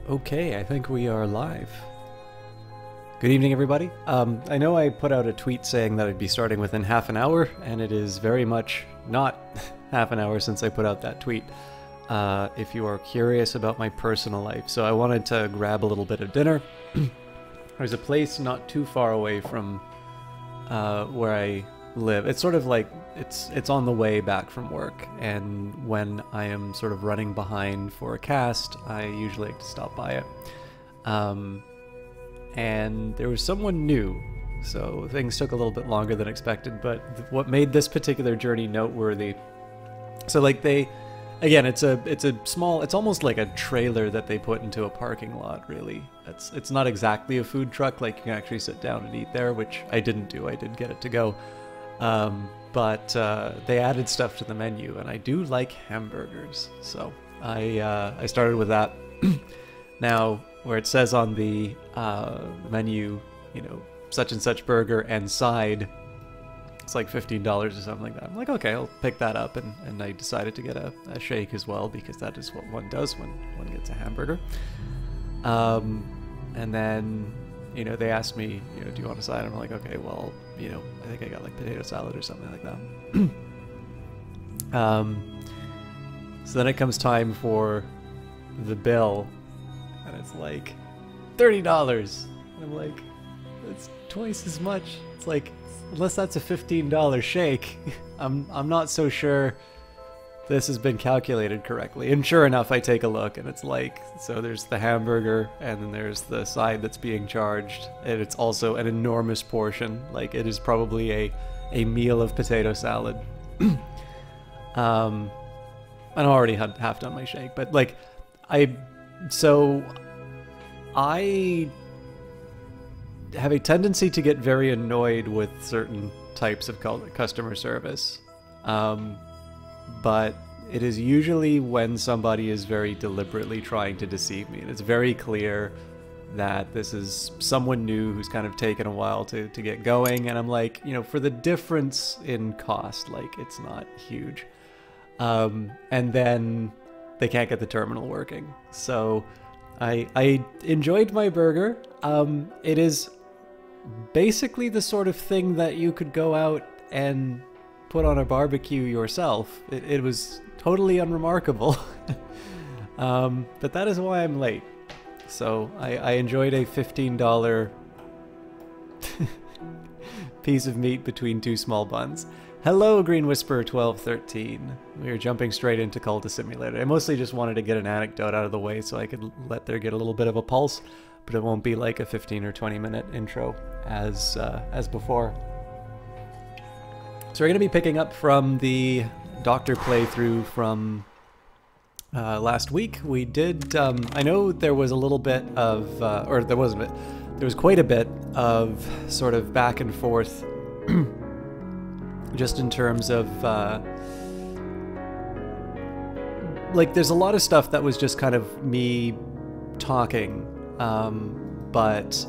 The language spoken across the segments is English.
Okay, I think we are live. Good evening, everybody. I know I put out a tweet saying that I'd be starting within half an hour, and it is very much not half an hour since I put out that tweet. If you are curious about my personal life. So I wanted to grab a little bit of dinner. There's a place not too far away from where I live. It's sort of like, it's on the way back from work, and when I am sort of running behind for a cast, I usually like to stop by it. And there was someone new, so things took a little bit longer than expected, but what made this particular journey noteworthy, so like again, it's a small, it's almost like a trailer that they put into a parking lot, really. It's not exactly a food truck, like you can actually sit down and eat there, which I didn't do, I did get it to go. But they added stuff to the menu, and I do like hamburgers, so I started with that. Now, where it says on the menu, you know, such and such burger and side, it's like $15 or something like that. I'm like, okay, I'll pick that up, and I decided to get a shake as well, because that is what one does when one gets a hamburger. And then, you know, they asked me, you know, do you want a side? I'm like, okay, well, you know, I think I got like potato salad or something like that. So then it comes time for the bill, and it's like $30. And I'm like, that's twice as much. It's like, unless that's a $15 shake, I'm not so sure this has been calculated correctly. And sure enough, I take a look, and it's like, so there's the hamburger, and then there's the side that's being charged, and it's also an enormous portion. Like, it is probably a meal of potato salad. And I already had half done my shake, but like, I have a tendency to get very annoyed with certain types of customer service. But it is usually when somebody is very deliberately trying to deceive me. And it's very clear that this is someone new who's kind of taken a while to get going. And I'm like, you know, for the difference in cost, like, it's not huge. And then they can't get the terminal working. So I enjoyed my burger. It is basically the sort of thing that you could go out and put on a barbecue yourself. It was totally unremarkable. But that is why I'm late. So I enjoyed a $15 piece of meat between two small buns. Hello, Green Whisperer 1213. We are jumping straight into Cultist Simulator. I mostly just wanted to get an anecdote out of the way so I could let there get a little bit of a pulse, but it won't be like a 15 or 20 minute intro as before. So we're going to be picking up from the Doctor playthrough from last week. We did, I know there was a little bit of, or there wasn't, there was quite a bit of sort of back and forth just in terms of, like, there's a lot of stuff that was just kind of me talking, but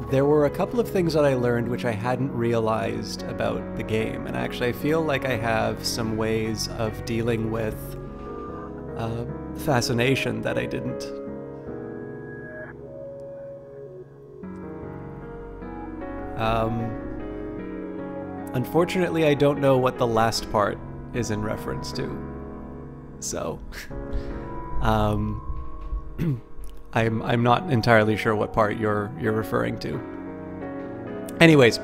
there were a couple of things that I learned which I hadn't realized about the game, and actually I feel like I have some ways of dealing with fascination that I didn't. Unfortunately, I don't know what the last part is in reference to, so I'm not entirely sure what part you're referring to. Anyways,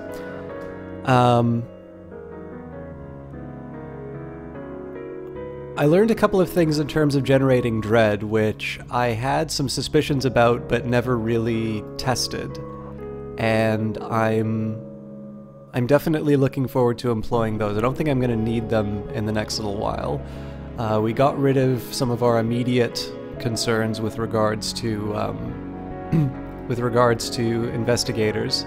I learned a couple of things in terms of generating dread, which I had some suspicions about but never really tested, and I'm definitely looking forward to employing those. I don't think I'm going to need them in the next little while. We got rid of some of our immediate concerns with regards to investigators.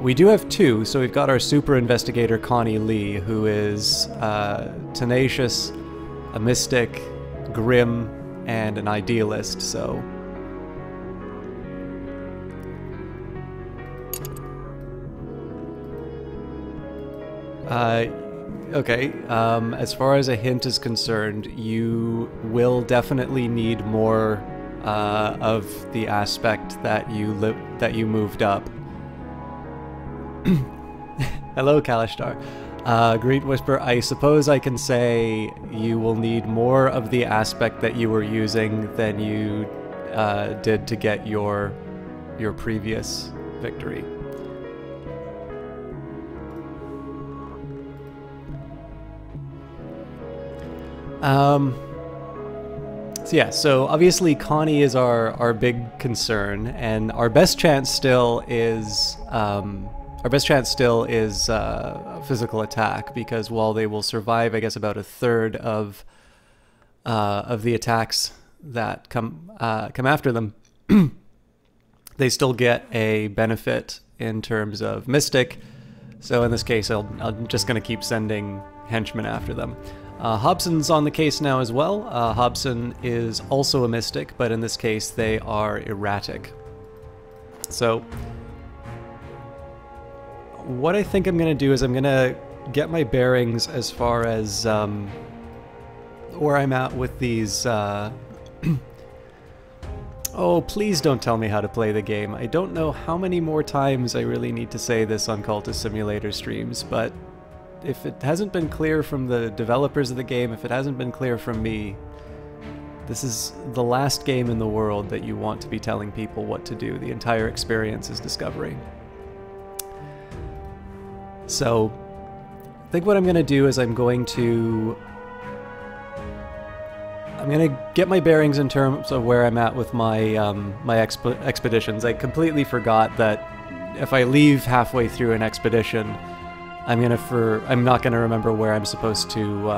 We do have two, so we've got our super investigator Connie Lee, who is tenacious, a mystic, grim, and an idealist. So okay, as far as a hint is concerned, you will definitely need more of the aspect that you moved up. Hello, Kalishtar. Great Whisper, I suppose I can say you will need more of the aspect that you were using than you did to get your previous victory. So yeah, so obviously Connie is our big concern, and our best chance still is physical attack, because while they will survive, I guess, about a third of the attacks that come after them, they still get a benefit in terms of Mystic. So in this case, I'm just going to keep sending henchmen after them. Hobson's on the case now as well. Hobson is also a Mystic, but in this case they are erratic. So what I think I'm going to do is I'm going to get my bearings as far as where I'm at with these... Oh, please don't tell me how to play the game. I don't know how many more times I really need to say this on Cultist Simulator streams, but if it hasn't been clear from the developers of the game, if it hasn't been clear from me, this is the last game in the world that you want to be telling people what to do. The entire experience is discovery. So, I think what I'm going to do is I'm going to get my bearings in terms of where I'm at with my my expeditions. I completely forgot that if I leave halfway through an expedition, I'm not gonna remember where I'm supposed to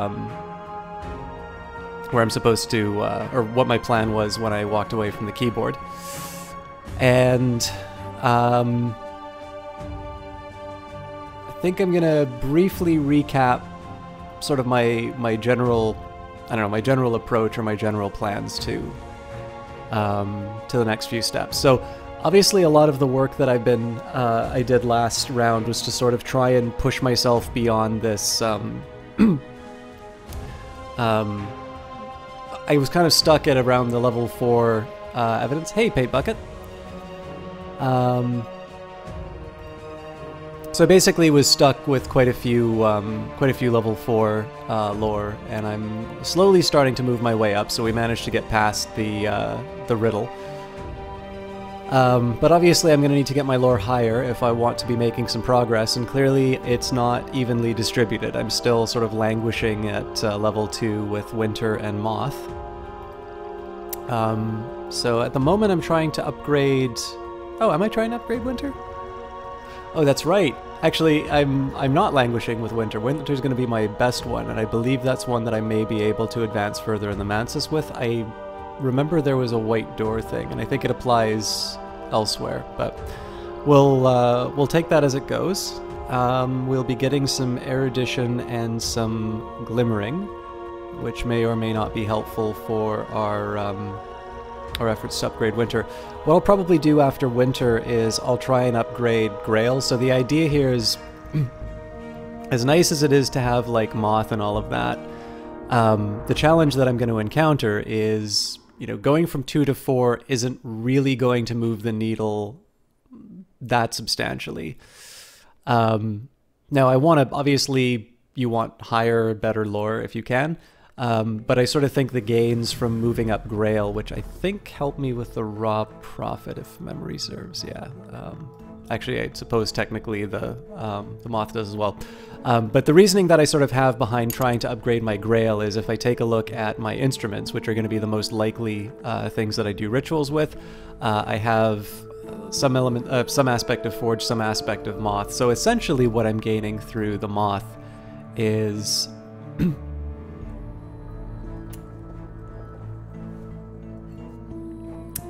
or what my plan was when I walked away from the keyboard. And I think I'm gonna briefly recap sort of my general approach or my general plans to the next few steps. So obviously a lot of the work that I did last round was to sort of try and push myself beyond this. I was kind of stuck at around the level 4 evidence. Hey, Paint Bucket. So I basically was stuck with quite a few level 4 lore, and I'm slowly starting to move my way up. So we managed to get past the riddle. But obviously I'm going to need to get my lore higher if I want to be making some progress, and clearly it's not evenly distributed. I'm still sort of languishing at level 2 with Winter and Moth. So at the moment I'm trying to upgrade... Oh, am I trying to upgrade Winter? Oh, that's right. Actually, I'm not languishing with Winter. Winter's going to be my best one, and I believe that's one that I may be able to advance further in the Mansus with. I remember there was a white door thing, and I think it applies elsewhere, but we'll take that as it goes. We'll be getting some erudition and some glimmering, which may or may not be helpful for our efforts to upgrade Winter. What I'll probably do after Winter is I'll try and upgrade Grail. So the idea here is, as nice as it is to have like Moth and all of that, the challenge that I'm going to encounter is, you know, going from 2 to 4 isn't really going to move the needle that substantially. Now I want to, obviously you want higher, better lore if you can. But I sort of think the gains from moving up Grail, which I think helped me with the Raw Prophet, if memory serves, yeah. Actually, I suppose technically the Moth does as well. But the reasoning that I sort of have behind trying to upgrade my Grail is if I take a look at my instruments, which are going to be the most likely things that I do rituals with, I have some aspect of Forge, some aspect of Moth. So essentially what I'm gaining through the Moth is...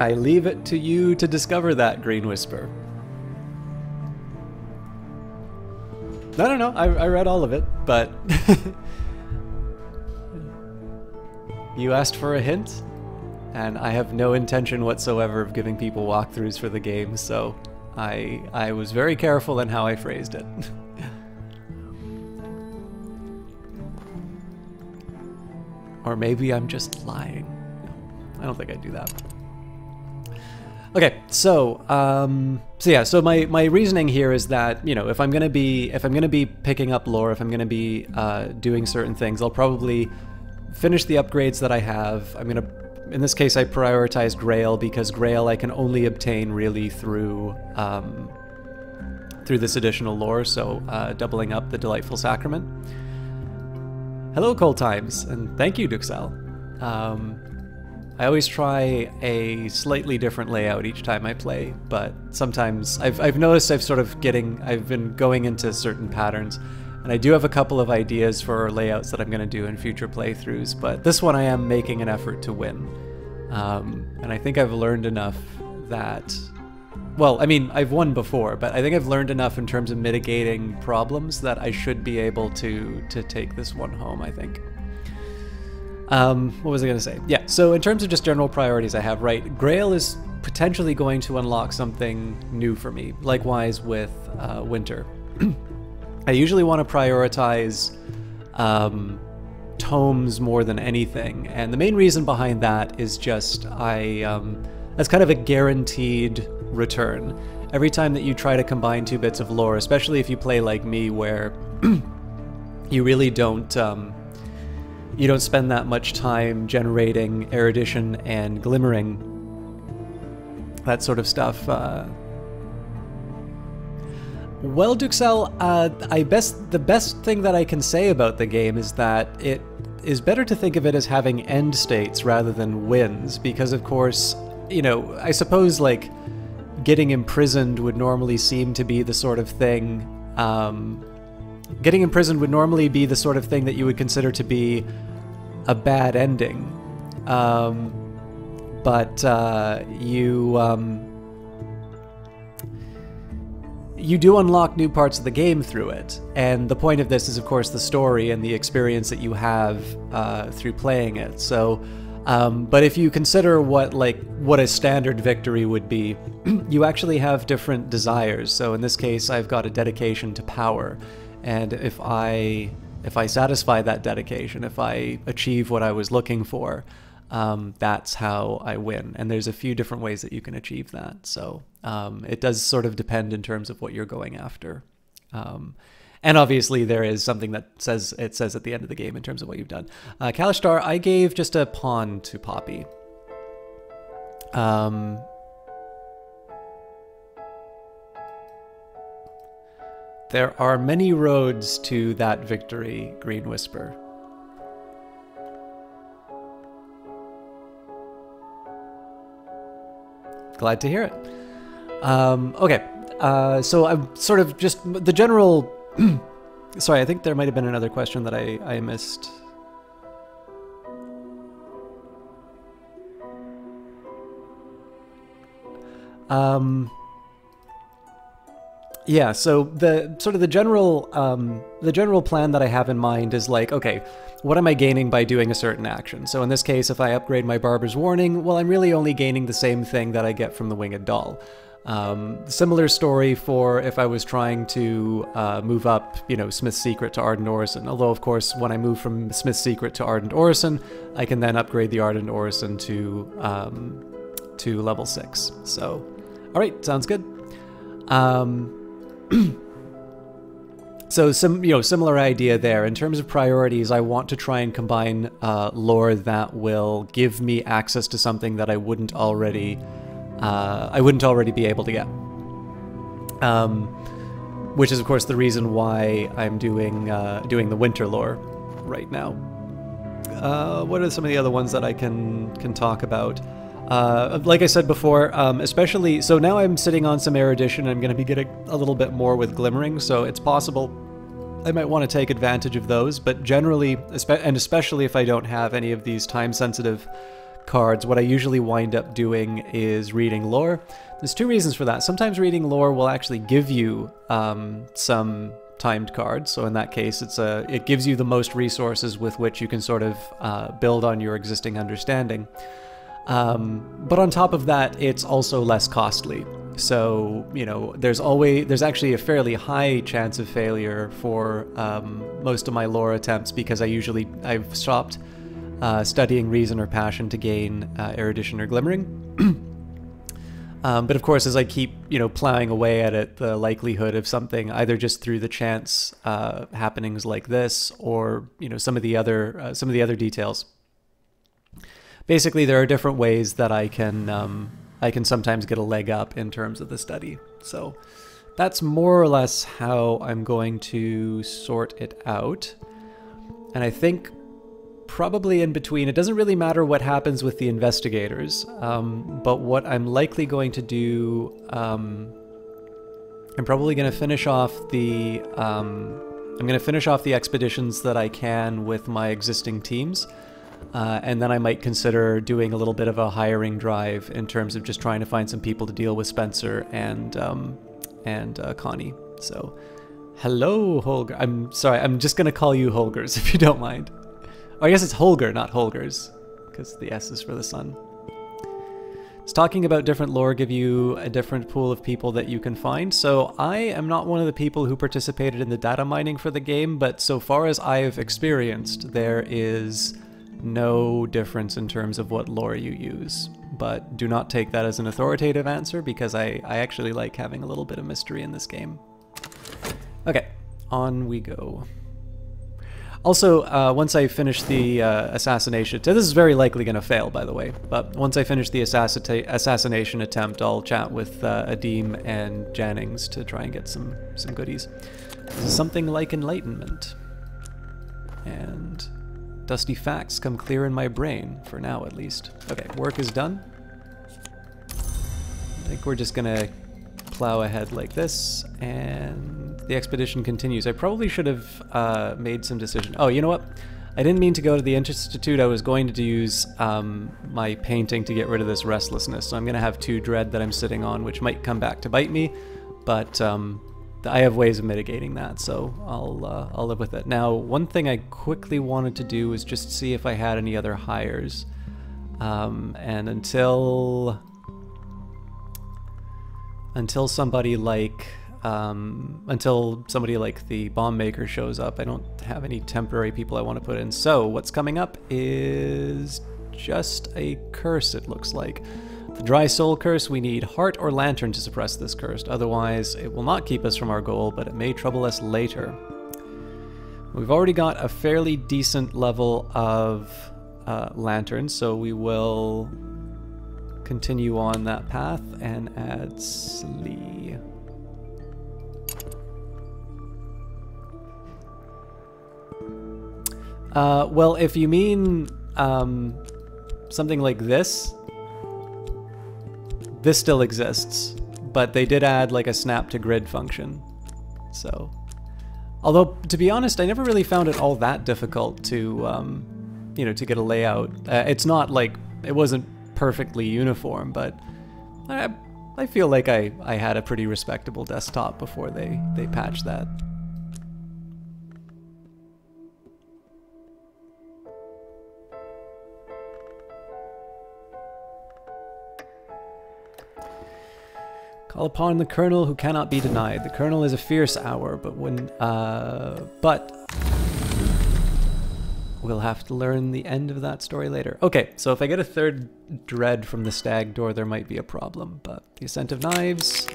I leave it to you to discover that, Green Whisper. No, I read all of it, but... You asked for a hint, and I have no intention whatsoever of giving people walkthroughs for the game, so I was very careful in how I phrased it. Or maybe I'm just lying. I don't think I'd do that. Okay, so so my reasoning here is that, you know, if I'm gonna be picking up lore, if I'm gonna be doing certain things, I'll probably finish the upgrades that I have. In this case, I prioritize Grail because Grail I can only obtain really through this additional lore. So doubling up the Delightful Sacrament. Hello, Cold Times, and thank you, Duxel. I always try a slightly different layout each time I play, but sometimes I've noticed I've been going into certain patterns, and I do have a couple of ideas for layouts that I'm going to do in future playthroughs, but this one I am making an effort to win. And I think I've learned enough that, well, I mean, I've won before, but I think I've learned enough in terms of mitigating problems that I should be able to take this one home, I think. What was I going to say? Yeah, so in terms of just general priorities I have, right, Grail is potentially going to unlock something new for me. Likewise with Winter. I usually want to prioritize tomes more than anything, and the main reason behind that is just that's kind of a guaranteed return. Every time that you try to combine two bits of lore, especially if you play like me where you really don't spend that much time generating erudition and glimmering, that sort of stuff. Well, Duxel, the best thing that I can say about the game is that it is better to think of it as having end states rather than wins, because of course, you know, I suppose like getting imprisoned would normally seem to be the sort of thing, getting imprisoned would normally be the sort of thing that you would consider to be a bad ending, but you do unlock new parts of the game through it, and the point of this is, of course, the story and the experience that you have through playing it. So, but if you consider what a standard victory would be, you actually have different desires. So in this case, I've got a dedication to power, and if I satisfy that dedication, if I achieve what I was looking for, that's how I win. And there's a few different ways that you can achieve that. So it does sort of depend in terms of what you're going after. And obviously there is something that says at the end of the game in terms of what you've done. Kalishtar, I gave just a pawn to Poppy. There are many roads to that victory, Green Whisper. Glad to hear it. Okay, so I'm sort of just the general... Sorry, I think there might have been another question that I missed. Yeah, so the general plan that I have in mind is like, okay, what am I gaining by doing a certain action? So in this case, if I upgrade my Barber's Warning, well, I'm really only gaining the same thing that I get from the Winged Doll. Similar story for if I was trying to move up, you know, Smith's Secret to Ardent Orison. Although, of course, when I move from Smith's Secret to Ardent Orison, I can then upgrade the Ardent Orison to level 6. So, all right, sounds good. So similar idea there. In terms of priorities, I want to try and combine lore that will give me access to something that I wouldn't already be able to get. Which is, of course, the reason why I'm doing the winter lore right now. What are some of the other ones that I can talk about? Like I said before, especially, so now I'm sitting on some erudition, I'm going to be getting a little bit more with glimmering, so it's possible I might want to take advantage of those, but generally, and especially if I don't have any of these time-sensitive cards, what I usually wind up doing is reading lore. There's two reasons for that. Sometimes reading lore will actually give you some timed cards, so in that case it gives you the most resources with which you can sort of build on your existing understanding. But on top of that, it's also less costly. So, you know, there's actually a fairly high chance of failure for most of my lore attempts because I've stopped studying Reason or Passion to gain Erudition or Glimmering. But of course, as I keep, plowing away at it, the likelihood of something, either just through the chance happenings like this, or some of the other details. Basically, there are different ways that I can sometimes get a leg up in terms of the study. So that's more or less how I'm going to sort it out. And I think probably in between, it doesn't really matter what happens with the investigators, but what I'm likely going to do, I'm probably going to finish off the expeditions that I can with my existing teams, and then I might consider doing a little bit of a hiring drive in terms of just trying to find some people to deal with Spencer and Connie. So, hello, Holger. I'm sorry, I'm just going to call you Holgers if you don't mind. Oh, I guess it's Holger, not Holgers, because the S is for the sun. It's talking about different lore give you a different pool of people that you can find. So I am not one of the people who participated in the data mining for the game, but so far as I've experienced, there is no difference in terms of what lore you use. But do not take that as an authoritative answer, because I actually like having a little bit of mystery in this game. Okay, on we go. Also, once I finish the assassination, this is very likely going to fail, by the way, but once I finish the assassination attempt, I'll chat with Adim and Jennings to try and get some goodies. This is something like enlightenment. And dusty facts come clear in my brain, for now at least. Okay, work is done. I think we're just going to plow ahead like this, and the expedition continues. I probably should have made some decision. Oh, you know what? I didn't mean to go to the Institute. I was going to use my painting to get rid of this restlessness. So I'm going to have 2 dread that I'm sitting on, which might come back to bite me, but I have ways of mitigating that, so I'll live with it. Now, one thing I quickly wanted to do was just see if I had any other hires, and until somebody like the bomb maker shows up, I don't have any temporary people I want to put in. So what's coming up is just a curse, it looks like. The dry soul curse, we need heart or lantern to suppress this curse. Otherwise, it will not keep us from our goal, but it may trouble us later. We've already got a fairly decent level of lantern, so we will continue on that path and add Slee. Well, if you mean something like this still exists, but they did add like a snap to grid function. So, although to be honest, I never really found it all that difficult to, to get a layout. It's not like it wasn't perfectly uniform, but I feel like I had a pretty respectable desktop before they patched that. Call upon the Colonel who cannot be denied. The Colonel is a fierce hour, but we'll have to learn the end of that story later. Okay, so if I get a 3rd dread from the stag door, there might be a problem, but the Ascent of Knives,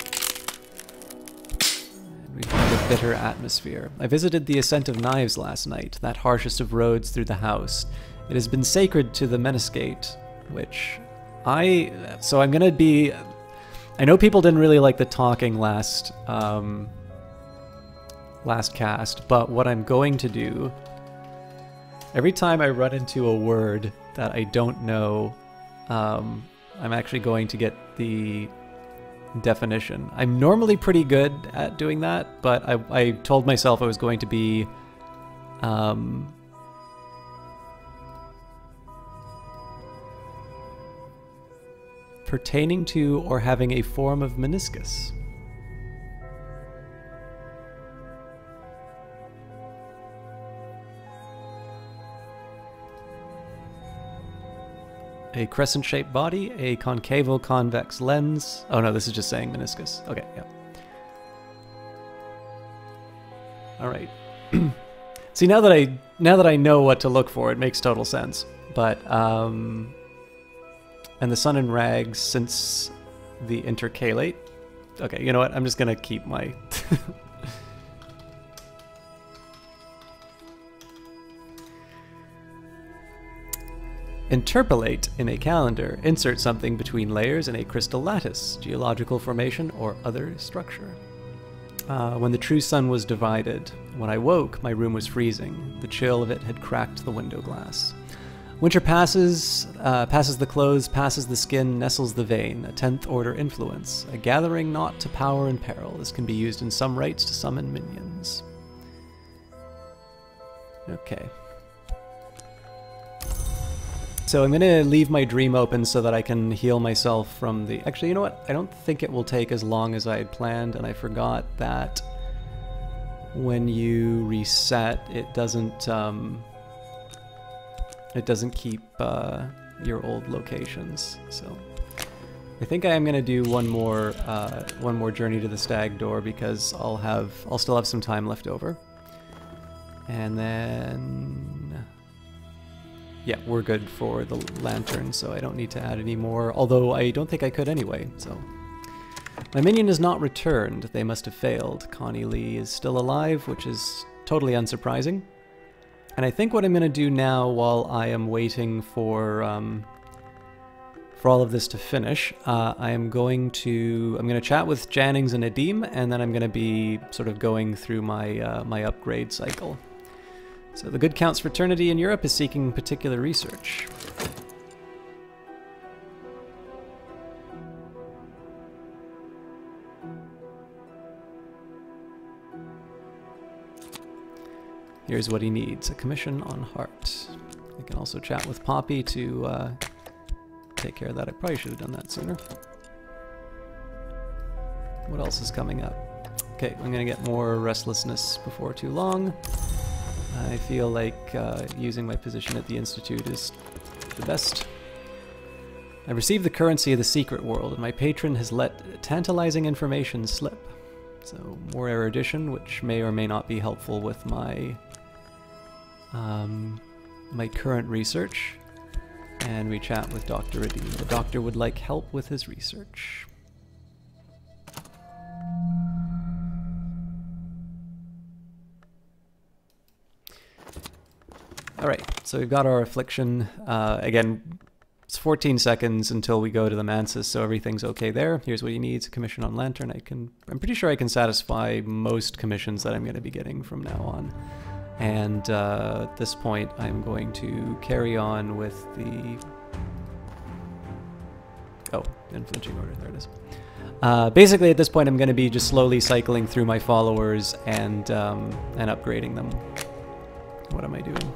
and we find a bitter atmosphere. I visited the Ascent of Knives last night, that harshest of roads through the house. It has been sacred to the Menascate, which so I'm gonna be, I know people didn't really like the talking last cast, but what I'm going to do, every time I run into a word that I don't know, I'm actually going to get the definition. I'm normally pretty good at doing that, but I told myself I was going to be pertaining to or having a form of meniscus. A crescent-shaped body, a concavo-convex lens. Oh no, this is just saying meniscus. Okay, yeah. All right. See, now that I know what to look for, it makes total sense. But and the sun in rags, since the intercalate. Okay, you know what? I'm just gonna keep my... Interpolate in a calendar. Insert something between layers in a crystal lattice, geological formation, or other structure. When the true sun was divided, when I woke, my room was freezing. The chill of it had cracked the window glass. Winter passes the clothes, passes the skin, nestles the vein, a 10th order influence, a gathering knot to power and peril. This can be used in some rites to summon minions. Okay. So I'm going to leave my dream open so that I can heal myself from the... Actually, you know what? I don't think it will take as long as I had planned, and I forgot that when you reset, it doesn't keep your old locations. So I think I am going to do one more journey to the Stag Door because I'll still have some time left over. And then... Yeah, we're good for the lantern, so I don't need to add any more, although I don't think I could anyway, so... My minion is not returned. They must have failed. Connie Lee is still alive, which is totally unsurprising. And I think what I'm going to do now, while I am waiting for all of this to finish, I'm going to chat with Jannings and Nadim, and then I'm going to be sort of going through my my upgrade cycle. So the Good Count's fraternity in Europe is seeking particular research. Here's what he needs, a commission on heart. I can also chat with Poppy to take care of that. I probably should have done that sooner. What else is coming up? Okay, I'm gonna get more restlessness before too long. I feel like using my position at the Institute is the best. I received the currency of the secret world, and my patron has let tantalizing information slip. So, more erudition, which may or may not be helpful with my my current research. And we chat with Dr. Redeem. The doctor would like help with his research. Alright, so we've got our affliction. Again, it's 14 seconds until we go to the Mansus, so everything's okay there. Here's what he needs, a commission on Lantern. I'm pretty sure I can satisfy most commissions that I'm going to be getting from now on. And at this point, I'm going to carry on with the... Oh, unflinching order, there it is. Basically, at this point, I'm going to be just slowly cycling through my followers and upgrading them. What am I doing?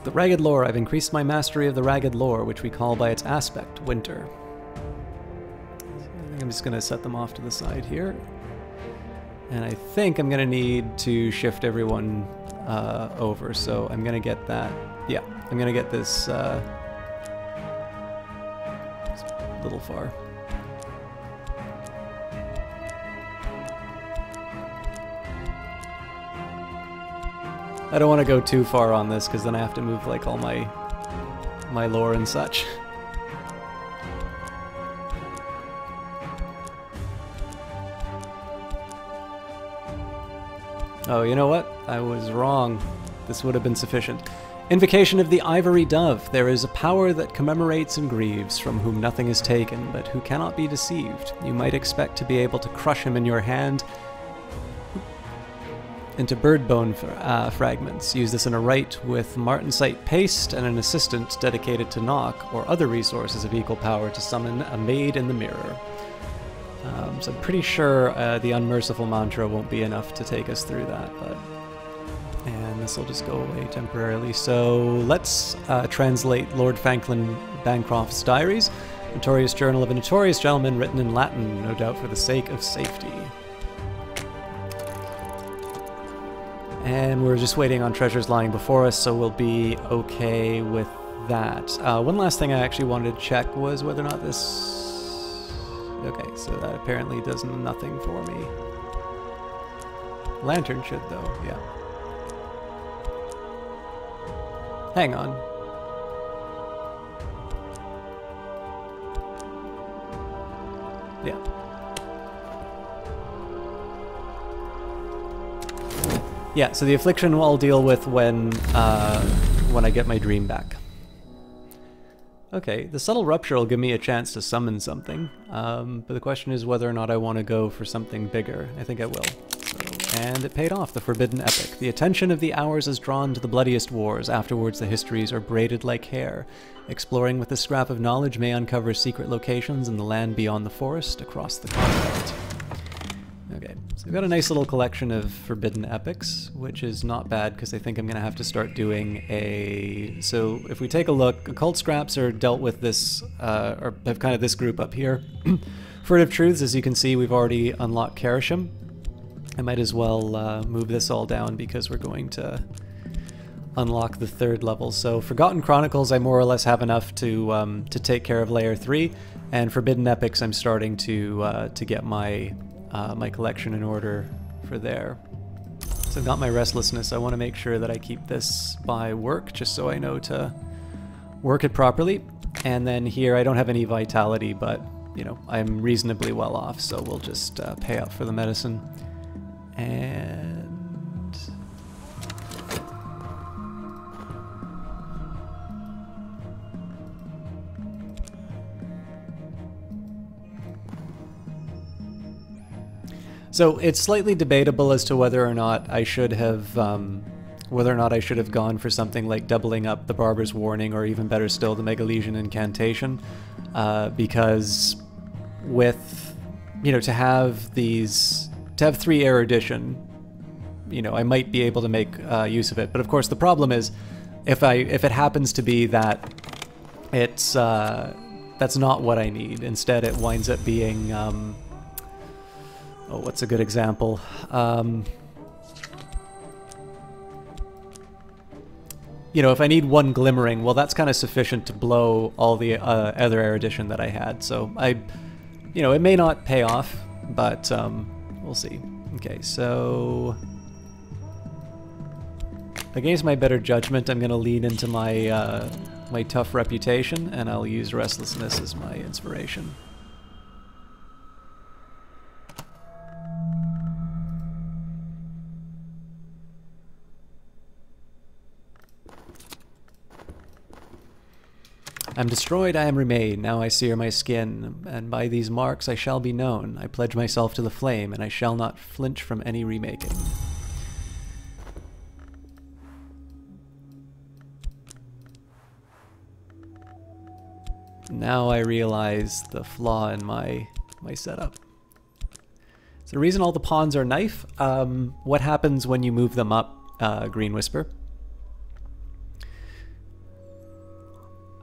The Ragged Lore. I've increased my mastery of the Ragged Lore, which we call by its aspect, Winter. I think I'm just going to set them off to the side here. And I think I'm going to need to shift everyone over, so I'm going to get that. Yeah, I'm going to get this a little far. I don't want to go too far on this, because then I have to move like all my lore and such. Oh, you know what? I was wrong. This would have been sufficient. Invocation of the Ivory Dove. There is a power that commemorates and grieves, from whom nothing is taken, but who cannot be deceived. You might expect to be able to crush him in your hand into bird bone fragments. Use this in a rite with martensite paste and an assistant dedicated to knock, or other resources of equal power to summon a maid in the mirror. So I'm pretty sure the unmerciful mantra won't be enough to take us through that, but... And this will just go away temporarily. So let's translate Lord Franklin Bancroft's diaries. Notorious journal of a notorious gentleman, written in Latin, no doubt for the sake of safety. And we're just waiting on treasures lying before us, so we'll be okay with that. One last thing I actually wanted to check was whether or not this... Okay, so that apparently does nothing for me. Lantern should, though, yeah. Hang on. Yeah. Yeah, so the affliction I'll deal with when I get my dream back. Okay, the subtle rupture will give me a chance to summon something, but the question is whether or not I want to go for something bigger. I think I will. And it paid off, the Forbidden Epic. The attention of the hours is drawn to the bloodiest wars. Afterwards, the histories are braided like hair. Exploring with a scrap of knowledge may uncover secret locations in the land beyond the forest, across the continent. Okay, so I've got a nice little collection of Forbidden Epics, which is not bad because I think I'm going to have to start doing a... So if we take a look, occult scraps are dealt with this, or have kind of this group up here. Furtive Truths, as you can see, we've already unlocked Karashim. I might as well move this all down because we're going to unlock the 3rd level. So Forgotten Chronicles, I more or less have enough to take care of Layer 3, and Forbidden Epics, I'm starting to get my my collection in order for there. So I've got my Restlessness. I want to make sure that I keep this by work, just so I know to work it properly. And then here, I don't have any Vitality, but you know, I'm reasonably well off, so we'll just pay up for the medicine. And so it's slightly debatable as to whether or not I should have gone for something like doubling up the Barber's Warning, or even better still, the Megalesian Incantation, because with, you know, to have 3 erudition, you know, I might be able to make use of it. But of course, the problem is, if it happens to be that it's that's not what I need. Instead, it winds up being oh, what's a good example? You know, if I need 1 glimmering, well, that's kind of sufficient to blow all the other erudition that I had. So you know, it may not pay off, but we'll see. Okay, so against my better judgment, I'm going to lean into my my tough reputation, and I'll use Restlessness as my inspiration. I'm destroyed, I am remade, now I sear my skin, and by these marks I shall be known. I pledge myself to the flame, and I shall not flinch from any remaking. Now I realize the flaw in my setup. So the reason all the pawns are knife, what happens when you move them up, Green Whisper?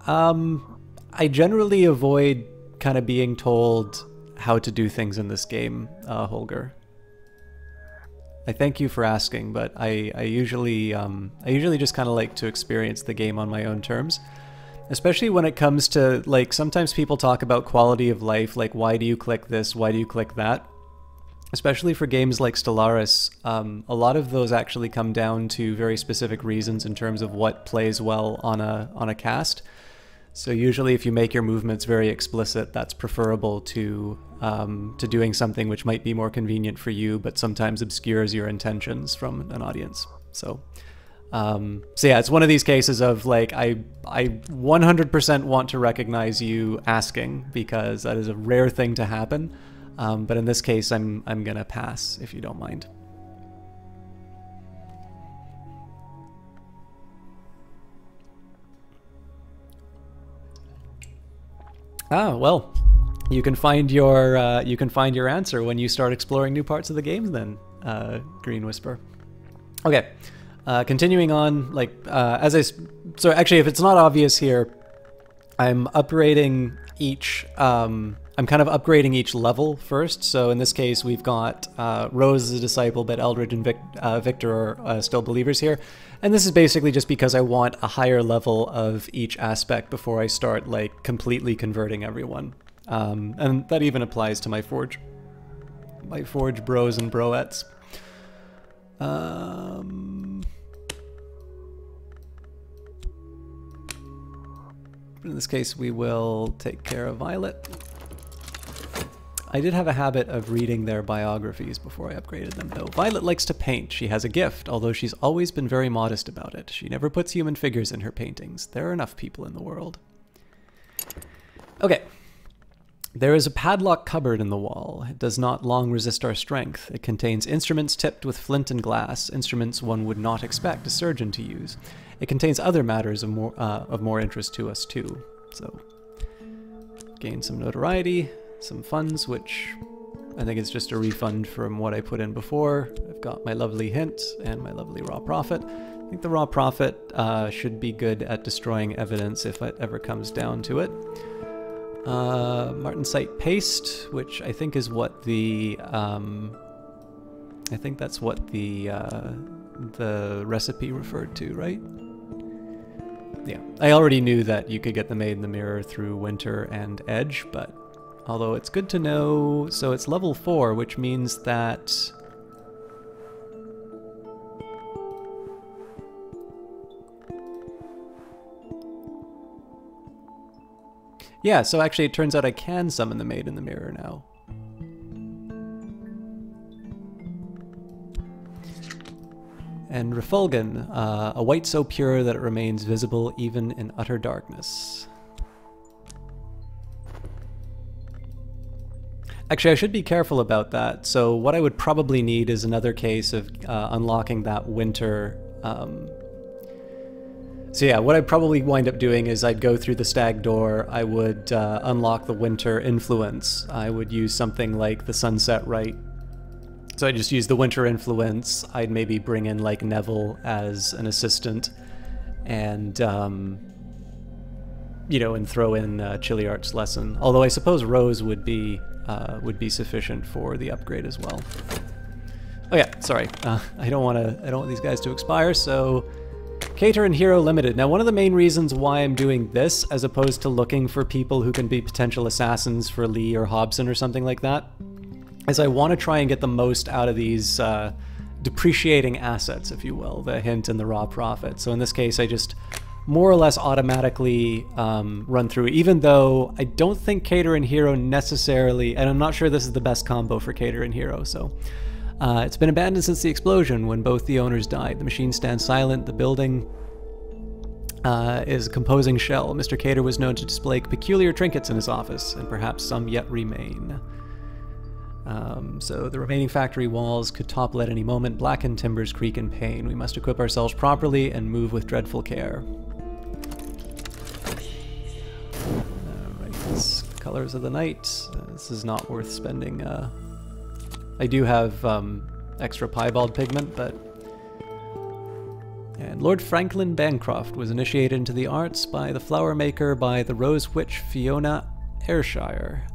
I generally avoid kind of being told how to do things in this game, Holger. I thank you for asking, but I usually just kind of like to experience the game on my own terms. Especially when it comes to, like, sometimes people talk about quality of life, like why do you click this, why do you click that? Especially for games like Stellaris, a lot of those actually come down to very specific reasons in terms of what plays well on a cast. So usually if you make your movements very explicit, that's preferable to doing something which might be more convenient for you, but sometimes obscures your intentions from an audience. So yeah, it's one of these cases of, like, I 100% want to recognize you asking, because that is a rare thing to happen. But in this case, I'm gonna pass, if you don't mind. Ah, well, you can find your answer when you start exploring new parts of the game, then, Green Whisper. Okay. Continuing on, like, so actually, if it's not obvious here, I'm upgrading each, I'm kind of upgrading each level first. So in this case, we've got Rose as a disciple, but Eldridge and Victor are still believers here. And this is basically just because I want a higher level of each aspect before I start, like, completely converting everyone. And that even applies to my forge bros and broettes. In this case, we will take care of Violet. I did have a habit of reading their biographies before I upgraded them, though. Violet likes to paint. She has a gift, although she's always been very modest about it. She never puts human figures in her paintings. There are enough people in the world. Okay. There is a padlock cupboard in the wall. It does not long resist our strength. It contains instruments tipped with flint and glass, instruments one would not expect a surgeon to use. It contains other matters of more interest to us, too. So, gain some notoriety, some funds, which I think is just a refund from what I put in before. I've got my lovely hint and my lovely raw profit. I think the raw profit should be good at destroying evidence if it ever comes down to it. Martensite paste, which I think is what the I think that's what the recipe referred to, right? Yeah, I already knew that you could get the Made in the Mirror through Winter and Edge, but although it's good to know, so it's level 4, which means that yeah, so actually it turns out I can summon the Maid in the Mirror now. And Refulgen, a white so pure that it remains visible even in utter darkness. Actually, I should be careful about that. So what I would probably need is another case of unlocking that Winter. So yeah, what I'd probably wind up doing is I'd go through the stag door, I would unlock the Winter influence. I would use something like the Sunset Rite. So I'd just use the Winter influence. I'd maybe bring in like Neville as an assistant, and you know, and throw in Chiliart's lesson. Although I suppose Rose would be sufficient for the upgrade as well. Oh yeah, sorry. I don't want these guys to expire. So Cater and Hero Limited. Now, one of the main reasons why I'm doing this, as opposed to looking for people who can be potential assassins for Lee or Hobson or something like that, is I want to try and get the most out of these depreciating assets, if you will, the hint and the raw profit. So in this case, I just more or less automatically run through, even though I don't think Cater and Hero necessarily, and I'm not sure this is the best combo for Cater and Hero, so it's been abandoned since the explosion when both the owners died. The machine stands silent, the building is a composing shell. Mr. Cater was known to display peculiar trinkets in his office, and perhaps some yet remain. So the remaining factory walls could topple at any moment, blackened timbers creak in pain. We must equip ourselves properly and move with dreadful care. Alright, Colors of the Night. This is not worth spending. I do have extra piebald pigment, but... And Lord Franklin Bancroft was initiated into the arts by the flower maker by the Rose Witch Fiona Ayrshire.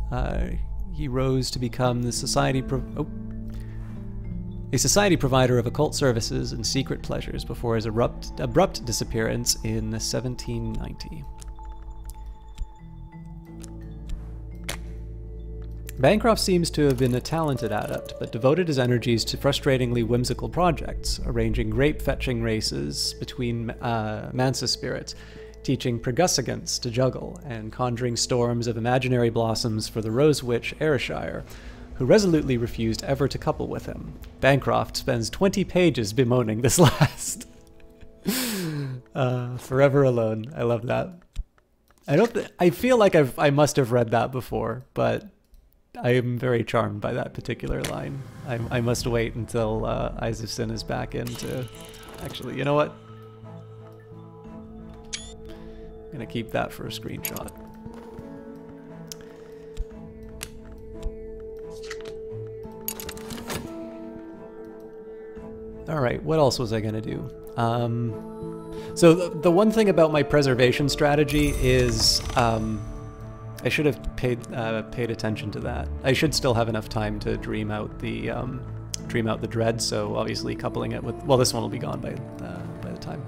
He rose to become the society provider of occult services and secret pleasures before his abrupt disappearance in 1790. Bancroft seems to have been a talented adept, but devoted his energies to frustratingly whimsical projects, arranging grape-fetching races between Mansus spirits, teaching Pregusigants to juggle, and conjuring storms of imaginary blossoms for the Rose Witch Ayrshire, who resolutely refused ever to couple with him. Bancroft spends 20 pages bemoaning this last. Forever alone. I love that. I feel like I must have read that before, but I am very charmed by that particular line. I must wait until Eyes of Sin is back in to... Actually, you know what? I'm gonna keep that for a screenshot. Alright, what else was I gonna do? So the one thing about my preservation strategy is I should have paid attention to that. I should still have enough time to dream out the dread, so obviously coupling it with... Well, this one will be gone by the time.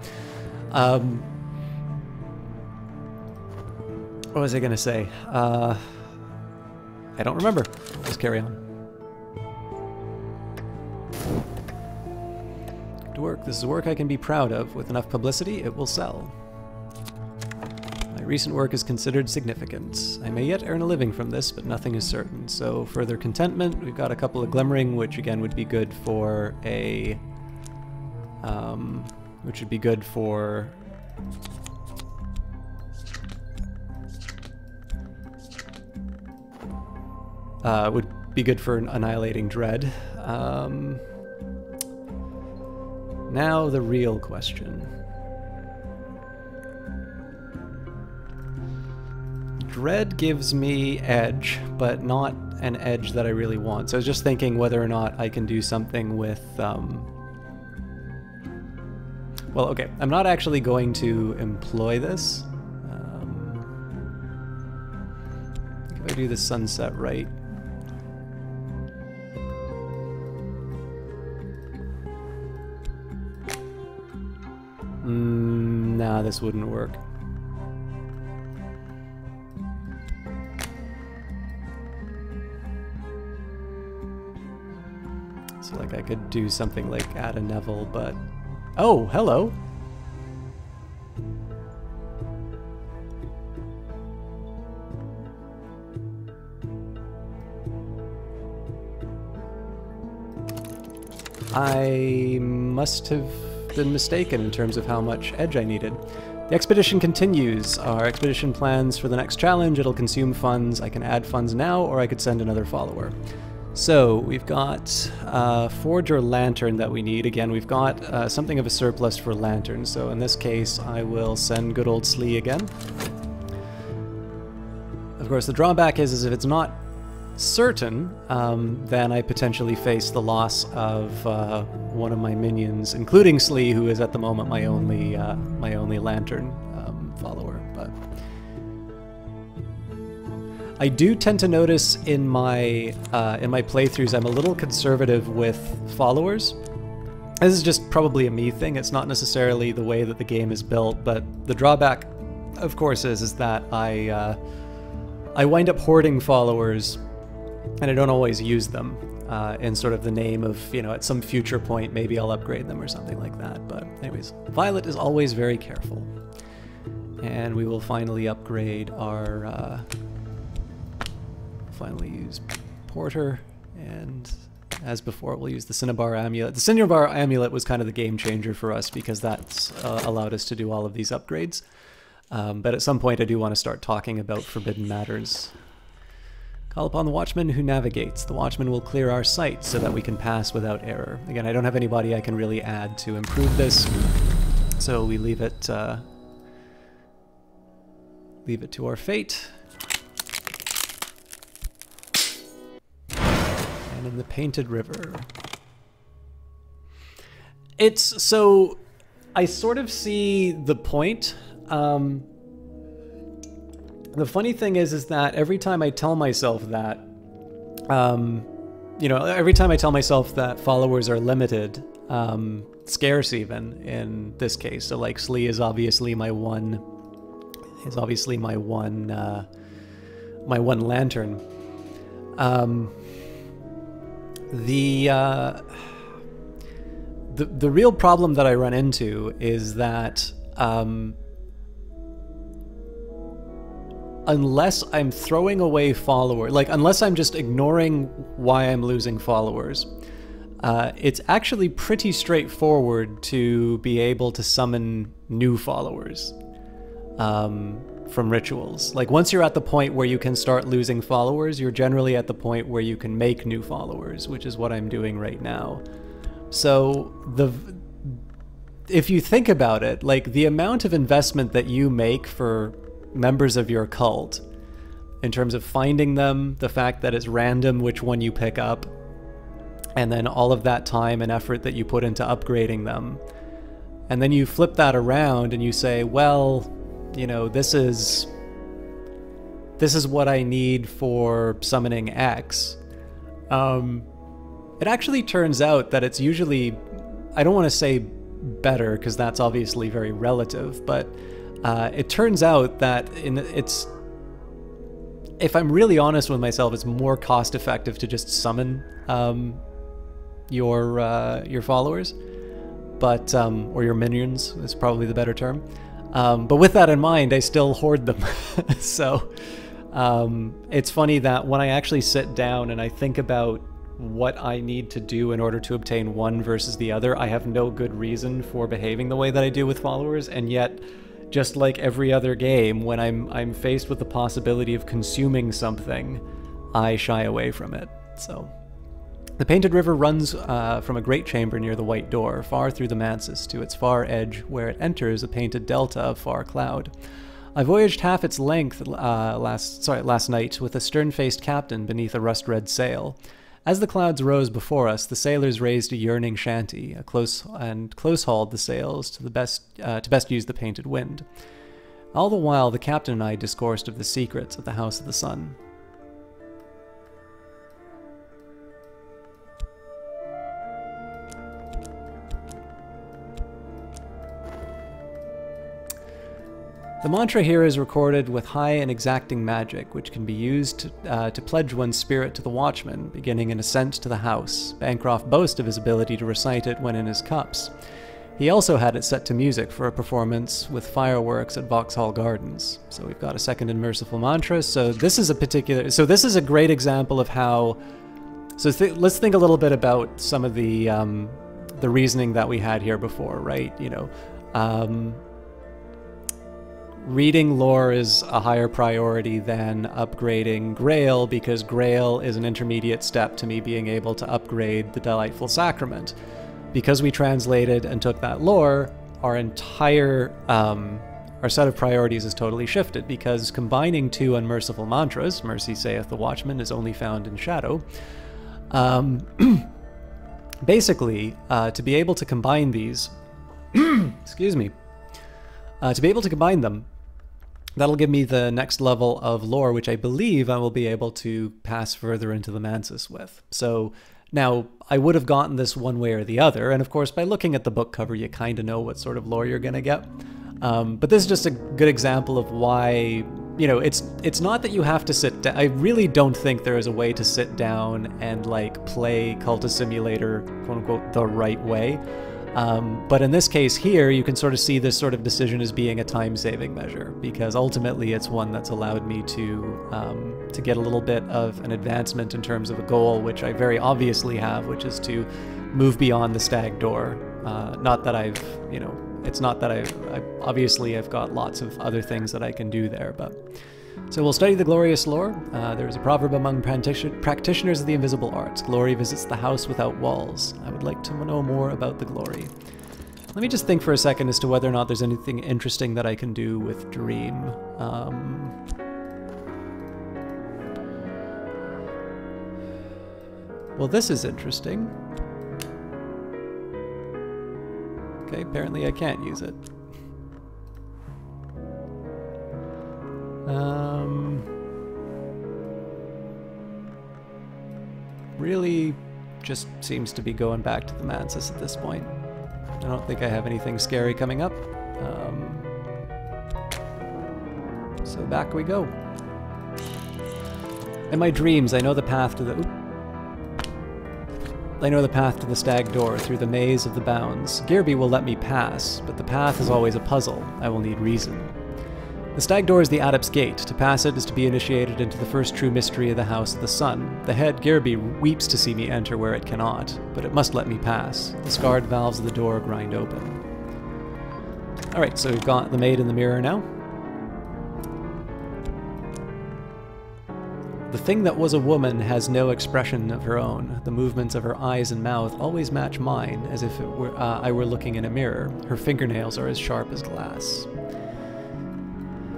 What was I gonna say? I don't remember. Just carry on. Good work. This is work I can be proud of. With enough publicity, it will sell. My recent work is considered significant. I may yet earn a living from this, but nothing is certain. So further contentment, we've got a couple of glimmering, which again would be good for a... which would be good for... would be good for annihilating dread. Now the real question. Dread gives me edge, but not an edge that I really want. So I was just thinking whether or not I can do something with... Well, okay, I'm not actually going to employ this. If I do the sunset right... nah, this wouldn't work. So, like, I could do something like add a Neville, but... Oh, hello! I must have been mistaken in terms of how much edge I needed. The expedition continues. Our expedition plans for the next challenge. It'll consume funds. I can add funds now, or I could send another follower. So we've got Forge or Lantern that we need. Again, we've got something of a surplus for Lantern. So in this case, I will send good old Slee again. Of course, the drawback is if it's not certain, then I potentially face the loss of one of my minions, including Slee, who is at the moment my only Lantern follower. But I do tend to notice in my playthroughs I'm a little conservative with followers. This is just probably a me thing. It's not necessarily the way that the game is built, but the drawback, of course, is that I wind up hoarding followers. And I don't always use them in sort of the name of, you know, at some future point, maybe I'll upgrade them or something like that. But anyways, Violet is always very careful. And we will finally upgrade our, finally use Porter. And as before, we'll use the Cinnabar Amulet. The Cinnabar Amulet was kind of the game changer for us because that's allowed us to do all of these upgrades. But at some point, I do want to start talking about forbidden matters. Call upon the watchman who navigates. The watchman will clear our sight so that we can pass without error. Again, I don't have anybody I can really add to improve this, so we leave it to our fate. And in the Painted River. It's so I sort of see the point. The funny thing is that every time I tell myself that, you know, every time I tell myself that followers are limited, scarce even in this case. So like Slee is obviously my one, my one Lantern. The real problem that I run into is that, unless I'm throwing away followers, like unless I'm just ignoring why I'm losing followers, it's actually pretty straightforward to be able to summon new followers from rituals. Like once you're at the point where you can start losing followers, you're generally at the point where you can make new followers, which is what I'm doing right now. So if you think about it, like the amount of investment that you make for members of your cult, in terms of finding them, the fact that it's random which one you pick up, and then all of that time and effort that you put into upgrading them, and then you flip that around and you say, well, you know, this is what I need for summoning X. It actually turns out that it's usually, I don't want to say better because that's obviously very relative, but it turns out that if I'm really honest with myself, it's more cost effective to just summon your followers, but or your minions is probably the better term. But with that in mind, I still hoard them. So it's funny that when I actually sit down and I think about what I need to do in order to obtain one versus the other, I have no good reason for behaving the way that I do with followers, and yet, just like every other game, when I'm faced with the possibility of consuming something, I shy away from it. So the Painted River runs from a great chamber near the White Door, far through the Mansus, to its far edge, where it enters a painted delta of far cloud. I voyaged half its length last night with a stern-faced captain beneath a rust-red sail. As the clouds rose before us, the sailors raised a yearning shanty, close-hauled the sails to best use the painted wind. All the while, the captain and I discoursed of the secrets of the House of the Sun. The mantra here is recorded with high and exacting magic, which can be used to pledge one's spirit to the watchman, beginning an ascent to the house. Bancroft boasts of his ability to recite it when in his cups. He also had it set to music for a performance with fireworks at Vauxhall Gardens. So we've got a second and merciful mantra. So this is a great example of how. So let's think a little bit about some of the reasoning that we had here before, right? You know. Reading lore is a higher priority than upgrading Grail, because Grail is an intermediate step to me being able to upgrade the Delightful Sacrament. Because we translated and took that lore, our entire our set of priorities is totally shifted, because combining two unmerciful mantras, Mercy Saith the Watchman, is only found in Shadow. Basically, to be able to combine these, excuse me, to be able to combine them, that'll give me the next level of lore, which I believe I will be able to pass further into the Mansus with. So now, I would have gotten this one way or the other, and of course by looking at the book cover you kind of know what sort of lore you're going to get. But this is just a good example of why, you know, it's not that you have to sit down. I really don't think there is a way to sit down and like play Cultist Simulator, quote unquote, the right way. But in this case here, you can sort of see this sort of decision as being a time-saving measure, because ultimately it's one that's allowed me to get a little bit of an advancement in terms of a goal, which I very obviously have, which is to move beyond the Stag Door. Not that I've, you know, it's not that obviously I've got lots of other things that I can do there, but... So we'll study the glorious lore. There is a proverb among practitioners of the invisible arts: glory visits the house without walls. I would like to know more about the glory. Let me just think for a second as to whether or not there's anything interesting that I can do with Dream. Well, this is interesting. Okay, apparently I can't use it. Really just seems to be going back to the Mansus at this point. I don't think I have anything scary coming up. So back we go. In my dreams, I know the path to the... I know the path to the Stag Door through the maze of the bounds. Gearby will let me pass, but the path is always a puzzle. I will need reason. The Stag Door is the Adept's Gate. To pass it is to be initiated into the first true mystery of the House of the Sun. The head, Gearby, weeps to see me enter where it cannot, but it must let me pass. The scarred valves of the door grind open. Alright, so we've got the Maid in the Mirror now. The thing that was a woman has no expression of her own. The movements of her eyes and mouth always match mine, as if I were looking in a mirror. Her fingernails are as sharp as glass.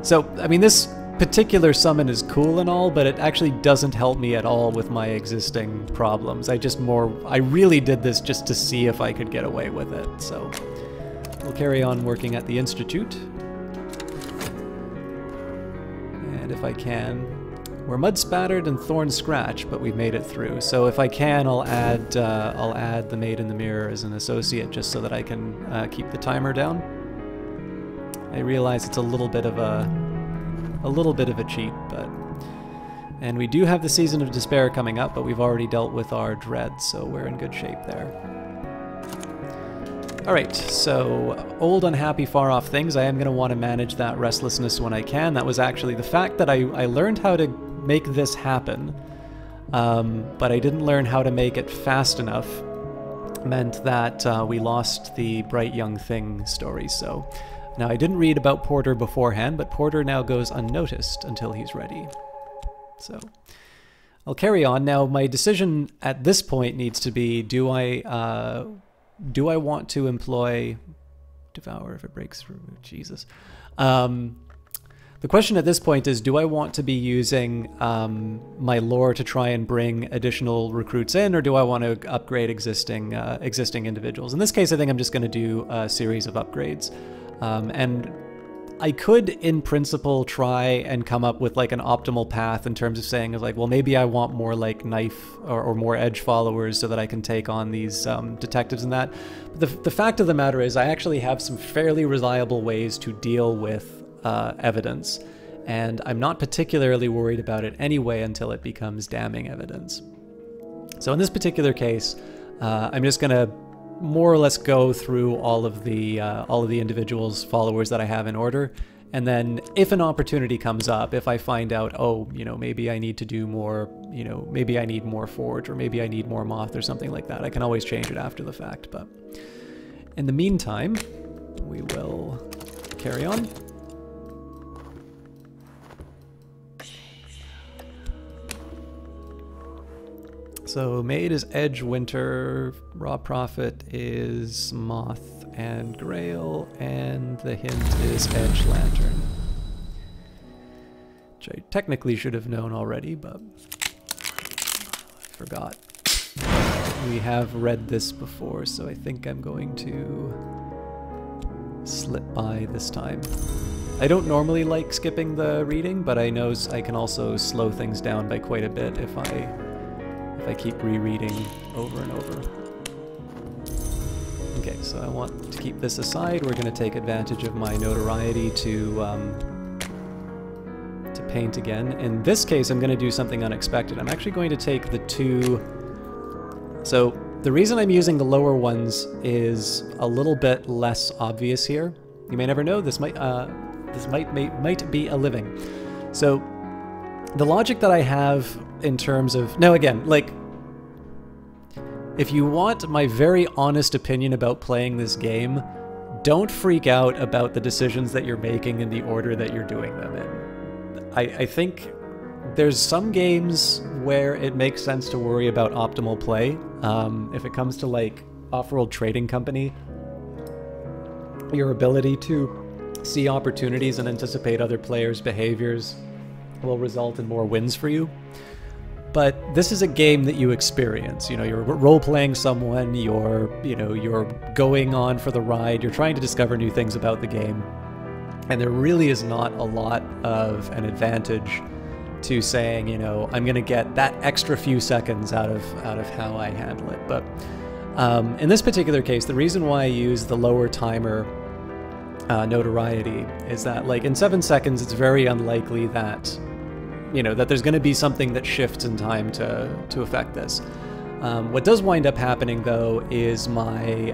So, I mean, this particular summon is cool and all, but it actually doesn't help me at all with my existing problems. I really did this just to see if I could get away with it, so we'll carry on working at the Institute. And if I can, we're mud spattered and thorn scratched, but we've made it through. So if I can, I'll add the Maid in the Mirror as an associate, just so that I can keep the timer down. I realize it's a little bit of a cheat, but And we do have the Season of Despair coming up, but we've already dealt with our dread, so we're in good shape there. Alright, so old, unhappy, far-off things. I am going to want to manage that restlessness when I can. That was actually the fact that I learned how to make this happen, but I didn't learn how to make it fast enough. Meant that we lost the Bright Young Thing story, so... Now, I didn't read about Porter beforehand, but Porter now goes unnoticed until he's ready. So, I'll carry on. Now, my decision at this point needs to be, do I want to employ... Devour if it breaks through. Jesus. The question at this point is, do I want to be using my lore to try and bring additional recruits in, or do I want to upgrade existing individuals? In this case, I think I'm just going to do a series of upgrades. And I could, in principle, try and come up with like an optimal path in terms of saying, like, well, maybe I want more like knife or more edge followers so that I can take on these detectives and that. But the fact of the matter is I actually have some fairly reliable ways to deal with evidence, and I'm not particularly worried about it anyway until it becomes damning evidence. So in this particular case, I'm just going to more or less go through all of the individuals' followers that I have in order, and then if an opportunity comes up, if I find out, oh, you know, maybe I need to do more, you know, maybe I need more Forge, or maybe I need more Moth or something like that, I can always change it after the fact. But in the meantime, we will carry on. So Maid is Edge Winter, Raw Prophet is Moth and Grail, and the hint is Edge Lantern. Which I technically should have known already, but I forgot. We have read this before, so I think I'm going to slip by this time. I don't normally like skipping the reading, but I know I can also slow things down by quite a bit if I keep rereading over and over. Okay, so I want to keep this aside. We're going to take advantage of my notoriety to paint again. In this case, I'm going to do something unexpected. I'm actually going to take the two... So the reason I'm using the lower ones is a little bit less obvious here. You may never know. This might be a living. So the logic that I have in terms of... Now again, like, if you want my very honest opinion about playing this game, don't freak out about the decisions that you're making in the order that you're doing them in. I think there's some games where it makes sense to worry about optimal play. If it comes to like Off-World Trading Company, your ability to see opportunities and anticipate other players' behaviors will result in more wins for you. But this is a game that you experience. You know, you're role-playing someone, you're going on for the ride, you're trying to discover new things about the game, and there really is not a lot of an advantage to saying, you know, I'm going to get that extra few seconds out of how I handle it. But in this particular case, the reason why I use the lower timer notoriety is that, like, in 7 seconds, it's very unlikely that, you know, that there's going to be something that shifts in time to affect this. What does wind up happening, though, is my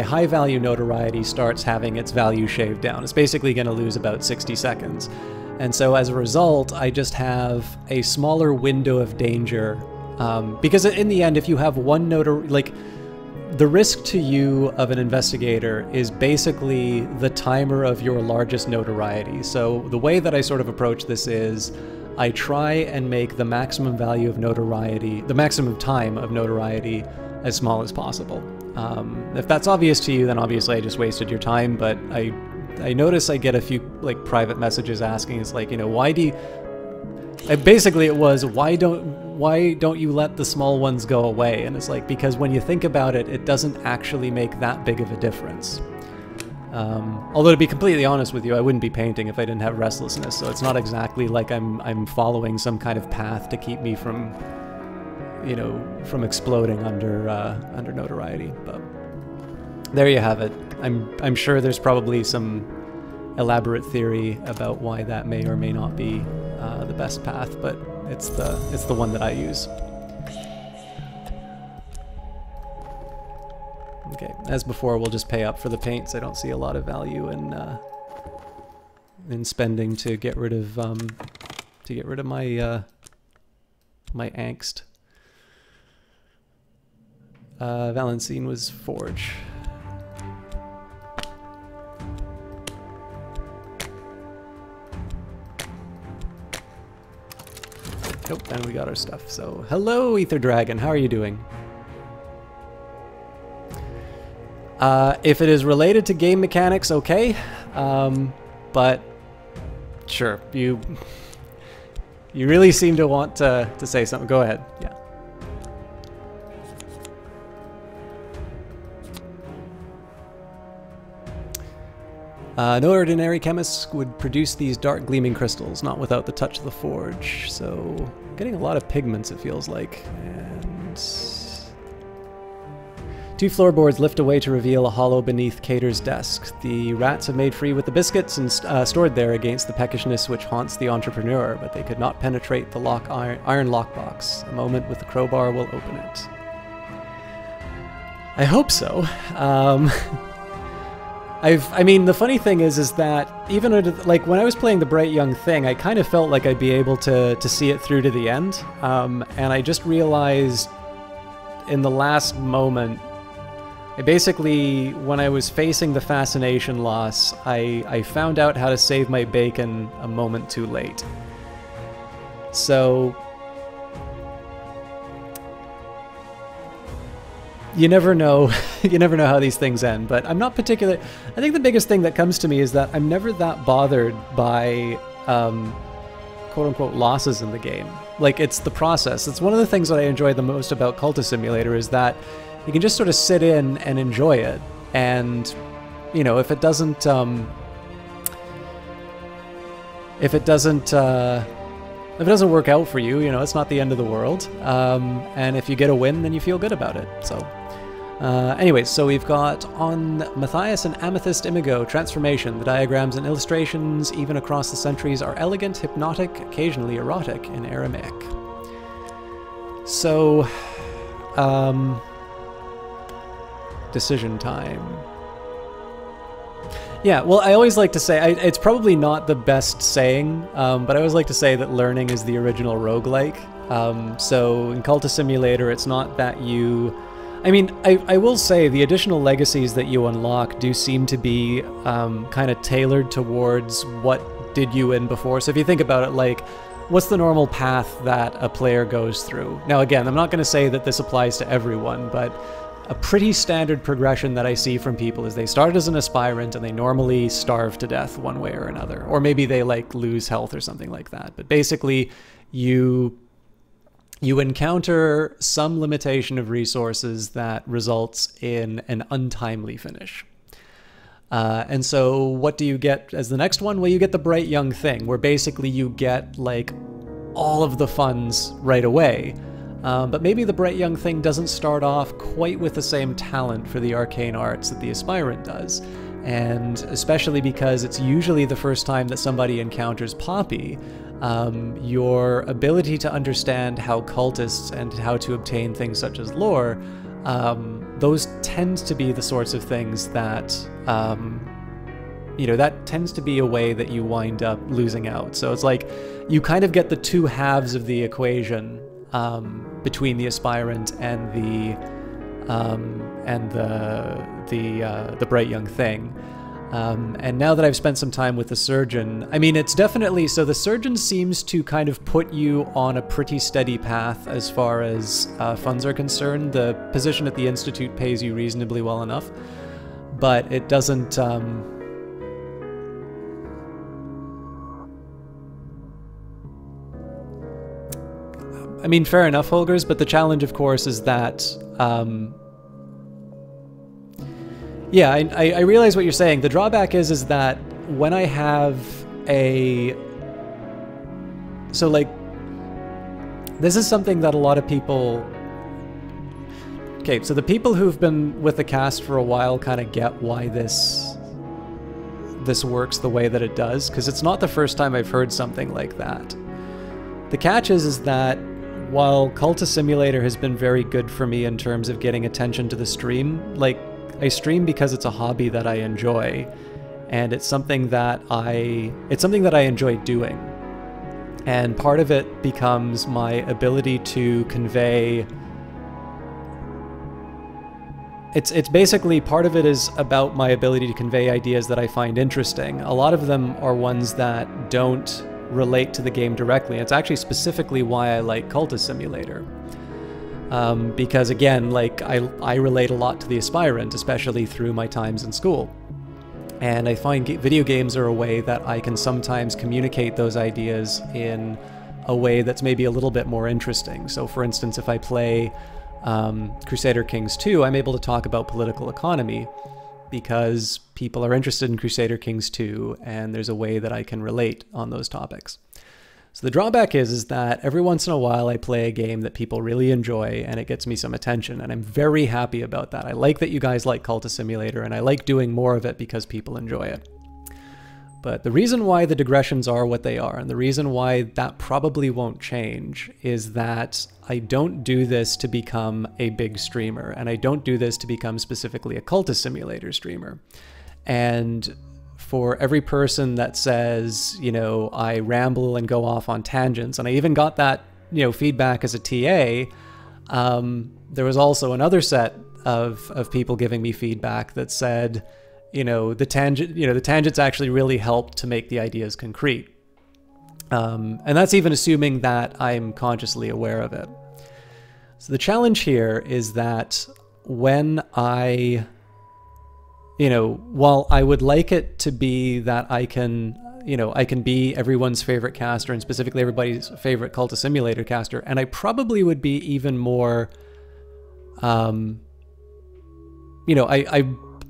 high value notoriety starts having its value shaved down. It's basically going to lose about 60 seconds. And so as a result, I just have a smaller window of danger. Because in the end, if you have one notoriety, like, the risk to you of an investigator is basically the timer of your largest notoriety. So the way that I sort of approach this is I try and make the maximum value of notoriety, the maximum time of notoriety, as small as possible. If that's obvious to you, then obviously I just wasted your time, but I notice I get a few like private messages asking, it's like, you know, why do you... Basically it was, why don't you let the small ones go away? And it's like, because when you think about it, it doesn't actually make that big of a difference. Although to be completely honest with you, I wouldn't be painting if I didn't have restlessness, so it's not exactly like I'm following some kind of path to keep me from, you know, from exploding under notoriety. But there you have it. I'm sure there's probably some elaborate theory about why that may or may not be the best path, but it's the one that I use. Okay, as before, we'll just pay up for the paints. I don't see a lot of value in spending to get rid of my my angst. Valencine was Forge. Nope, and we got our stuff. So, hello, Ether Dragon. How are you doing? If it is related to game mechanics, okay. But sure, you really seem to want to say something. Go ahead. Yeah. No ordinary chemist would produce these dark gleaming crystals, not without the touch of the forge. So, getting a lot of pigments, it feels like. And 2 floorboards lift away to reveal a hollow beneath Cater's desk. The rats have made free with the biscuits and stored there against the peckishness which haunts the entrepreneur, but they could not penetrate the iron lockbox. A moment with the crowbar will open it. I hope so. I mean, the funny thing is that even like when I was playing the Bright Young Thing, I kind of felt like I'd be able to see it through to the end, and I just realized in the last moment, I basically, when I was facing the fascination loss, I found out how to save my bacon a moment too late. So you never know. You never know how these things end, but I'm not particular. I think the biggest thing that comes to me is that I'm never that bothered by quote-unquote losses in the game. Like, it's the process. It's one of the things that I enjoy the most about Cultist Simulator is that you can just sort of sit in and enjoy it, and you know, if it doesn't work out for you, you know, it's not the end of the world. And if you get a win, then you feel good about it. So, anyways, so we've got on Matthias and Amethyst Imago transformation. The diagrams and illustrations, even across the centuries, are elegant, hypnotic, occasionally erotic in Aramaic. So, decision time. Yeah, well, I always like to say, it's probably not the best saying, but I always like to say that learning is the original roguelike. So in Cultist Simulator, it's not that you... I mean, I will say the additional legacies that you unlock do seem to be kind of tailored towards what did you in before. So if you think about it, like, what's the normal path that a player goes through? Now, again, I'm not going to say that this applies to everyone, but a pretty standard progression that I see from people is they start as an aspirant and they normally starve to death one way or another. Or maybe they like lose health or something like that. But basically, you encounter some limitation of resources that results in an untimely finish. And so what do you get as the next one? Well, you get the Bright Young Thing, where basically you get like all of the funds right away. But maybe the Bright Young Thing doesn't start off quite with the same talent for the arcane arts that the aspirant does. And especially because it's usually the first time that somebody encounters Poppy, your ability to understand how cultists and how to obtain things such as lore, those tend to be the sorts of things that, you know, that tends to be a way that you wind up losing out. So it's like you kind of get the two halves of the equation between the aspirant and the Bright Young Thing. And now that I've spent some time with the surgeon, I mean, it's definitely, so the surgeon seems to kind of put you on a pretty steady path as far as funds are concerned. The position at the Institute pays you reasonably well enough, but it doesn't, I mean, fair enough, Holgers, but the challenge, of course, is that, yeah, I realize what you're saying. The drawback is that when I have a... So, like, this is something that a lot of people... Okay, so the people who've been with the cast for a while kind of get why this works the way that it does, because it's not the first time I've heard something like that. The catch is that while Cultist Simulator has been very good for me in terms of getting attention to the stream, like, I stream because it's a hobby that I enjoy, and it's something that I enjoy doing. And part of it becomes my ability to convey. It's basically, part of it is about my ability to convey ideas that I find interesting. A lot of them are ones that don't relate to the game directly. It's actually specifically why I like Cultist Simulator. Because again, like, I relate a lot to the aspirant, especially through my times in school. And I find video games are a way that I can sometimes communicate those ideas in a way that's maybe a little bit more interesting. So for instance, if I play Crusader Kings 2, I'm able to talk about political economy because people are interested in Crusader Kings 2, and there's a way that I can relate on those topics. So the drawback is that every once in a while I play a game that people really enjoy and it gets me some attention, and I'm very happy about that. I like that you guys like Cultist Simulator, and I like doing more of it because people enjoy it. But the reason why the digressions are what they are, and the reason why that probably won't change, is that I don't do this to become a big streamer, and I don't do this to become specifically a Cultist Simulator streamer. And for every person that says, you know, I ramble and go off on tangents, and I even got that, you know, feedback as a TA, there was also another set of people giving me feedback that said, you know, the tangents actually really helped to make the ideas concrete. And that's even assuming that I'm consciously aware of it. So the challenge here is that when I, you know, while I would like it to be that I can, you know, I can be everyone's favorite caster, and specifically everybody's favorite Cultist Simulator caster, and I probably would be even more, you know,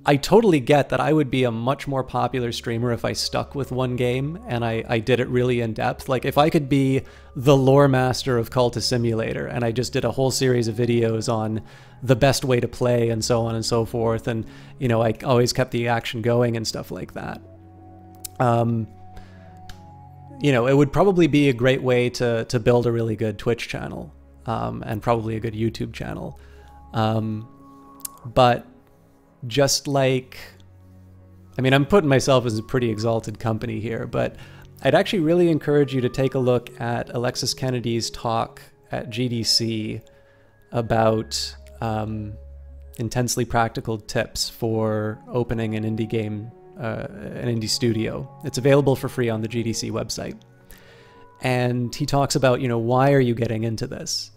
I totally get that I would be a much more popular streamer if I stuck with one game and I did it really in depth. Like, if I could be the lore master of Cultist Simulator and I just did a whole series of videos on the best way to play and so on and so forth, and, you know, I always kept the action going and stuff like that. You know, it would probably be a great way to build a really good Twitch channel, and probably a good YouTube channel. But just like, I mean, I'm putting myself as a pretty exalted company here, but I'd actually really encourage you to take a look at Alexis Kennedy's talk at GDC about intensely practical tips for opening an indie game, an indie studio. It's available for free on the GDC website. And he talks about, you know, why are you getting into this?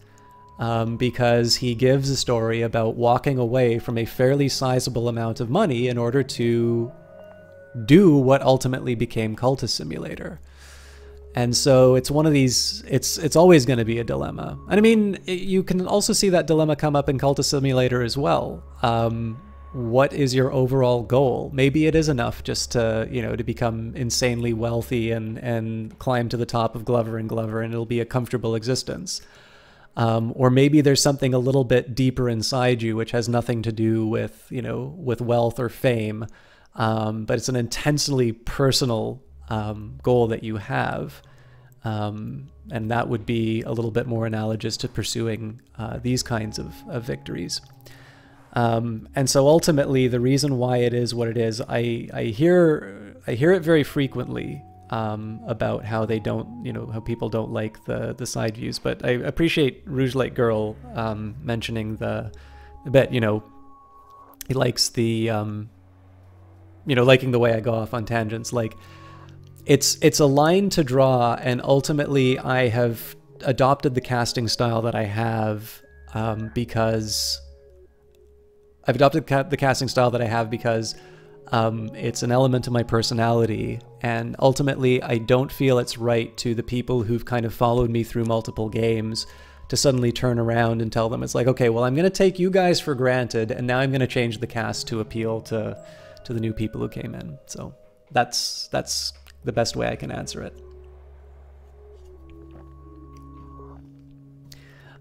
Because he gives a story about walking away from a fairly sizable amount of money in order to do what ultimately became Cultist Simulator. And so it's one of these, it's always going to be a dilemma. And I mean, you can also see that dilemma come up in Cultist Simulator as well. What is your overall goal? Maybe it is enough just to, you know, to become insanely wealthy and climb to the top of Glover and Glover, and it'll be a comfortable existence. Or maybe there's something a little bit deeper inside you which has nothing to do with, you know, with wealth or fame, but it's an intensely personal goal that you have, and that would be a little bit more analogous to pursuing these kinds of victories. And so ultimately, the reason why it is what it is, I hear it very frequently. About how they don't, you know, how people don't like the side views, but I appreciate Rouge Light Girl mentioning the bit, you know, he likes the, you know, liking the way I go off on tangents. Like, it's a line to draw, and ultimately I have adopted the casting style that I have because I've adopted the casting style that I have because it's an element of my personality, and ultimately I don't feel it's right to the people who've kind of followed me through multiple games to suddenly turn around and tell them, it's like, okay, well, I'm going to take you guys for granted, and now I'm going to change the cast to appeal to the new people who came in. So that's the best way I can answer it.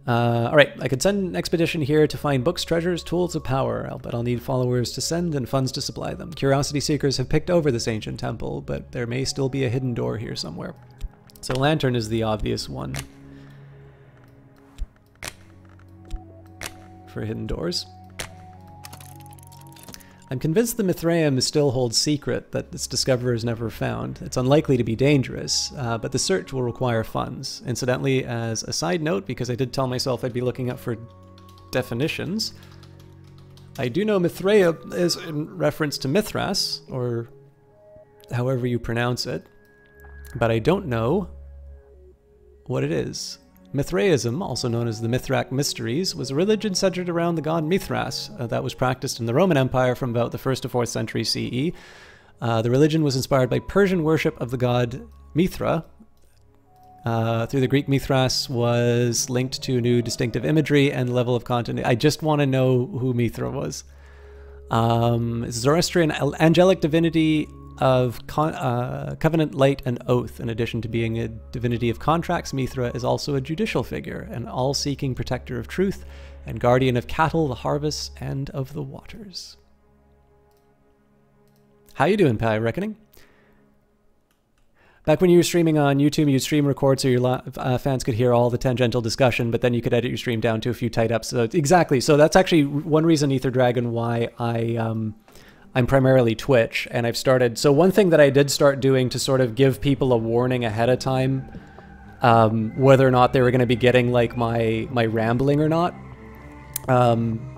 All right, I could send an expedition here to find books, treasures, tools of power, but I'll need followers to send and funds to supply them. Curiosity seekers have picked over this ancient temple, but there may still be a hidden door here somewhere. So lantern is the obvious one for hidden doors. I'm convinced the Mithraeum still holds secret that its discoverer is never found. It's unlikely to be dangerous, but the search will require funds. Incidentally, as a side note, because I did tell myself I'd be looking up for definitions, I do know Mithraea is in reference to Mithras, or however you pronounce it, but I don't know what it is. Mithraism, also known as the Mithrak Mysteries, was a religion centered around the god Mithras that was practiced in the Roman Empire from about the 1st to 4th century CE. The religion was inspired by Persian worship of the god Mithra. Through the Greek, Mithras was linked to new distinctive imagery and level of content. I just want to know who Mithra was. Zoroastrian angelic divinity of covenant, light, and oath. In addition to being a divinity of contracts, Mithra is also a judicial figure, an all-seeking protector of truth and guardian of cattle, the harvests, and of the waters. How you doing, Pie Reckoning? Back when you were streaming on YouTube, you'd stream record so your fans could hear all the tangential discussion, but then you could edit your stream down to a few tight episodes. Exactly. So that's actually one reason, Ether Dragon, why I'm primarily Twitch, and I've started... So one thing that I did start doing to sort of give people a warning ahead of time, whether or not they were going to be getting like my rambling or not,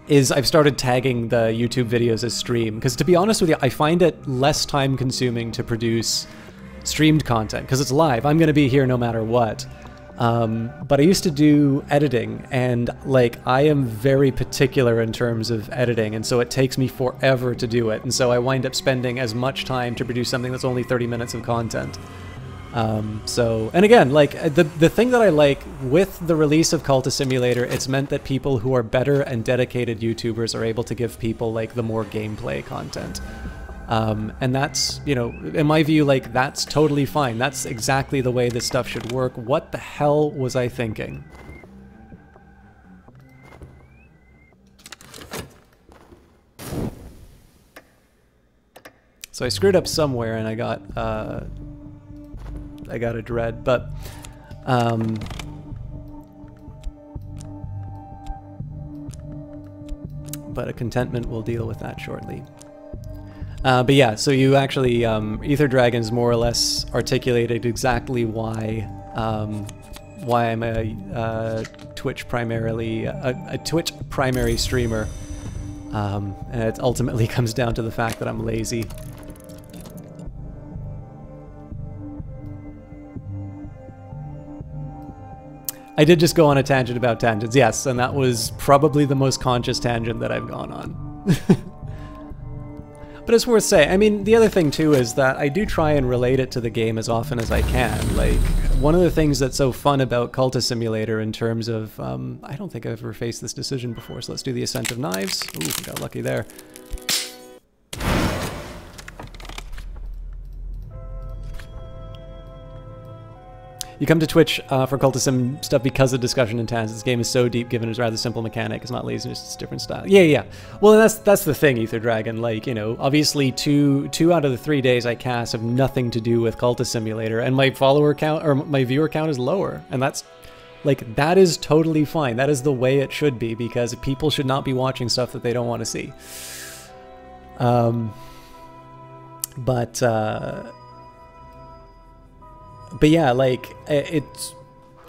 is I've started tagging the YouTube videos as stream. Because to be honest with you, I find it less time consuming to produce streamed content, because it's live. I'm going to be here no matter what. But I used to do editing, and like I am very particular in terms of editing, and so it takes me forever to do it, and so I wind up spending as much time to produce something that's only 30 minutes of content. And again, like the thing that I like with the release of Cultist Simulator, it's meant that people who are better and dedicated YouTubers are able to give people like the more gameplay content. And that's, you know, in my view, like, that's totally fine. That's exactly the way this stuff should work. What the hell was I thinking? So I screwed up somewhere and I got a dread, but a contentment will deal with that shortly. But yeah, so you actually, Ether Dragon's more or less articulated exactly why I'm a Twitch primarily, a Twitch primary streamer. And it ultimately comes down to the fact that I'm lazy. I did just go on a tangent about tangents, yes, and that was probably the most conscious tangent that I've gone on. But it's worth saying. I mean, the other thing too is that I do try and relate it to the game as often as I can. Like, one of the things that's so fun about Cultist Simulator in terms of, I don't think I've ever faced this decision before, so let's do the Ascent of Knives. Ooh, got lucky there. You come to Twitch for Cultist Sim stuff because of discussion and tangents. This game is so deep given its rather simple mechanic. It's not laziness, it's different style. Yeah. Well, that's the thing, Ether Dragon. Like, you know, obviously two out of the 3 days I cast have nothing to do with Cultist Simulator, and my follower count, or my viewer count, is lower. And that's, like, that is totally fine. That is the way it should be, because people should not be watching stuff that they don't want to see. But yeah, like, it's,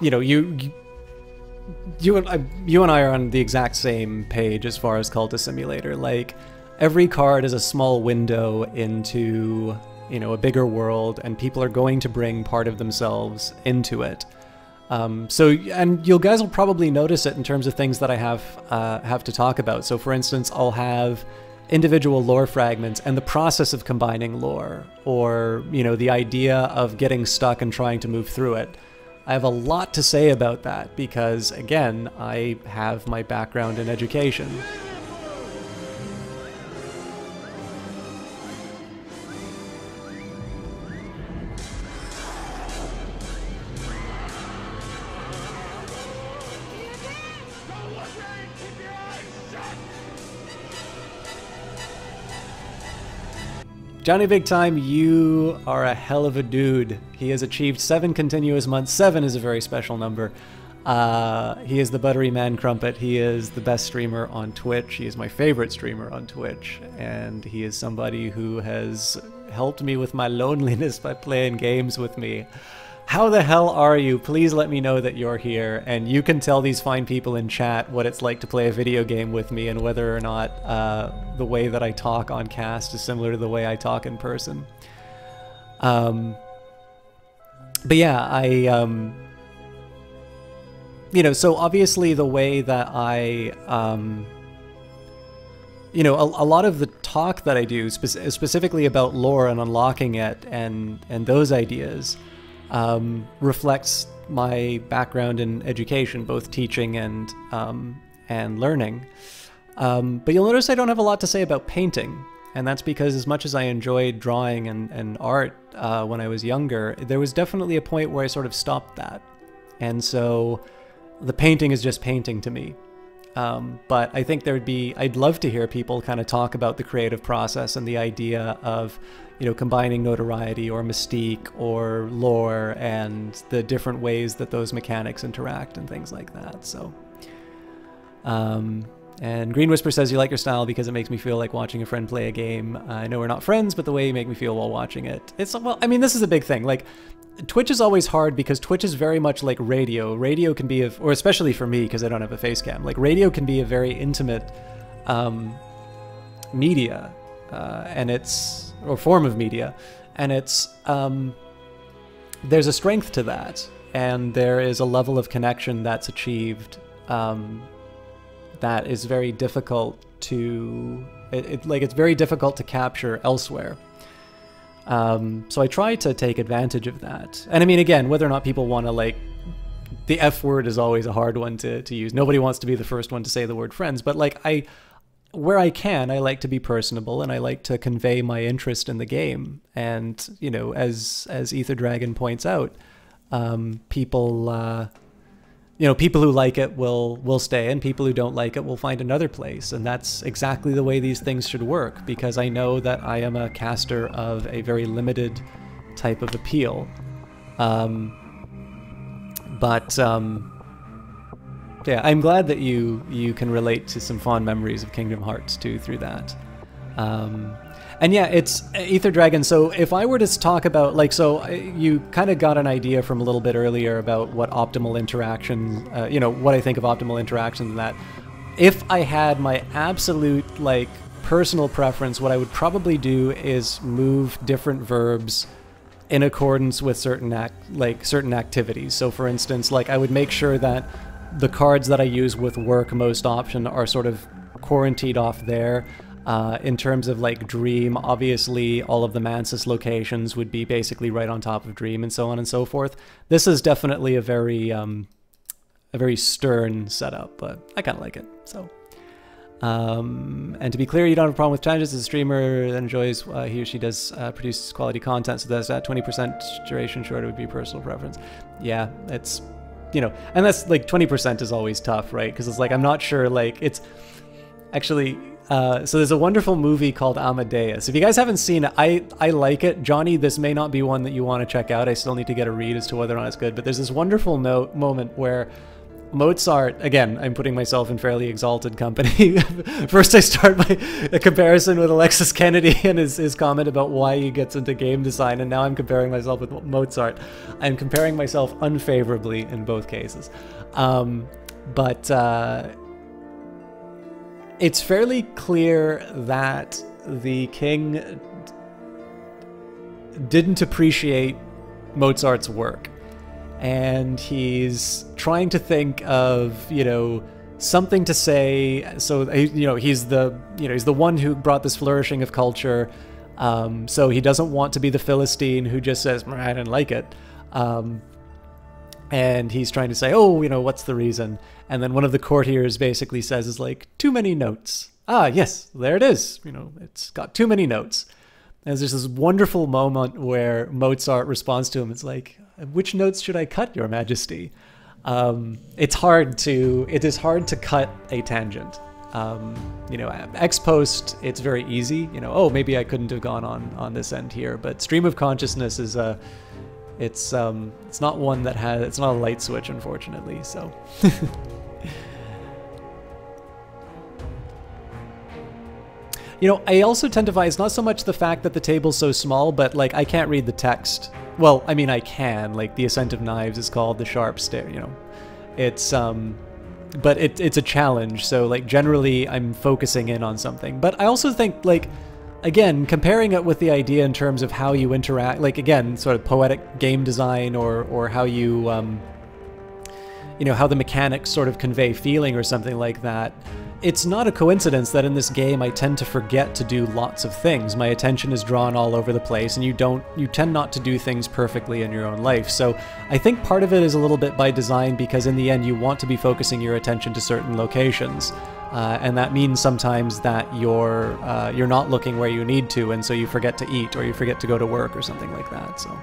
you know, you and I are on the exact same page as far as Cultist Simulator. Like, every card is a small window into, you know, a bigger world, and people are going to bring part of themselves into it. And you guys will probably notice it in terms of things that I have to talk about. So, for instance, I'll have individual lore fragments and the process of combining lore, or, you know, the idea of getting stuck and trying to move through it. I have a lot to say about that because, again, I have my background in education. Johnny Big Time, you are a hell of a dude. He has achieved 7 continuous months. 7 is a very special number. He is the Buttery Man Crumpet. He is the best streamer on Twitch. He is my favorite streamer on Twitch. And he is somebody who has helped me with my loneliness by playing games with me. How the hell are you? Please let me know that you're here, and you can tell these fine people in chat what it's like to play a video game with me and whether or not the way that I talk on cast is similar to the way I talk in person. But yeah, you know, so obviously the way that I, you know, a lot of the talk that I do, specifically about lore and unlocking it and those ideas, reflects my background in education, both teaching and learning. But you'll notice I don't have a lot to say about painting, and that's because as much as I enjoyed drawing and art when I was younger, there was definitely a point where I sort of stopped that. And so the painting is just painting to me. But I think I'd love to hear people kind of talk about the creative process and the idea of, you know, combining notoriety or mystique or lore and the different ways that those mechanics interact and things like that. So, and Green Whisper says, you like your style because it makes me feel like watching a friend play a game. I know we're not friends, but the way you make me feel while watching it. Well, I mean, this is a big thing. Like, Twitch is always hard because Twitch is very much like radio. Radio can be, or especially for me because I don't have a face cam, like radio can be a very intimate media, or form of media, and there's a strength to that, and there is a level of connection that's achieved that is very difficult to, it's very difficult to capture elsewhere. So I try to take advantage of that. And I mean, again, whether or not people want to, like, the F word is always a hard one to use. Nobody wants to be the first one to say the word friends, but like where I can, I like to be personable and I like to convey my interest in the game. And, you know, as Ether Dragon points out, people, you know, people who like it will stay, and people who don't like it will find another place. And that's exactly the way these things should work, because I know that I am a caster of a very limited type of appeal. Yeah, I'm glad that you can relate to some fond memories of Kingdom Hearts 2 through that. And yeah, it's Ether Dragon. So if I were to talk about, like, so you kind of got an idea from a little bit earlier about what optimal interaction, you know, what I think of optimal interactions and that. If I had my absolute, like, personal preference, what I would probably do is move different verbs in accordance with certain activities. So for instance, like, I would make sure that the cards that I use with work most often are sort of quarantined off there. In terms of, like, Dream, obviously all of the Mansus locations would be basically right on top of Dream, and so on and so forth. This is definitely a very stern setup, but I kind of like it. So, and to be clear, you don't have a problem with tangents. As a streamer that enjoys he or she does produce quality content, so that's that 20% duration shorter would be personal preference. Yeah, it's, you know, and that's, like, 20% is always tough, right? Because it's like, I'm not sure, like, it's actually. So there's a wonderful movie called Amadeus. If you guys haven't seen it, I like it. Johnny, this may not be one that you want to check out. I still need to get a read as to whether or not it's good. But there's this wonderful moment where Mozart, again, I'm putting myself in fairly exalted company. First I start by a comparison with Alexis Kennedy and his comment about why he gets into game design, and now I'm comparing myself with Mozart. I'm comparing myself unfavorably in both cases. It's fairly clear that the king didn't appreciate Mozart's work, and he's trying to think of, you know, something to say. So, you know, he's the one who brought this flourishing of culture. So he doesn't want to be the Philistine who just says, I didn't like it. And he's trying to say, oh, you know, what's the reason? And then one of the courtiers basically says, is like, too many notes. Ah, yes, there it is. You know, it's got too many notes. And there's this wonderful moment where Mozart responds to him. It's like, which notes should I cut, Your Majesty? It is hard to cut a tangent. You know, ex post, it's very easy. You know, oh, maybe I couldn't have gone on this end here. But stream of consciousness is it's not one that has, it's not a light switch, unfortunately. So. You know, I also tend to find it's not so much the fact that the table's so small, but like I can't read the text. Well, I mean I can. Like the Ascent of Knives is called the Sharp Stair. You know, it's but it's a challenge. So like generally I'm focusing in on something. But I also think like again comparing it with the idea in terms of how you interact, like again sort of poetic game design or how you you know how the mechanics sort of convey feeling or something like that. It's not a coincidence that in this game I tend to forget to do lots of things. My attention is drawn all over the place, and you tend not to do things perfectly in your own life. So I think part of it is a little bit by design, because in the end you want to be focusing your attention to certain locations. And that means sometimes that you're not looking where you need to, and so you forget to eat, or you forget to go to work or something like that. So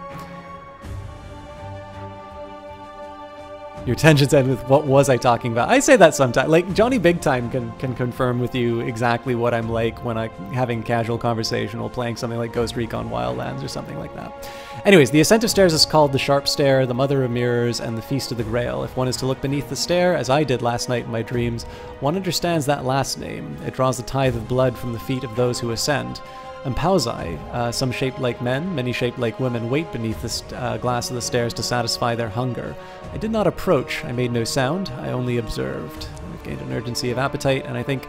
your attention's end with what was I talking about? I say that sometimes. Like Johnny Big Time can confirm with you exactly what I'm like when I'm having casual conversation while playing something like Ghost Recon Wildlands or something like that. Anyways, the Ascent of Stairs is called the Sharp Stair, the Mother of Mirrors, and the Feast of the Grail. If one is to look beneath the stair, as I did last night in my dreams, one understands that last name. It draws the tithe of blood from the feet of those who ascend. And Pausai, some shaped like men, many shaped like women, wait beneath the glass of the stairs to satisfy their hunger. I did not approach, I made no sound, I only observed. I've gained an urgency of appetite, and I think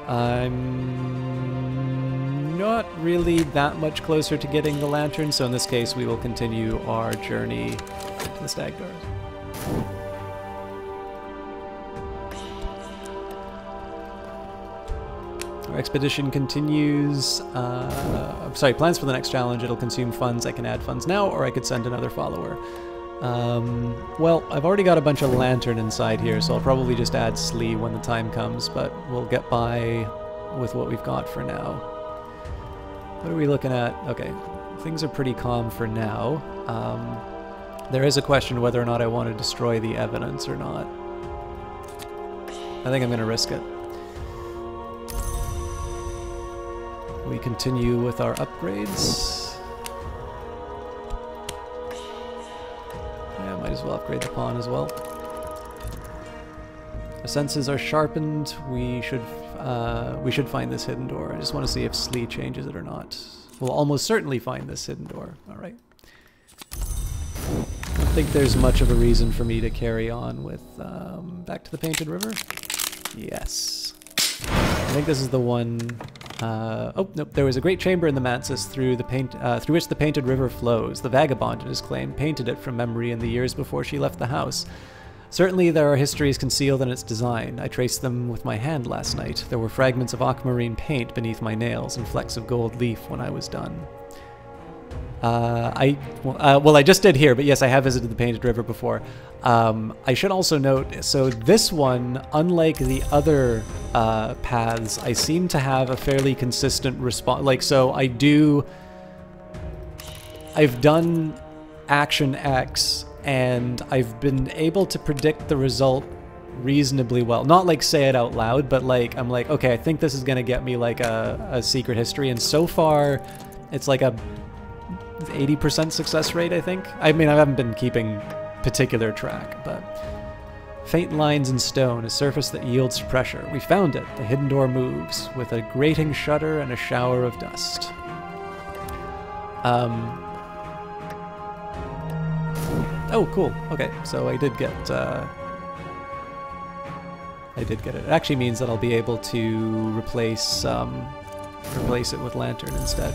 I'm not really that much closer to getting the lantern, so in this case we will continue our journey to the Stag Doors. Our expedition continues. I'm sorry, plans for the next challenge. It'll consume funds. I can add funds now, or I could send another follower. Well, I've already got a bunch of lantern inside here, so I'll probably just add Slee when the time comes, but we'll get by with what we've got for now. What are we looking at? Okay, things are pretty calm for now. There is a question whether or not I want to destroy the evidence or not. I think I'm going to risk it. We continue with our upgrades. Yeah, might as well upgrade the pawn as well. Our senses are sharpened. We should find this hidden door. I just want to see if Slee changes it or not. We'll almost certainly find this hidden door. All right. I don't think there's much of a reason for me to carry on with back to the Painted River. Yes. I think this is the one. Oh, nope, there was a great chamber in the Mansus through which the Painted River flows. The vagabond, it is claimed, painted it from memory in the years before she left the house. Certainly there are histories concealed in its design. I traced them with my hand last night. There were fragments of aquamarine paint beneath my nails and flecks of gold leaf when I was done. Well, I just did here, but yes, I have visited the Painted River before. I should also note, so this one, unlike the other paths, I seem to have a fairly consistent response. Like, so I've done action X, and I've been able to predict the result reasonably well. Not like say it out loud, but like, I'm like, okay, I think this is gonna get me like a secret history, and so far, it's like a 80% success rate, I think. I mean, I haven't been keeping particular track, but... Faint lines in stone, a surface that yields pressure. We found it. The hidden door moves, with a grating shudder and a shower of dust. Oh, cool. Okay, so I did get it. It actually means that I'll be able to replace it with lantern instead.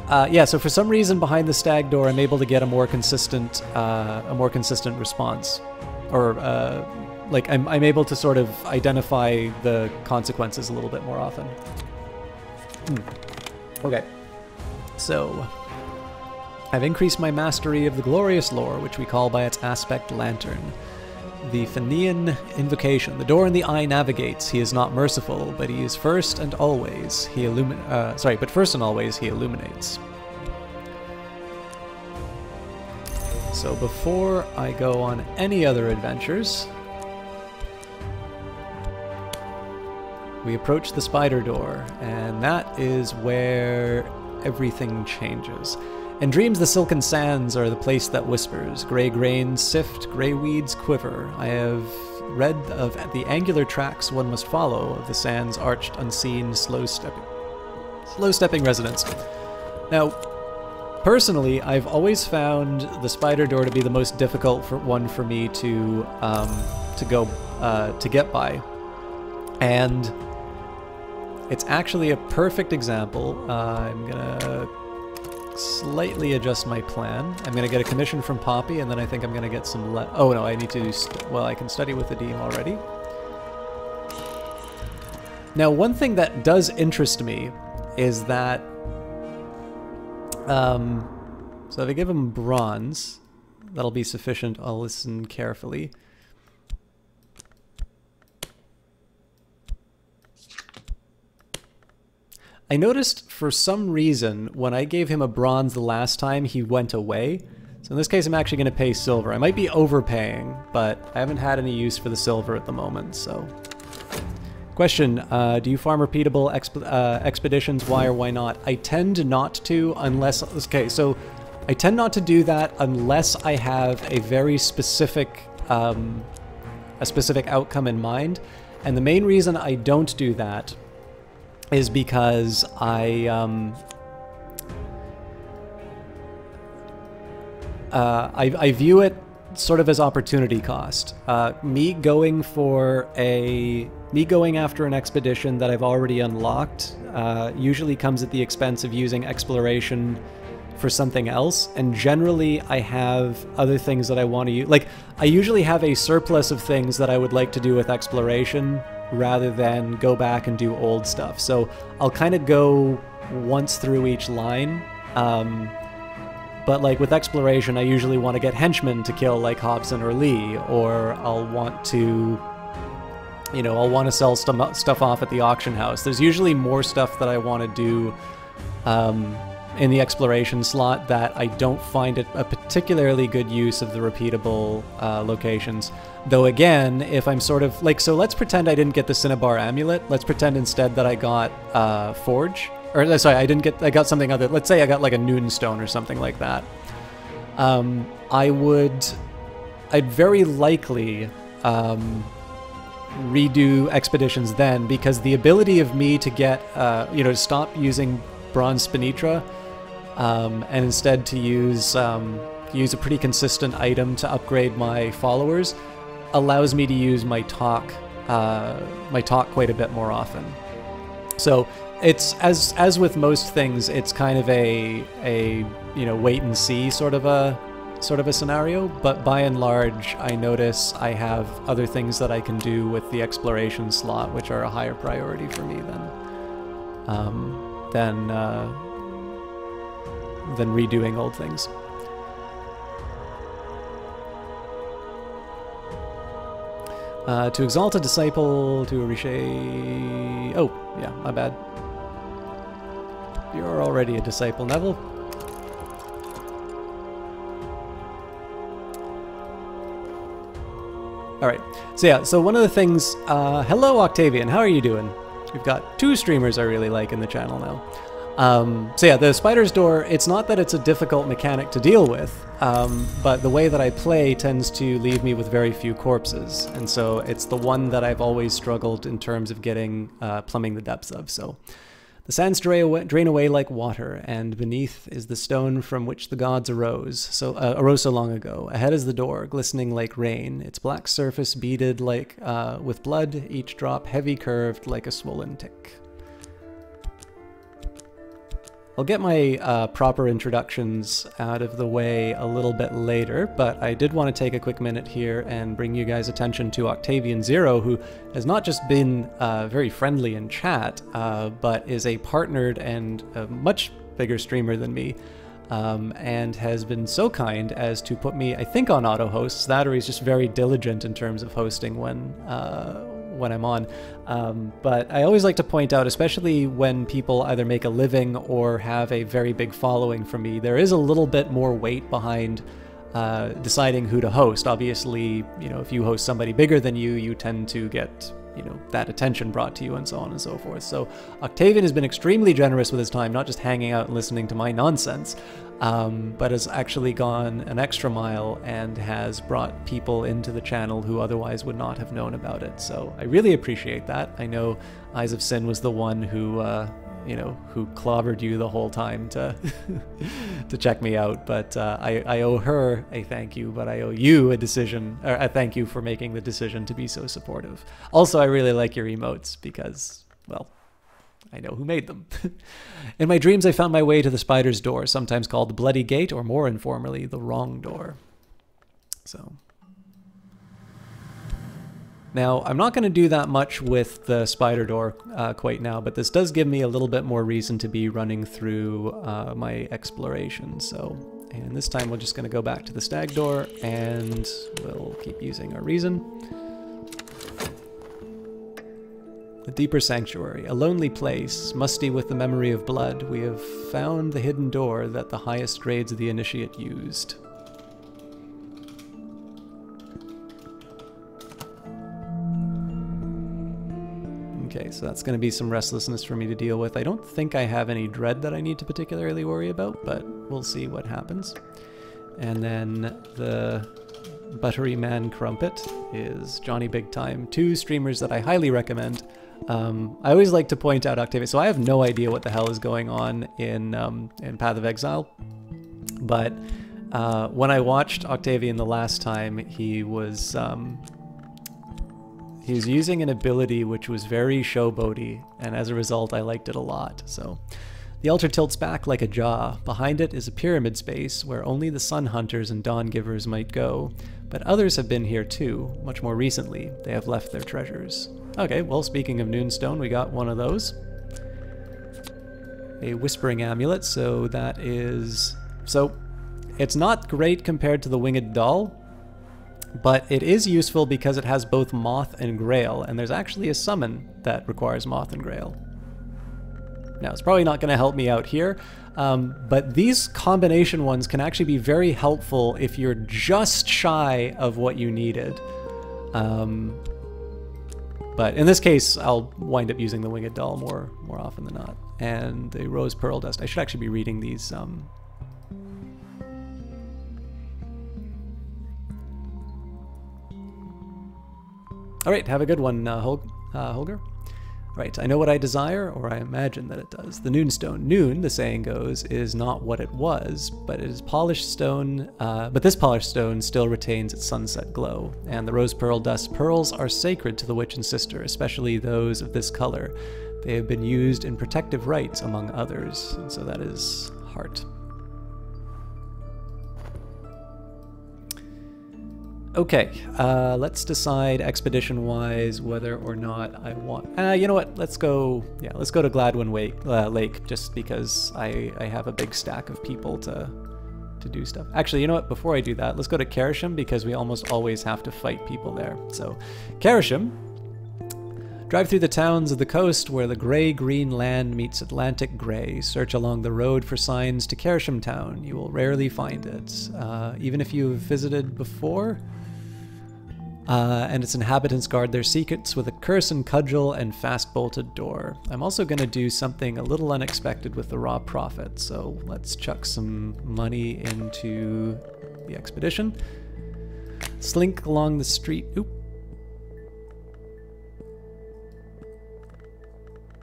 Yeah, so for some reason behind the stag door, I'm able to get a more consistent response, or like I'm able to sort of identify the consequences a little bit more often. Okay, so I've increased my mastery of the glorious lore, which we call by its aspect lantern. The Fenian invocation. The door in the eye navigates. He is not merciful, but he is first and always. But first and always he illuminates. So before I go on any other adventures, we approach the spider door, and that is where everything changes. In dreams, the silken sands are the place that whispers. Grey grains sift, grey weeds quiver. I have read of the angular tracks one must follow, of the sand's arched, unseen, slow-stepping residents. Now, personally, I've always found the spider door to be the most difficult one for me to get by, and it's actually a perfect example. I'm gonna slightly adjust my plan. I'm gonna get a commission from Poppy, and then I think I'm gonna get some oh no, I need to well, I can study with the Deem already. Now, one thing that does interest me is that so if I give him bronze, that'll be sufficient. I'll listen carefully. I noticed for some reason when I gave him a bronze the last time, he went away. So in this case, I'm actually going to pay silver. I might be overpaying, but I haven't had any use for the silver at the moment, so. Question, do you farm repeatable expeditions? Why or why not? I tend not to unless, okay, so I tend not to do that unless I have a very specific, outcome in mind. And the main reason I don't do that is because I view it sort of as opportunity cost. Me going after an expedition that I've already unlocked usually comes at the expense of using exploration for something else, and generally I have other things that I want to use. Like, I usually have a surplus of things that I would like to do with exploration rather than go back and do old stuff. So I'll kind of go once through each line. But like with exploration, I usually want to get henchmen to kill like Hobson or Lee, or I'll want to, you know, I'll want to sell stuff off at the auction house. There's usually more stuff that I want to do in the exploration slot that I don't find it a particularly good use of the repeatable locations. Though again, if I'm sort of like, so let's pretend I didn't get the Cinnabar amulet. Let's pretend instead that I got Forge. Or sorry, I got something other. Let's say I got like a Noonstone or something like that. I'd very likely redo expeditions then, because the ability of me to get, you know, to stop using Bronze Spinitra and instead to use a pretty consistent item to upgrade my followers allows me to use my talk quite a bit more often. So it's as with most things, it's kind of a you know, wait and see sort of a scenario, but by and large I notice I have other things that I can do with the exploration slot which are a higher priority for me than redoing old things. To exalt a disciple, to Riche... Oh, yeah, my bad. You're already a disciple, Neville. Alright, so yeah, so one of the things... hello, Octavian, how are you doing? We've got 2 streamers I really like in the channel now. So yeah, the Spider's Door, it's not that it's a difficult mechanic to deal with, but the way that I play tends to leave me with very few corpses, and so it's the one that I've always struggled in terms of getting, plumbing the depths of, so. The sands drain away like water, and beneath is the stone from which the gods arose so long ago. Ahead is the door, glistening like rain, its black surface beaded like with blood, each drop heavy curved like a swollen tick. I'll get my proper introductions out of the way a little bit later, but I did want to take a quick minute here and bring you guys' attention to Octavian Zero, who has not just been very friendly in chat, but is a partnered and a much bigger streamer than me, and has been so kind as to put me, I think, on auto hosts. That, or he's just very diligent in terms of hosting when I'm on. But I always like to point out, especially when people either make a living or have a very big following from me, there is a little bit more weight behind deciding who to host. Obviously, you know, if you host somebody bigger than you, you tend to get, you know, that attention brought to you and so on and so forth. So Octavian has been extremely generous with his time, not just hanging out and listening to my nonsense, but has actually gone an extra mile and has brought people into the channel who otherwise would not have known about it. So I really appreciate that. I know Eyes of Sin was the one who, you know, who clobbered you the whole time to to check me out, but I owe her a thank you, but I owe you a decision, or a thank you for making the decision to be so supportive. Also, I really like your emotes because, well, I know who made them. In my dreams, I found my way to the spider's door, sometimes called the Bloody Gate, or more informally, the Wrong Door. So... Now, I'm not going to do that much with the spider door quite now, but this does give me a little bit more reason to be running through my exploration. So, and this time we're just going to go back to the stag door, and we'll keep using our reason. The Deeper Sanctuary, a lonely place, musty with the memory of blood. We have found the hidden door that the highest grades of the initiate used. Okay, so that's going to be some restlessness for me to deal with. I don't think I have any dread that I need to particularly worry about, but we'll see what happens. And then the Buttery Man Crumpet is Johnny Big Time. Two streamers that I highly recommend. I always like to point out Octavian. So I have no idea what the hell is going on in Path of Exile, but when I watched Octavian the last time, he was using an ability which was very showboaty, and as a result, I liked it a lot. So, the altar tilts back like a jaw. Behind it is a pyramid space where only the sun hunters and dawn givers might go. But others have been here too, much more recently. They have left their treasures. Okay, well, speaking of Noonstone, we got one of those. A whispering amulet, so that is... So, it's not great compared to the winged doll, but it is useful because it has both Moth and Grail, and there's actually a summon that requires Moth and Grail. Now, it's probably not going to help me out here, but these combination ones can actually be very helpful if you're just shy of what you needed. But in this case, I'll wind up using the Winged Doll more often than not. And the Rose Pearl Dust. I should actually be reading these... All right, have a good one, Holger. Right, I know what I desire, or I imagine that it does. The Noonstone. Noon, the saying goes, is not what it was, but it is polished stone, but this polished stone still retains its sunset glow. And the Rose Pearl Dust pearls are sacred to the witch and sister, especially those of this color. They have been used in protective rites, among others, and so that is heart. Okay, let's decide expedition-wise whether or not I want... you know what? Let's go to Gladwin Lake, just because I have a big stack of people to do stuff. Actually, you know what? Before I do that, let's go to Karisham, because we almost always have to fight people there. So, Karisham. Drive through the towns of the coast where the gray-green land meets Atlantic gray. Search along the road for signs to Karisham town. You will rarely find it, even if you've visited before. And its inhabitants guard their secrets with a curse and cudgel and fast-bolted door. I'm also going to do something a little unexpected with the raw profit, so let's chuck some money into the expedition. Slink along the street. Oop.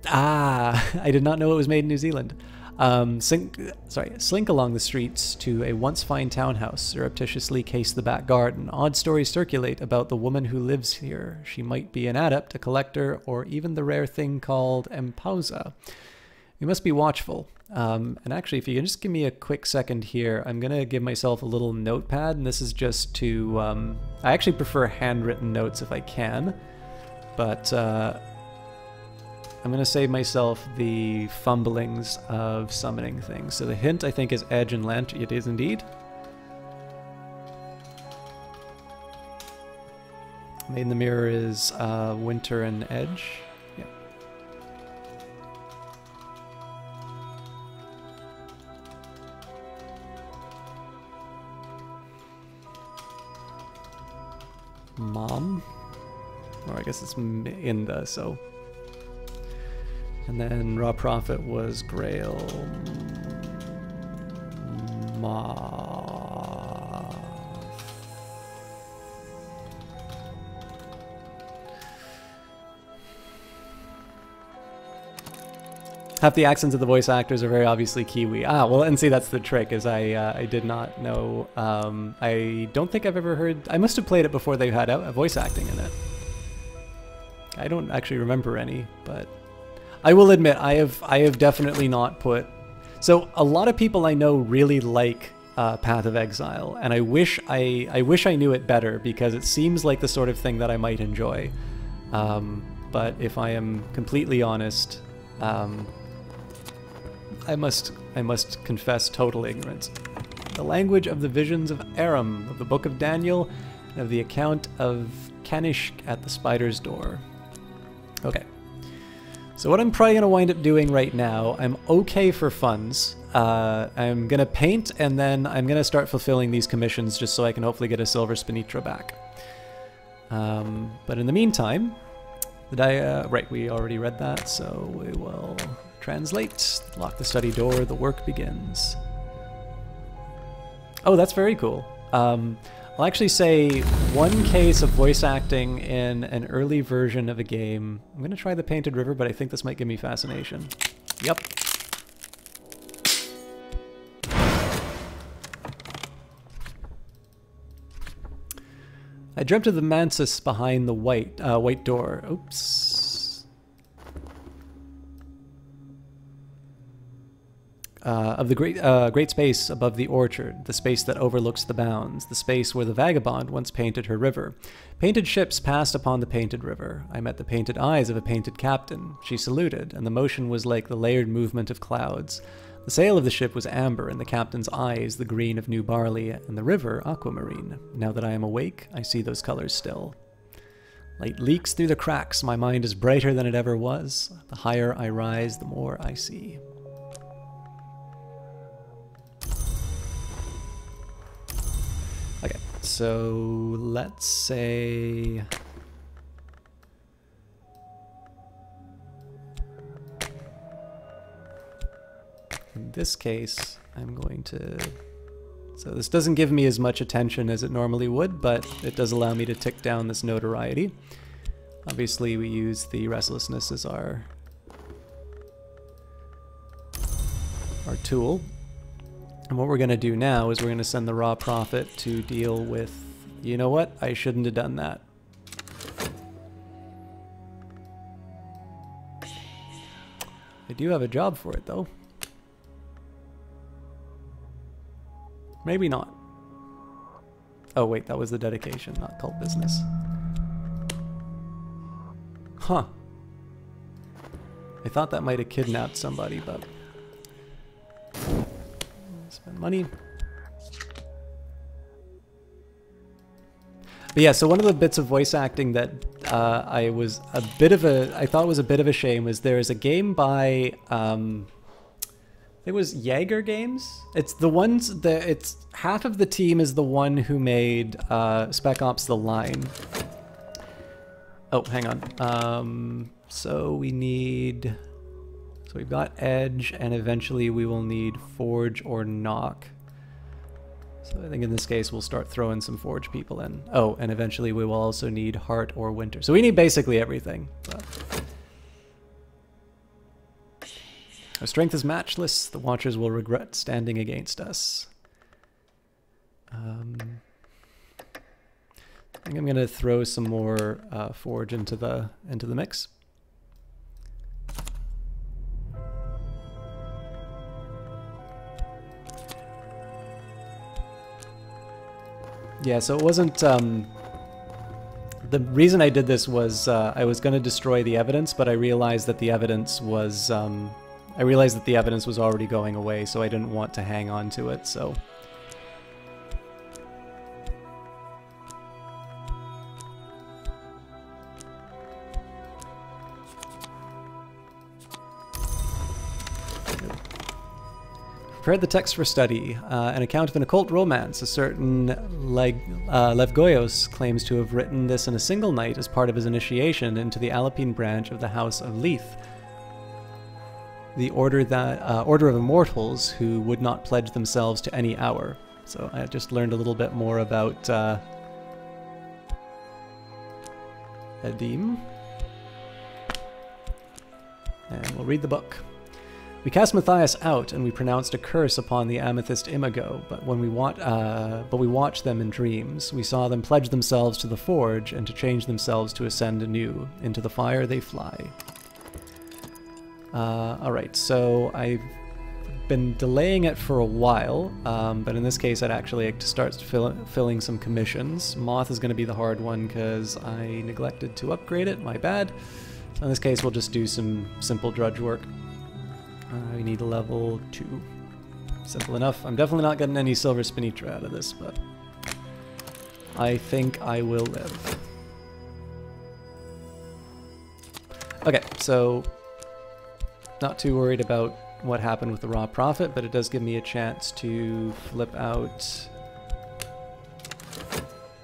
I did not know it was made in New Zealand. Slink along the streets to a once fine townhouse, surreptitiously case the back garden. Odd stories circulate about the woman who lives here. She might be an adept, a collector, or even the rare thing called Empausa. You must be watchful. And actually, if you can just give me a quick second here, I'm going to give myself a little notepad, and this is just to... I actually prefer handwritten notes if I can, but... I'm going to save myself the fumblings of summoning things. So the hint, I think, is edge and lantern. It is indeed. Made in the mirror is winter and edge. Yeah. Mom. Or I guess it's Inda, so. And then Raw Prophet was Grail Ma. Half the accents of the voice actors are very obviously Kiwi. Ah, well, and see, that's the trick, is I did not know. I don't think I've ever heard. I must have played it before they had a voice acting in it. I don't actually remember any, but I will admit I have definitely not put. So a lot of people I know really like Path of Exile, and I wish I knew it better, because it seems like the sort of thing that I might enjoy. But if I am completely honest. I must confess total ignorance. The language of the visions of Aram, of the Book of Daniel, and of the account of Kanishk at the spider's door. Okay. So what I'm probably going to wind up doing right now, I'm okay for funds. I'm going to paint, and then I'm going to start fulfilling these commissions just so I can hopefully get a silver spinitra back. But in the meantime, right, we already read that, so we will translate, lock the study door, the work begins. Oh, that's very cool. I'll actually say one case of voice acting in an early version of a game. I'm going to try the Painted River, but I think this might give me fascination. Yep. I dreamt of the Mansus behind the white door. Oops. Of the great space above the orchard, the space that overlooks the bounds, the space where the vagabond once painted her river. Painted ships passed upon the painted river. I met the painted eyes of a painted captain. She saluted, and the motion was like the layered movement of clouds. The sail of the ship was amber, and the captain's eyes the green of new barley, and the river aquamarine. Now that I am awake, I see those colors still. Light leaks through the cracks. My mind is brighter than it ever was. The higher I rise, the more I see. Okay, so let's say... in this case, I'm going to... So this doesn't give me as much attention as it normally would, but it does allow me to tick down this notoriety. Obviously, we use the restlessness as our tool. And what we're going to do now is we're going to send the Raw Prophet to deal with... You know what? I shouldn't have done that. I do have a job for it, though. Maybe not. Oh wait, that was the dedication, not cult business. Huh. I thought that might have kidnapped somebody, but... spend money. But yeah, so one of the bits of voice acting that I thought was a bit of a shame was there is a game by... it was Jaeger Games. It's the ones that it's half of the team is the one who made Spec Ops: The Line. Oh, hang on. So we need. So we've got Edge, and eventually we will need Forge or Knock. So I think in this case we'll start throwing some Forge people in. Oh, and eventually we will also need Heart or Winter. So we need basically everything. But. Our strength is matchless. The Watchers will regret standing against us. I think I'm gonna throw some more Forge into the mix. Yeah, so it wasn't. The reason I did this was I was gonna destroy the evidence, but I realized that the evidence was. I realized that the evidence was already going away, so I didn't want to hang on to it, so... Prepared the text for study. An account of an occult romance. A certain Levgoyos claims to have written this in a single night as part of his initiation into the Alpine branch of the House of Leith, the order of immortals who would not pledge themselves to any hour. So I just learned a little bit more about Edim. And we'll read the book. We cast Matthias out, and we pronounced a curse upon the amethyst imago. But we watched them in dreams. We saw them pledge themselves to the forge, and to change themselves to ascend anew. Into the fire they fly. All right. So I've been delaying it for a while, but in this case, I'd actually like to start filling some commissions. Moth is going to be the hard one because I neglected to upgrade it. My bad. So in this case, we'll just do some simple drudge work. We need a level 2. Simple enough. I'm definitely not getting any silver spinitra out of this, but I think I will live. Okay, so not too worried about what happened with the raw profit, but it does give me a chance to flip out.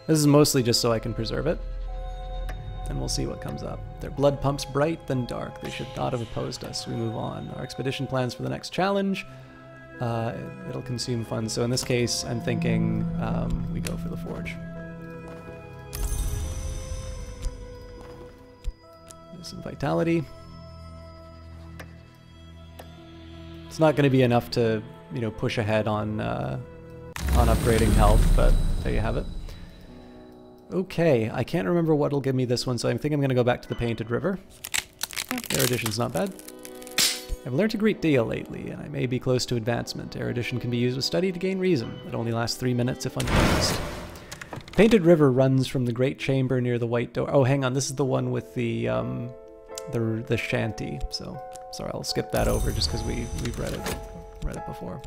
This is mostly just so I can preserve it. And we'll see what comes up. Their blood pumps bright, then dark. They should not have opposed us. We move on. Our expedition plans for the next challenge. It'll consume funds. So in this case, I'm thinking we go for the forge. There's some vitality. It's not going to be enough to, you know, push ahead on upgrading health, but there you have it. Okay, I can't remember what'll give me this one, so I think I'm going to go back to the Painted River. Erudition's not bad. I've learned a great deal lately, and I may be close to advancement. Erudition can be used with study to gain reason. It only lasts 3 minutes if unfocused. Painted River runs from the great chamber near the white door. Oh, hang on, this is the one with the shanty. So, sorry, I'll skip that over just because we've read it before.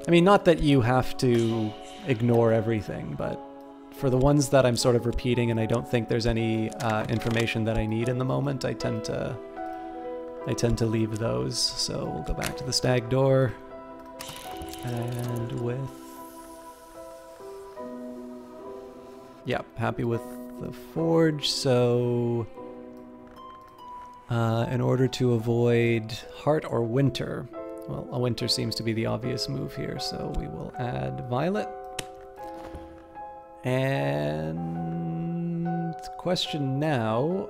I mean, not that you have to ignore everything, but for the ones that I'm sort of repeating and I don't think there's any information that I need in the moment, I tend to leave those. So we'll go back to the stag door, and happy with the forge. So in order to avoid heart or winter, well, a winter seems to be the obvious move here, so we will add violet. And the question now,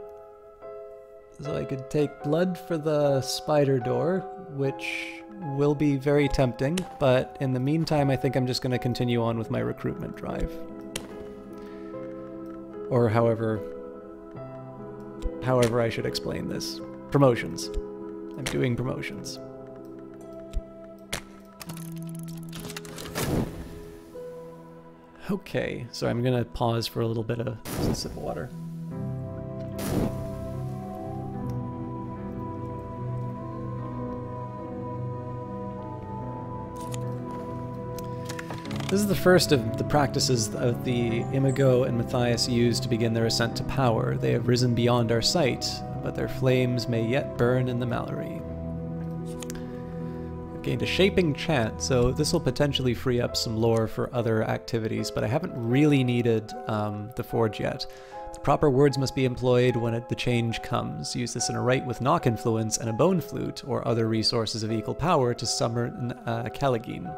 so I could take blood for the spider door, which will be very tempting, but in the meantime I think I'm just going to continue on with my recruitment drive. Or however I should explain this. Promotions. I'm doing promotions. Okay, so I'm gonna pause for a little bit of a sip of water. This is the first of the practices of the Imago and Matthias used to begin their ascent to power. They have risen beyond our sight, but their flames may yet burn in the Mallory. Gained a shaping chant, so this will potentially free up some lore for other activities, but I haven't really needed the forge yet. The proper words must be employed when the change comes. Use this in a rite with knock influence and a bone flute, or other resources of equal power to summon Caligine.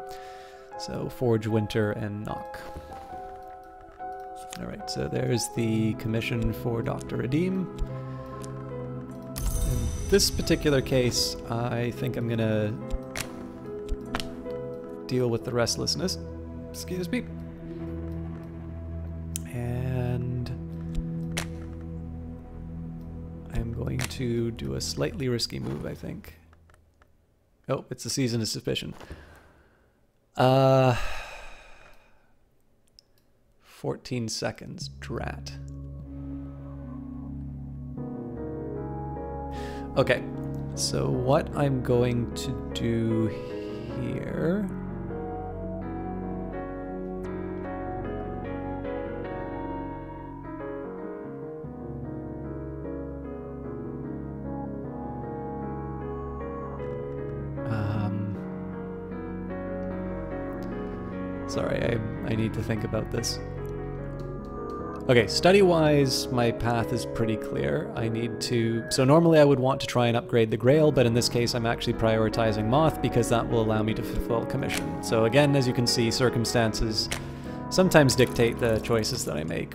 So forge, winter, and knock. Alright, so there's the commission for Dr. Redeem. In this particular case, I think I'm gonna deal with the restlessness. Excuse me. And I'm going to do a slightly risky move, I think. Oh, it's the season of suspicion. 14 seconds. Drat. Okay, so what I'm going to do here Sorry, I need to think about this. Okay, study-wise, my path is pretty clear. I need to... So normally I would want to try and upgrade the Grail, but in this case I'm actually prioritizing Moth because that will allow me to fulfill commission. So again, as you can see, circumstances sometimes dictate the choices that I make.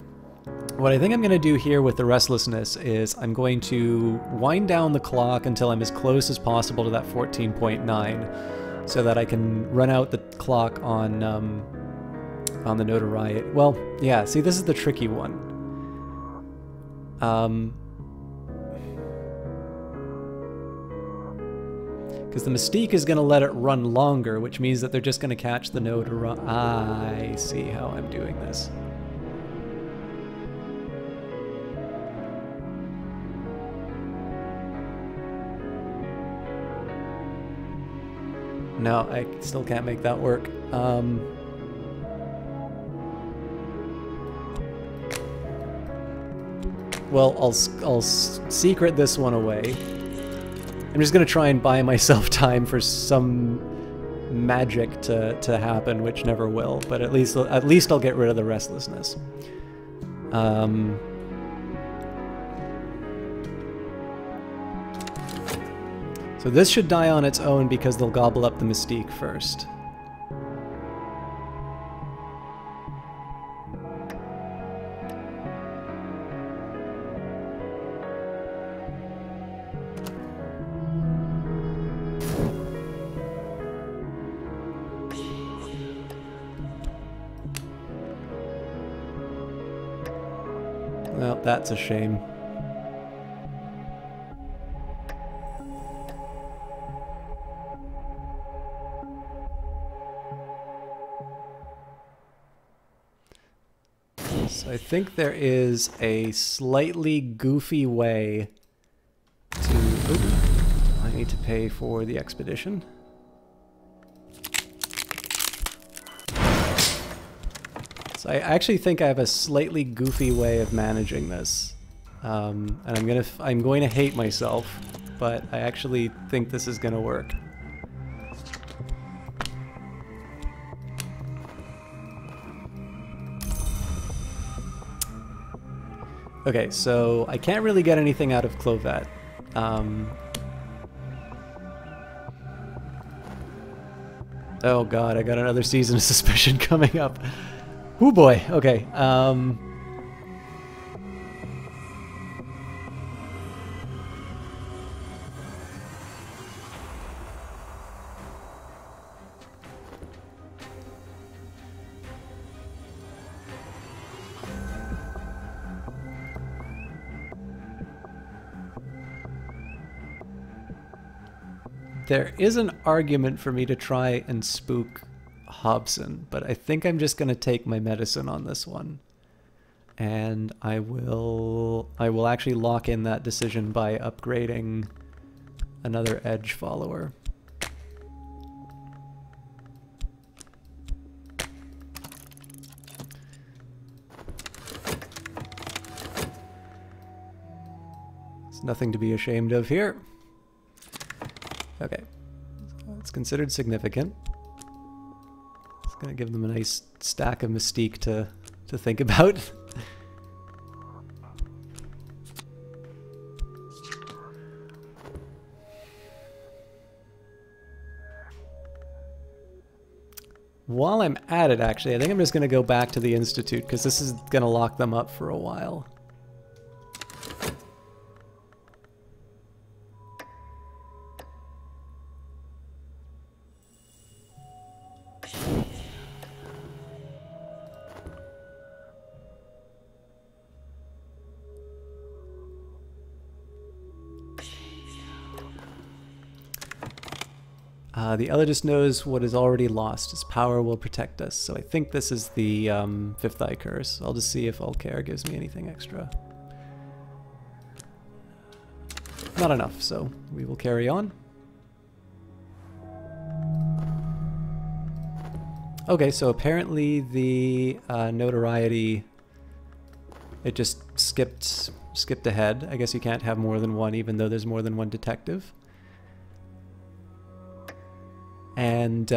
What I think I'm going to do here with the Restlessness is I'm going to wind down the clock until I'm as close as possible to that 14.9 so that I can run out the clock on the Notoriety. Well, yeah, see, this is the tricky one. Because the Mystique is going to let it run longer, which means that they're just going to catch the Notoriety. I see how I'm doing this. No, I still can't make that work. Well, I'll secret this one away. I'm just gonna try and buy myself time for some magic to happen, which never will. But at least I'll get rid of the Restlessness. So this should die on its own because they'll gobble up the Mystique first. Well, that's a shame. So I think there is a slightly goofy way to... Oh, I need to pay for the expedition. So I actually think I have a slightly goofy way of managing this. And I'm going to hate myself, but I actually think this is going to work. Okay, so I can't really get anything out of Clovette. Oh god, I got another Season of Suspicion coming up. Oh boy, okay. There is an argument for me to try and spook Hobson, but I think I'm just going to take my medicine on this one. And I will actually lock in that decision by upgrading another edge follower. There's nothing to be ashamed of here. Okay, so it's considered significant. It's gonna give them a nice stack of Mystique to think about. While I'm at it, actually, I think I'm just gonna go back to the Institute because this is gonna lock them up for a while. The Elidist knows what is already lost. His power will protect us. So I think this is the Fifth Eye Curse. I'll just see if Ulcare gives me anything extra. Not enough, so we will carry on. Okay, so apparently the Notoriety, it just skipped ahead. I guess you can't have more than one even though there's more than one detective. And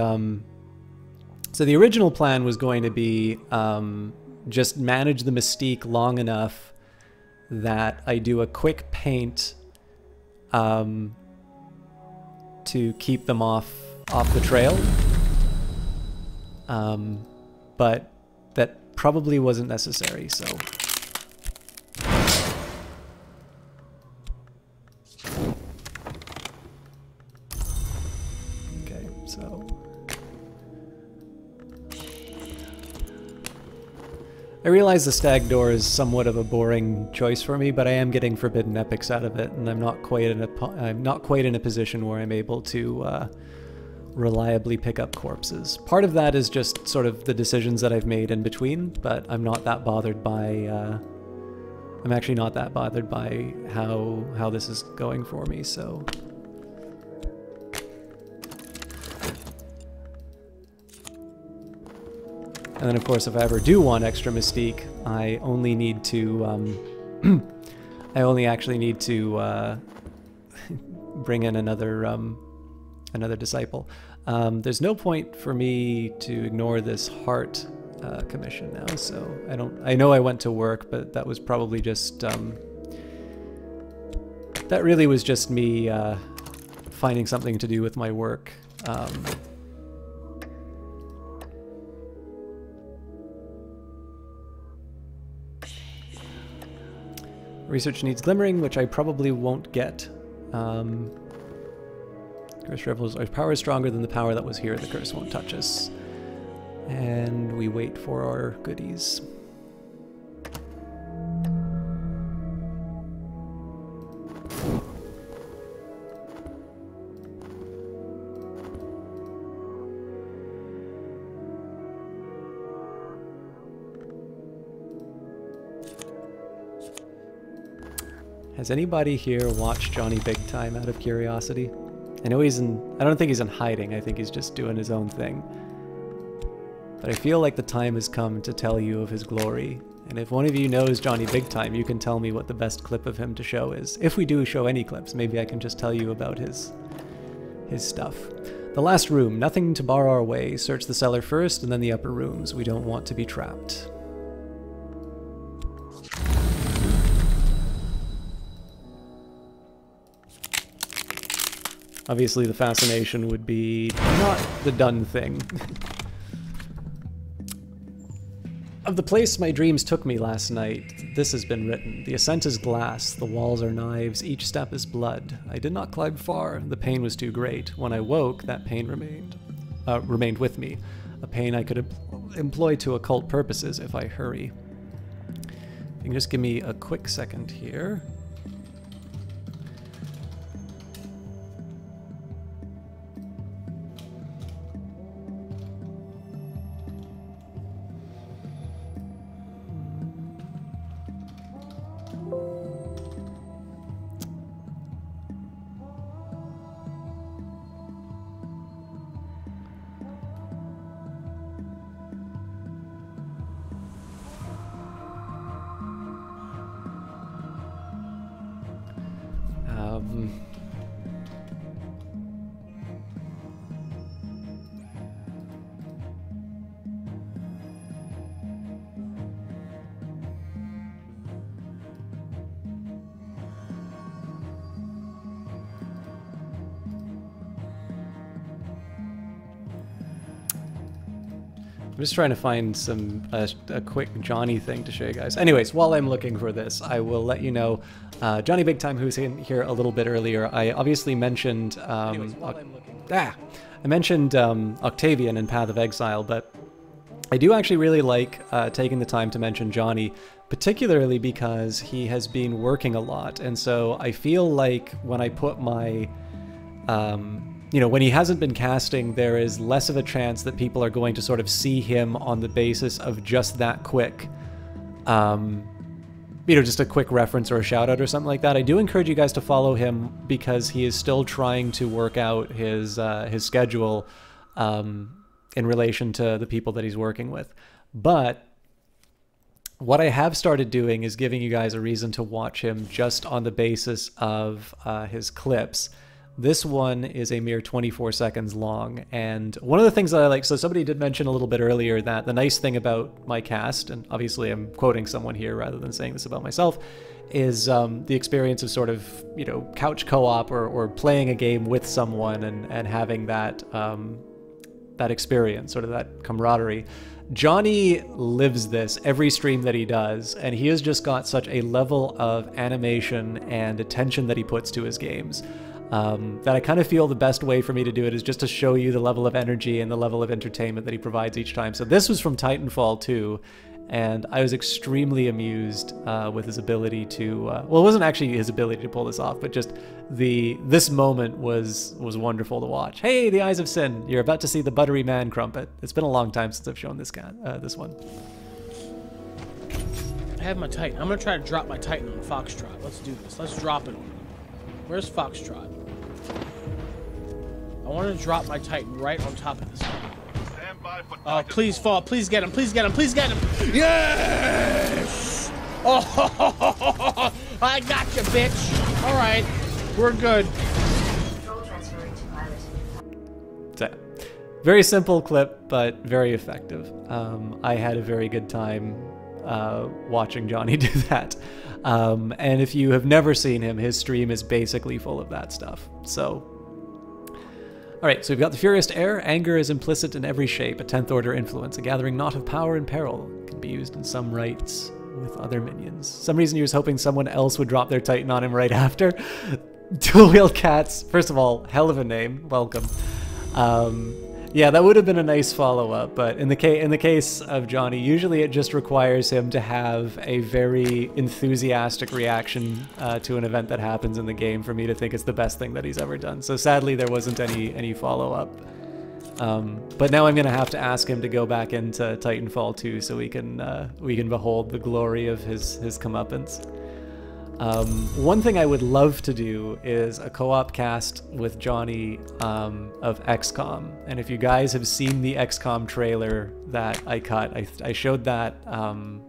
So the original plan was going to be just manage the mystique long enough that I do a quick paint to keep them off the trail. But that probably wasn't necessary, so... Okay, so... I realize the stag door is somewhat of a boring choice for me, but I am getting forbidden epics out of it, and I'm not quite in a position where I'm able to reliably pick up corpses. Part of that is just sort of the decisions that I've made in between, but I'm not that bothered by I'm actually not that bothered by how this is going for me, so... And then, of course, if I ever do want extra mystique, I only need to, I only actually need to bring in another disciple. There's no point for me to ignore this heart commission now, so I know I went to work, but that was probably just, that really was just me finding something to do with my work. Research needs glimmering, which I probably won't get. Curse revels. Our power is stronger than the power that was here. The curse won't touch us. And we wait for our goodies. Has anybody here watched Johnny Big Time out of curiosity? I know he's in... I don't think he's in hiding. I think he's just doing his own thing. But I feel like the time has come to tell you of his glory. And if one of you knows Johnny Big Time, you can tell me what the best clip of him to show is. If we do show any clips, maybe I can just tell you about his stuff. The last room. Nothing to bar our way. Search the cellar first and then the upper rooms. We don't want to be trapped. Obviously, the fascination would be not the done thing. Of the place my dreams took me last night, this has been written. The ascent is glass, the walls are knives, each step is blood. I did not climb far, the pain was too great. When I woke, that pain remained with me. A pain I could employ to occult purposes if I hurry. You can just give me a quick second here. I'm just trying to find a quick Johnny thing to show you guys. Anyways, while I'm looking for this, I will let you know Johnny Big Time, who's in here a little bit earlier. I obviously mentioned I mentioned Octavian in Path of Exile, but I do actually really like taking the time to mention Johnny, particularly because he has been working a lot, and so I feel like when I put my you know, when he hasn't been casting, there is less of a chance that people are going to sort of see him on the basis of just that quick, you know, just a quick reference or a shout out or something like that. I do encourage you guys to follow him because he is still trying to work out his schedule in relation to the people that he's working with. But what I have started doing is giving you guys a reason to watch him just on the basis of his clips. This one is a mere 24 seconds long, and one of the things that I like, so somebody did mention a little bit earlier that the nice thing about my cast, and obviously I'm quoting someone here rather than saying this about myself, is the experience of sort of, you know, couch co-op or playing a game with someone and having that that experience, sort of that camaraderie. Johnny lives this every stream that he does, and he has just got such a level of animation and attention that he puts to his games. That I kind of feel the best way for me to do it is just to show you the level of energy and the level of entertainment that he provides each time. So this was from Titanfall 2, and I was extremely amused with his ability to, well, it wasn't actually his ability to pull this off, but just this moment was wonderful to watch. Hey, the Eyes of Sin, you're about to see the Buttery Man Crumpet. It's been a long time since I've shown this one. I have my Titan. I'm gonna try to drop my Titan on Foxtrot. Let's do this. Let's drop it on him. Where's Foxtrot? I want to drop my Titan right on top of this guy. Oh, please fall. Please get him. Please get him. Please get him. Yes! Oh, I got you, bitch. All right. We're good. So, very simple clip, but very effective. I had a very good time watching Johnny do that. And if you have never seen him, his stream is basically full of that stuff. So, all right, so we've got the Furious Air. Anger is implicit in every shape, a 10th order influence, a gathering knot of power and peril. Can be used in some rites with other minions. Some reason he was hoping someone else would drop their Titan on him right after. Dual-wheeled cats. First of all, hell of a name. Welcome. Yeah, that would have been a nice follow-up, but in the case of Johnny, usually it just requires him to have a very enthusiastic reaction to an event that happens in the game for me to think it's the best thing that he's ever done. So sadly, there wasn't any follow-up. But now I'm going to have to ask him to go back into Titanfall 2 so we can behold the glory of his comeuppance. One thing I would love to do is a co-op cast with Johnny of XCOM. And if you guys have seen the XCOM trailer that I cut, I showed that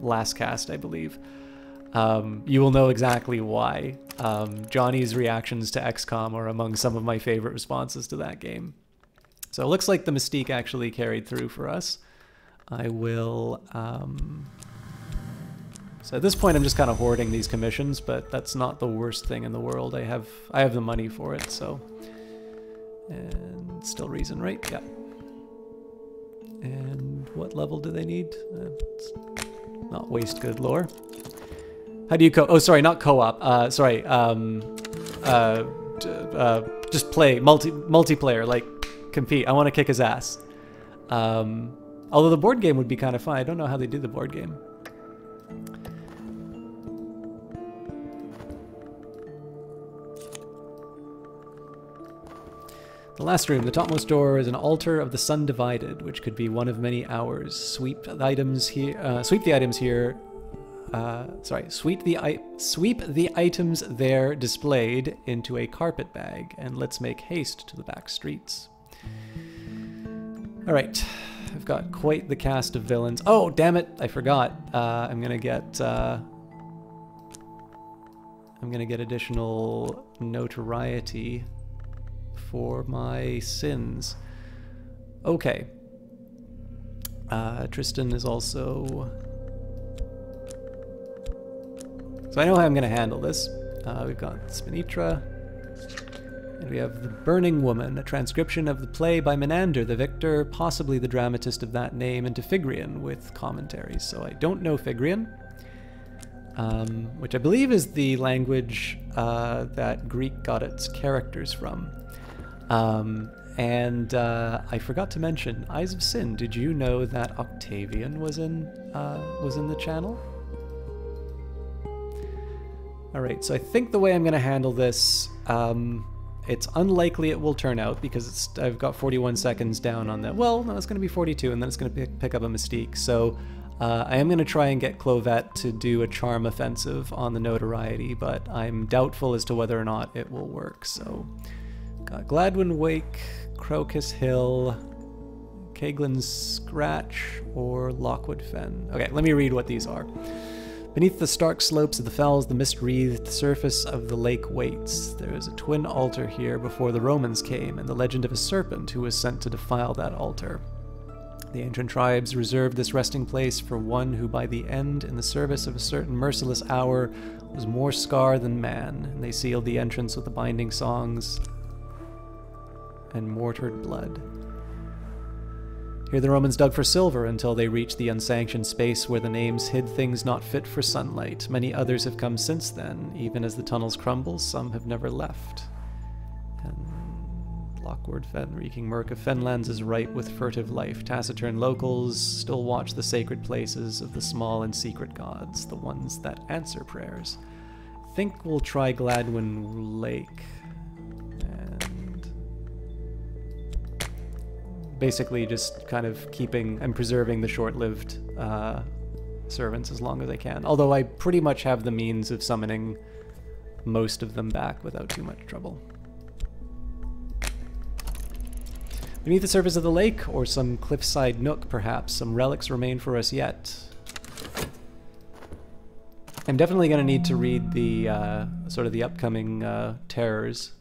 last cast, I believe. You will know exactly why. Johnny's reactions to XCOM are among some of my favorite responses to that game. So it looks like the Mystique actually carried through for us. I will... So at this point, I'm just kind of hoarding these commissions, but that's not the worst thing in the world. I have the money for it, so. And still reason, right? Yeah. And what level do they need? Let's not waste good lore. How do you oh, sorry, not co-op. Sorry. Just play multiplayer, like compete. I want to kick his ass. Although the board game would be kind of fun. I don't know how they do the board game. The last room, the topmost door, is an altar of the sun divided, which could be one of many hours. Sweep the items here. Sweep the items there displayed into a carpet bag, and let's make haste to the back streets. All right, I've got quite the cast of villains. Oh, damn it! I forgot. I'm gonna get additional notoriety for my sins. Okay. Tristan is also... So I know how I'm going to handle this. We've got Spinitra. And we have The Burning Woman, a transcription of the play by Menander the victor, possibly the dramatist of that name, into Phigrian with commentaries. So I don't know Phigrian. Which I believe is the language that Greek got its characters from. I forgot to mention, Eyes of Sin. Did you know that Octavian was in the channel? All right, so I think the way I'm going to handle this, it's unlikely it will turn out because I've got 41 seconds down on that. Well, no, it's going to be 42, and then it's going to pick up a Mystique. So I am going to try and get Clovette to do a charm offensive on the notoriety, but I'm doubtful as to whether or not it will work. So. Got Gladwin Wake, Crocus Hill, Keglin's Scratch, or Lockwood Fen. Okay, let me read what these are. Beneath the stark slopes of the fells, the mist-wreathed surface of the lake waits. There is a twin altar here before the Romans came, and the legend of a serpent who was sent to defile that altar. The ancient tribes reserved this resting place for one who by the end, in the service of a certain merciless hour, was more scar than man, and they sealed the entrance with the binding songs and mortared blood. Here the Romans dug for silver until they reached the unsanctioned space where the names hid things not fit for sunlight. Many others have come since then. Even as the tunnels crumble, some have never left. And Lockwood Fen, reeking murk of fenlands is ripe with furtive life. Taciturn locals still watch the sacred places of the small and secret gods, the ones that answer prayers. Think we'll try Gladwin Lake. And basically just kind of keeping and preserving the short-lived servants as long as I can. Although I pretty much have the means of summoning most of them back without too much trouble. Beneath the surface of the lake, or some cliffside nook perhaps, some relics remain for us yet. I'm definitely going to need to read the sort of the upcoming terrors.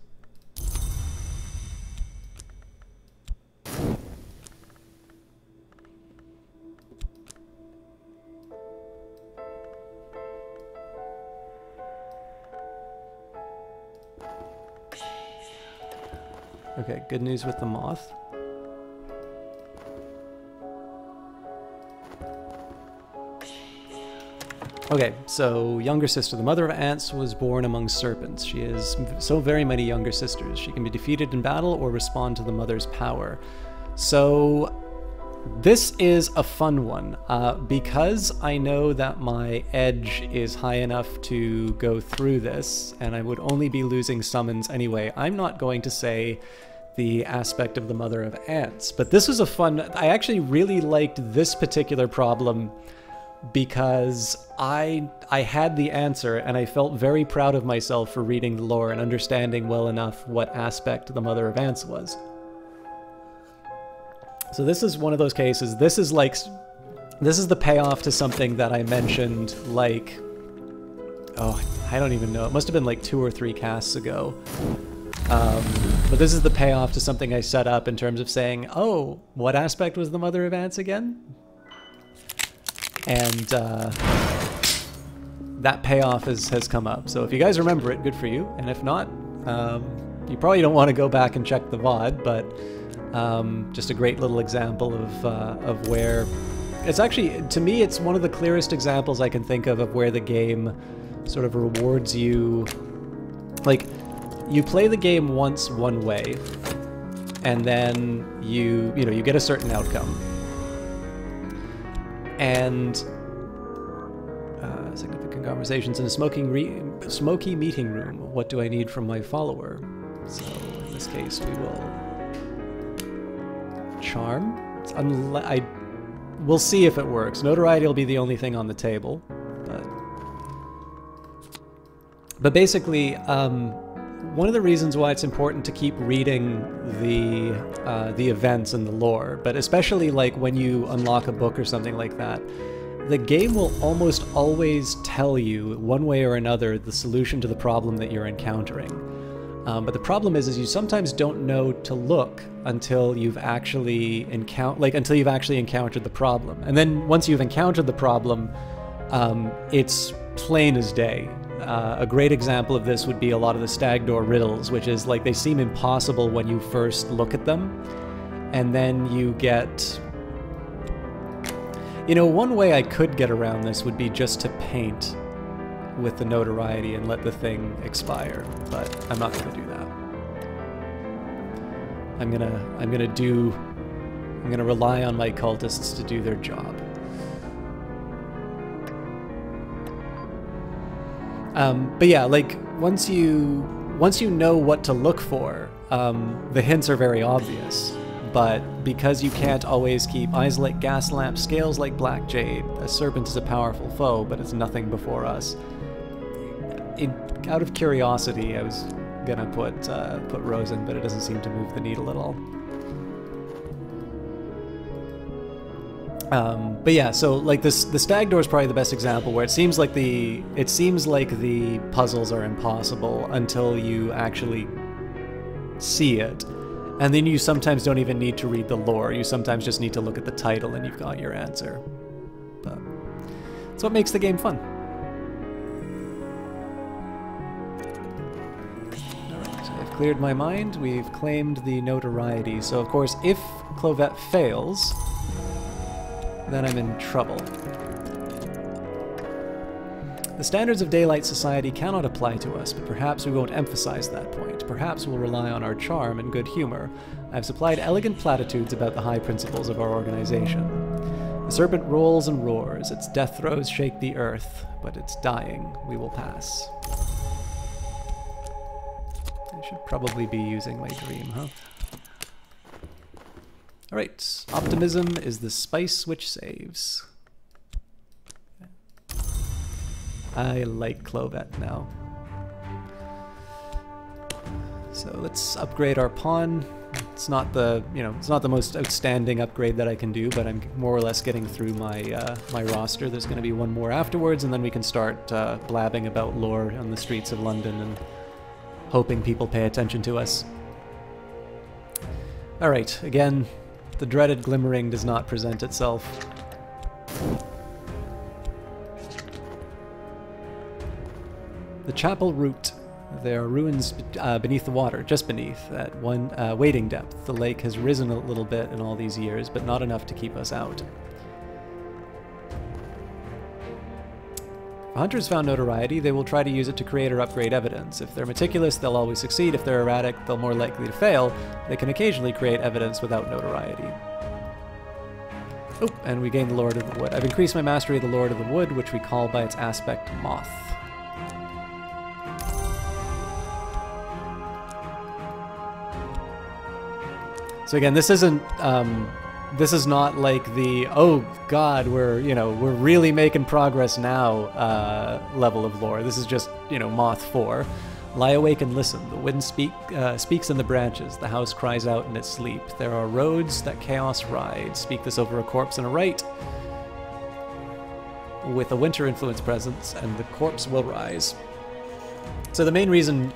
Okay, good news with the moth. Okay, so younger sister. The mother of ants was born among serpents. She has so very many younger sisters. She can be defeated in battle or respond to the mother's power. So this is a fun one. Because I know that my edge is high enough to go through this, and I would only be losing summons anyway, I'm not going to say the aspect of the mother of ants. But this was a fun... I actually really liked this particular problem because I had the answer, and I felt very proud of myself for reading the lore and understanding well enough what aspect the mother of ants was. So this is one of those cases. This is the payoff to something that I mentioned, like, oh, I don't even know. It must have been like 2 or 3 casts ago. But this is the payoff to something I set up in terms of saying, oh, what aspect was the mother of ants again? And that payoff has come up. So if you guys remember it, good for you. And if not, you probably don't want to go back and check the VOD, but just a great little example of where... It's actually, to me, it's one of the clearest examples I can think of where the game sort of rewards you. Like, you play the game once one way, and then you get a certain outcome. And significant conversations in a smoky meeting room. What do I need from my follower? So in this case, we will charm. We'll see if it works. Notoriety will be the only thing on the table, but basically, one of the reasons why it's important to keep reading the events and the lore, but especially like when you unlock a book or something like that, the game will almost always tell you, one way or another, the solution to the problem that you're encountering. But the problem is you sometimes don't know to look until you've actually encountered the problem. And then once you've encountered the problem, it's plain as day. A great example of this would be a lot of the stag door riddles, which is like they seem impossible when you first look at them, and then you get... You know, one way I could get around this would be just to paint with the notoriety and let the thing expire, but I'm not going to do that. I'm gonna rely on my cultists to do their job. But yeah, like once you know what to look for, the hints are very obvious. But because you can't always keep eyes like gas lamps, scales like black jade, a serpent is a powerful foe, but it's nothing before us. Out of curiosity, I was gonna put Rose in, but it doesn't seem to move the needle at all. But yeah, so like this, the stag door is probably the best example where it seems like the puzzles are impossible until you actually see it, and then you sometimes don't even need to read the lore. You sometimes just need to look at the title and you've got your answer. But that's what makes the game fun. Alright, I've cleared my mind. We've claimed the notoriety. So of course, if Clovette fails, then I'm in trouble. The standards of daylight society cannot apply to us, but perhaps we won't emphasize that point. Perhaps we'll rely on our charm and good humor. I've supplied elegant platitudes about the high principles of our organization. The serpent rolls and roars, its death throes shake the earth, but it's dying. We will pass. I should probably be using my dream, huh? Alright, optimism is the spice which saves. I like Clovette now. So let's upgrade our pawn. It's not the, it's not the most outstanding upgrade that I can do, but I'm more or less getting through my my roster. There's going to be one more afterwards, and then we can start blabbing about lore on the streets of London and hoping people pay attention to us. Alright, again, the dreaded glimmering does not present itself. The chapel root. There are ruins beneath the water, just beneath, at one wading depth. The lake has risen a little bit in all these years, but not enough to keep us out. If hunters found notoriety, they will try to use it to create or upgrade evidence. If they're meticulous, they'll always succeed. If they're erratic, they're more likely to fail. They can occasionally create evidence without notoriety. Oh, and we gain the Lord of the Wood. I've increased my mastery of the Lord of the Wood, which we call by its aspect Moth. So again, this isn't, this is not like the, oh god, we're really making progress now level of lore. This is just, Moth 4. Lie awake and listen. The wind speaks in the branches. The house cries out in its sleep. There are roads that chaos rides. Speak this over a corpse and a rite. With a winter influence presence, and the corpse will rise. So the main reason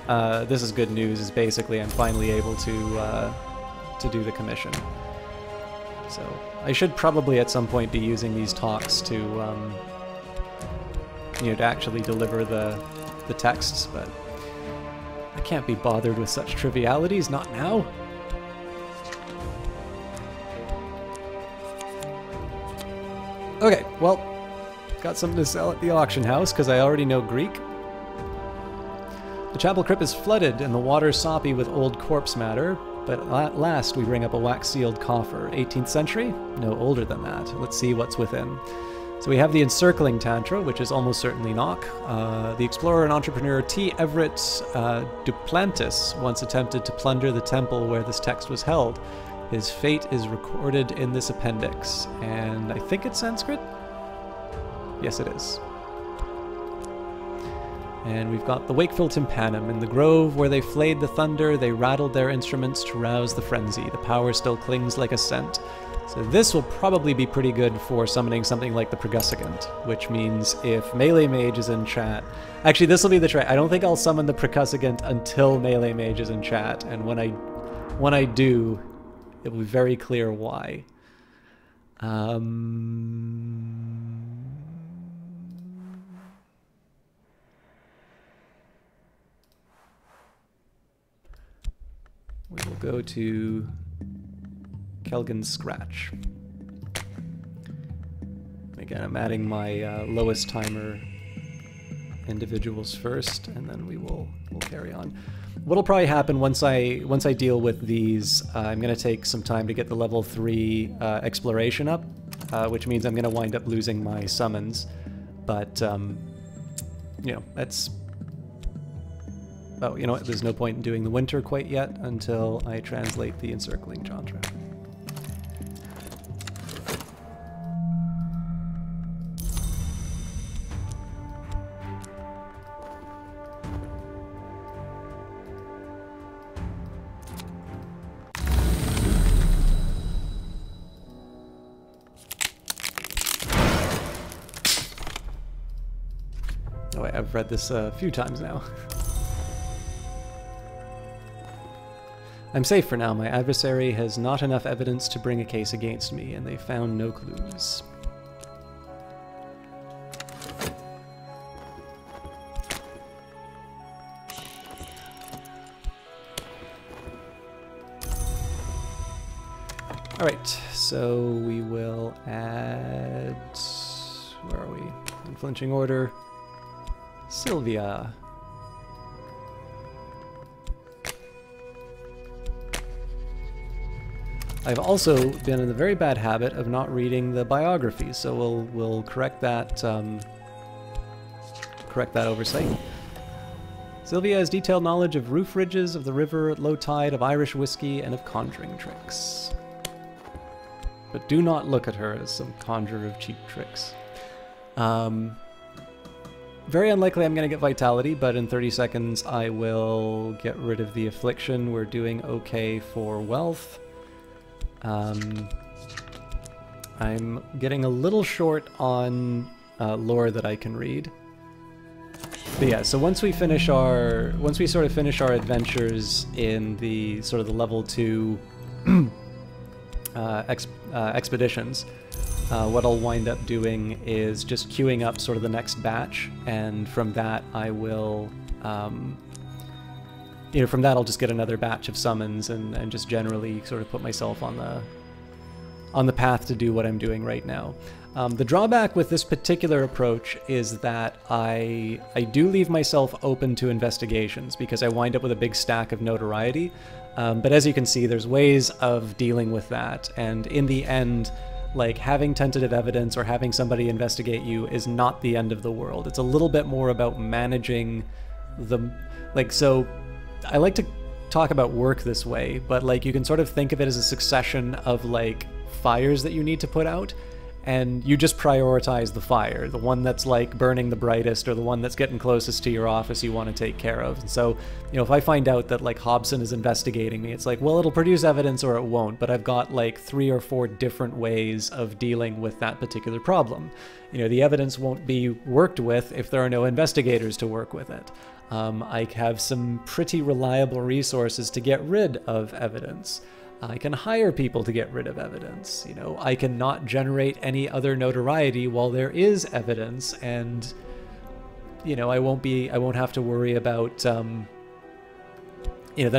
this is good news is basically I'm finally able to do the commission. So I should probably at some point be using these talks to to actually deliver the texts, but I can't be bothered with such trivialities, not now. Okay, well, got something to sell at the auction house because I already know Greek. The chapel crypt is flooded and the water soppy with old corpse matter. But at last we bring up a wax-sealed coffer. 18th century? No, older than that. Let's see what's within. So we have the encircling tantra, which is almost certainly Knock. The explorer and entrepreneur T. Everett Duplantis once attempted to plunder the temple where this text was held. His fate is recorded in this appendix. And I think it's Sanskrit? Yes, it is. And we've got the Wakefield Tympanum. In the grove where they flayed the thunder, they rattled their instruments to rouse the frenzy. The power still clings like a scent. So this will probably be pretty good for summoning something like the Percussagant, which means if Melee Mage is in chat... Actually, this will be the try. I don't think I'll summon the Percussagant until Melee Mage is in chat, and when I do, it will be very clear why. We will go to Kelgan's Scratch. Again, I'm adding my lowest timer individuals first, and then we'll carry on. What'll probably happen once I deal with these, I'm going to take some time to get the level 3 exploration up, which means I'm going to wind up losing my summons. But that's... Oh, you know what? There's no point in doing the winter quite yet until I translate the encircling tantra. Oh wait, I've read this a few times now. I'm safe for now. My adversary has not enough evidence to bring a case against me, and they found no clues. Alright, so we will add... Where are we? Unflinching order. Sylvia. I've also been in the very bad habit of not reading the biographies, so we'll correct that oversight. Sylvia has detailed knowledge of roof ridges, of the river at low tide, of Irish whiskey, and of conjuring tricks. But do not look at her as some conjurer of cheap tricks. Very unlikely I'm going to get vitality, but in 30 seconds I will get rid of the affliction. We're doing okay for wealth. I'm getting a little short on lore that I can read. But yeah, so once we sort of finish our adventures in the sort of the level 2 expeditions, what I'll wind up doing is just queuing up sort of the next batch, and from that I will, from that I'll just get another batch of summons and just generally sort of put myself on the path to do what I'm doing right now. The drawback with this particular approach is that I do leave myself open to investigations because I wind up with a big stack of notoriety. But as you can see, there's ways of dealing with that, and in the end, like, having tentative evidence or having somebody investigate you is not the end of the world. It's a little bit more about managing the... so I like to talk about work this way, but, you can sort of think of it as a succession of, fires that you need to put out, and you just prioritize the fire. The one that's, burning the brightest or the one that's getting closest to your office you want to take care of. And so, if I find out that, Hobson is investigating me, it's well, it'll produce evidence or it won't, but I've got, 3 or 4 different ways of dealing with that particular problem. The evidence won't be worked with if there are no investigators to work with it. I have some pretty reliable resources to get rid of evidence. I can hire people to get rid of evidence. I cannot generate any other notoriety while there is evidence, and I won't have to worry about then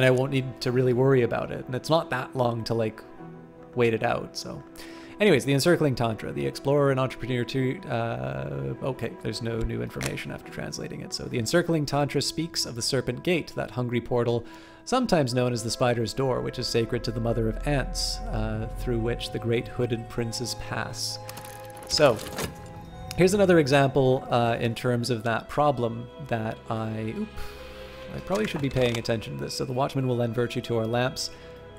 I won't need to really worry about it, and it's not that long to wait it out. So anyways, the Encircling Tantra, the Explorer and Entrepreneur okay, there's no new information after translating it. So the Encircling Tantra speaks of the Serpent Gate, that hungry portal, sometimes known as the Spider's Door, which is sacred to the Mother of Ants, through which the great hooded princes pass. So here's another example in terms of that problem that I probably should be paying attention to this. So the Watchman will lend virtue to our lamps.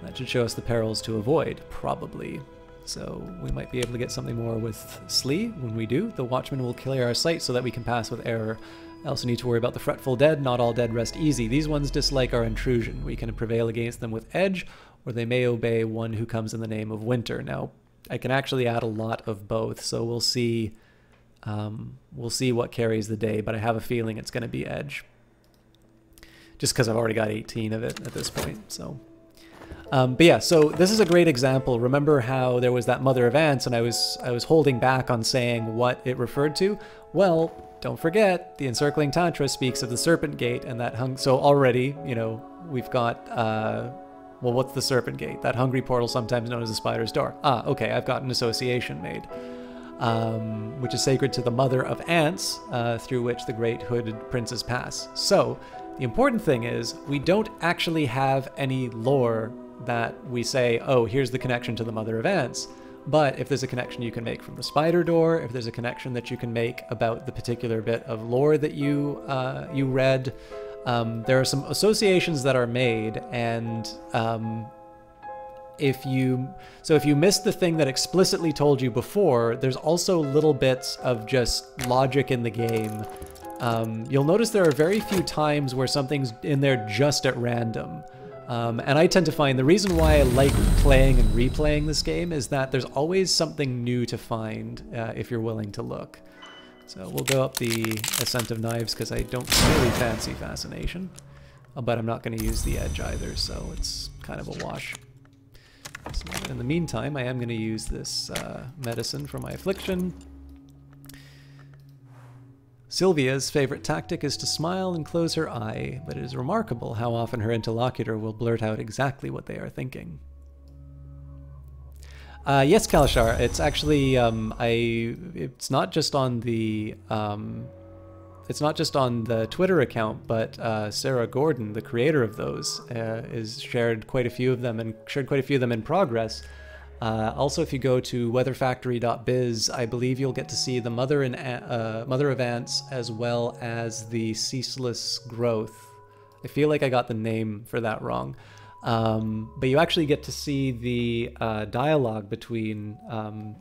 That should show us the perils to avoid, probably. So we might be able to get something more with Slee. When we do, the Watchman will clear our sight so that we can pass with error. I also need to worry about the fretful dead. Not all dead rest easy. These ones dislike our intrusion. We can prevail against them with edge, or they may obey one who comes in the name of winter. Now, I can actually add a lot of both, so we'll see what carries the day, but I have a feeling it's going to be edge. Just because I've already got 18 of it at this point, so... but yeah, so this is a great example. Remember how there was that Mother of Ants, and I was holding back on saying what it referred to? Well, don't forget, the Encircling Tantra speaks of the Serpent Gate, and that so already, we've got, well, what's the Serpent Gate? That hungry portal, sometimes known as the Spider's Door. Ah, okay, I've got an association made, which is sacred to the Mother of Ants, through which the great hooded princes pass. So, the important thing is, we don't actually have any lore that we say, oh, here's the connection to the Mother of Ants. But if there's a connection you can make from the Spider Door, if there's a connection that you can make about the particular bit of lore that you read, there are some associations that are made, and if you missed the thing that explicitly told you before, there's also little bits of just logic in the game. You'll notice there are very few times where something's in there just at random. And I tend to find the reason why I like playing and replaying this game is that there's always something new to find if you're willing to look. So we'll go up the Ascent of Knives because I don't really fancy Fascination. But I'm not going to use the Edge either, so it's kind of a wash. So in the meantime, I am going to use this medicine for my affliction. Sylvia's favorite tactic is to smile and close her eye, but it is remarkable how often her interlocutor will blurt out exactly what they are thinking. Yes, Kalashar, it's actually, it's not just on the, Twitter account, but Sarah Gordon, the creator of those, is shared quite a few of them in progress. Also, if you go to weatherfactory.biz, I believe you'll get to see the Mother of Ants as well as the Ceaseless Growth. I feel like I got the name for that wrong. But you actually get to see the dialogue between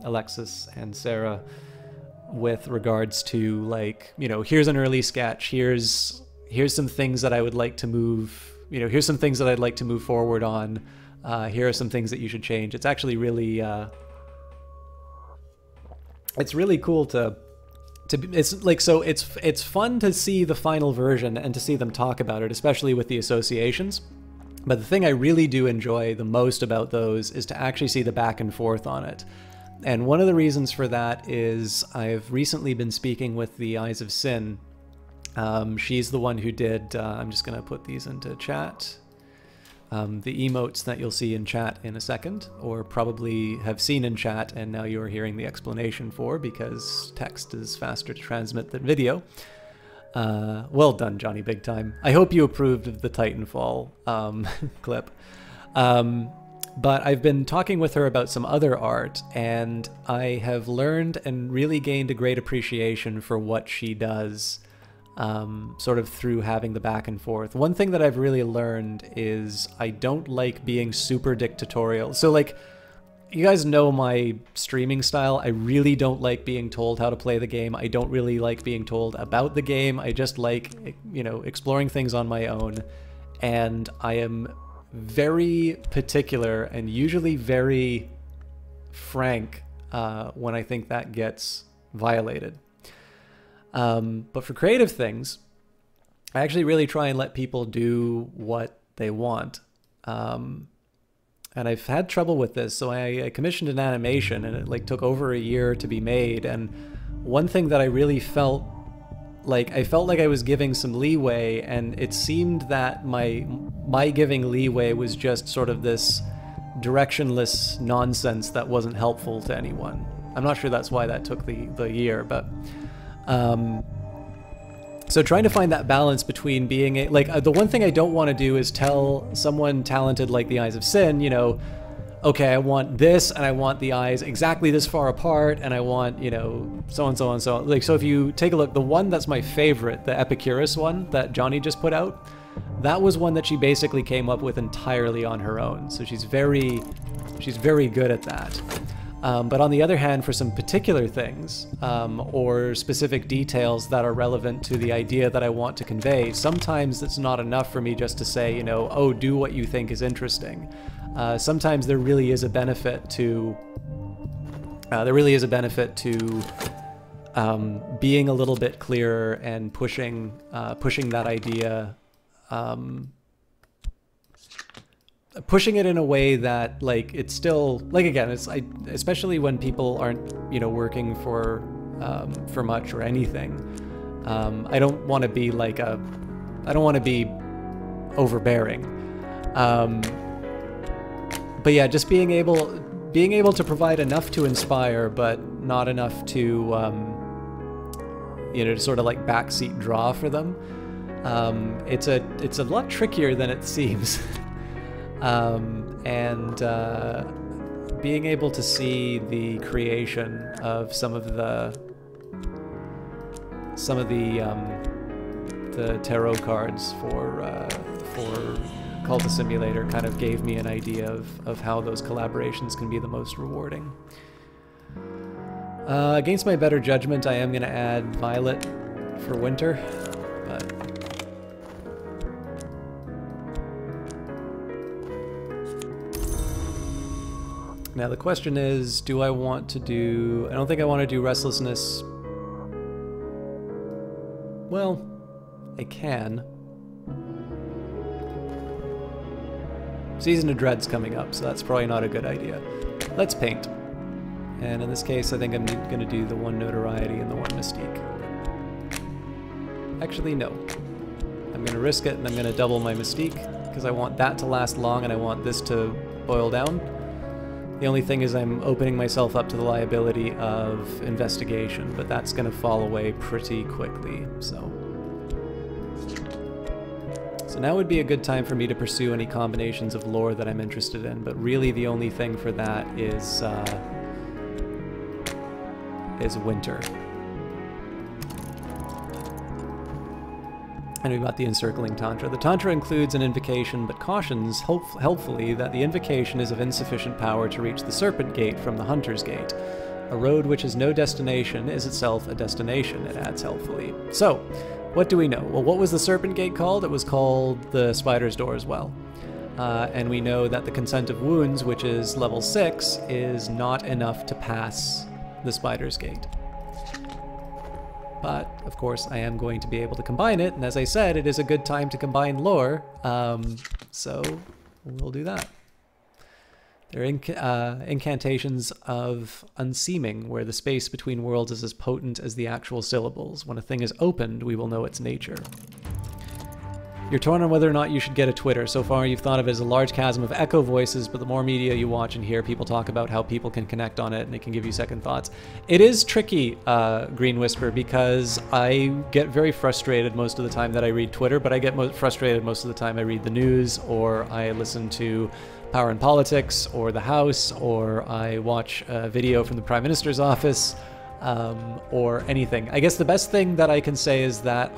Alexis and Sarah with regards to, like, you know, here's an early sketch, here's some things that I would like to move, you know, here's some things that I'd like to move forward on. Here are some things that you should change. It's actually really, it's really cool it's like, so it's fun to see the final version and to see them talk about it, especially with the associations. But the thing I really do enjoy the most about those is to actually see the back and forth on it. And one of the reasons for that is I've recently been speaking with the Eyes of Sin. She's the one who did, I'm just going to put these into chat. The emotes that you'll see in chat in a second, or probably have seen in chat and now you're hearing the explanation for, because text is faster to transmit than video. Well done, Johnny Big Time. I hope you approved of the Titanfall clip. But I've been talking with her about some other art, and I have learned and really gained a great appreciation for what she does, sort of through having the back and forth. One thing that I've really learned is I don't like being super dictatorial. So, like, you guys know my streaming style. I really don't like being told how to play the game. I don't really like being told about the game. I just like, you know, exploring things on my own. And I am very particular and usually very frank when I think that gets violated. But for creative things, I actually really try and let people do what they want. And I've had trouble with this, so I commissioned an animation, and it like took over a year to be made. And one thing that I really felt like I was giving some leeway, and it seemed that my giving leeway was just sort of this directionless nonsense that wasn't helpful to anyone. I'm not sure that's why that took the year, but so trying to find that balance between being the one thing I don't want to do is tell someone talented like the Eyes of Sin, you know, okay, I want this, and I want the eyes exactly this far apart, and I want, you know, so and so and so. Like, so if you take a look, the one that's my favorite, the Epicurus one that Johnny just put out, that was one that she basically came up with entirely on her own. So she's very good at that. But on the other hand, for some particular things, or specific details that are relevant to the idea that I want to convey, sometimes it's not enough for me just to say, you know, oh, do what you think is interesting. Sometimes there really is a benefit to being a little bit clearer and pushing that idea, pushing it in a way that, like, it's still, like, again, especially when people aren't, you know, working for much or anything. I don't want to be like I don't want to be overbearing. But yeah, just being able to provide enough to inspire, but not enough to, you know, to sort of like backseat draw for them. It's a lot trickier than it seems. And being able to see the creation of some of the tarot cards for Cultist Simulator kind of gave me an idea of how those collaborations can be the most rewarding. Against my better judgment, I am going to add Violet for winter, but now the question is, do I want to do... I don't think I want to do Restlessness Well, I can. Season of Dread's coming up, so that's probably not a good idea. Let's paint. And in this case, I think I'm going to do the one notoriety and the one mystique. Actually, no. I'm going to risk it, and I'm going to double my mystique, because I want that to last long, and I want this to boil down. The only thing is I'm opening myself up to the liability of investigation, but that's going to fall away pretty quickly, so... So now would be a good time for me to pursue any combinations of lore that I'm interested in, but really the only thing for that is winter. And we've got the encircling Tantra. The Tantra includes an invocation, but cautions, helpfully, that the invocation is of insufficient power to reach the Serpent Gate from the Hunter's Gate. A road which has no destination is itself a destination, it adds helpfully. So, what do we know? Well, what was the Serpent Gate called? It was called the Spider's Door as well. And we know that the Consent of Wounds, which is level 6, is not enough to pass the Spider's Gate. But, of course, I am going to be able to combine it, and as I said, it is a good time to combine lore, so we'll do that. There are incantations of unseeming, where the space between worlds is as potent as the actual syllables. When a thing is opened, we will know its nature. You're torn on whether or not you should get a Twitter. So far, you've thought of it as a large chasm of echo voices, but the more media you watch and hear, people talk about how people can connect on it, and it can give you second thoughts. It is tricky, Green Whisper, because I get very frustrated most of the time that I read Twitter, but I get frustrated most of the time I read the news, or I listen to Power and Politics, or The House, or I watch a video from the Prime Minister's office, or anything. I guess the best thing that I can say is that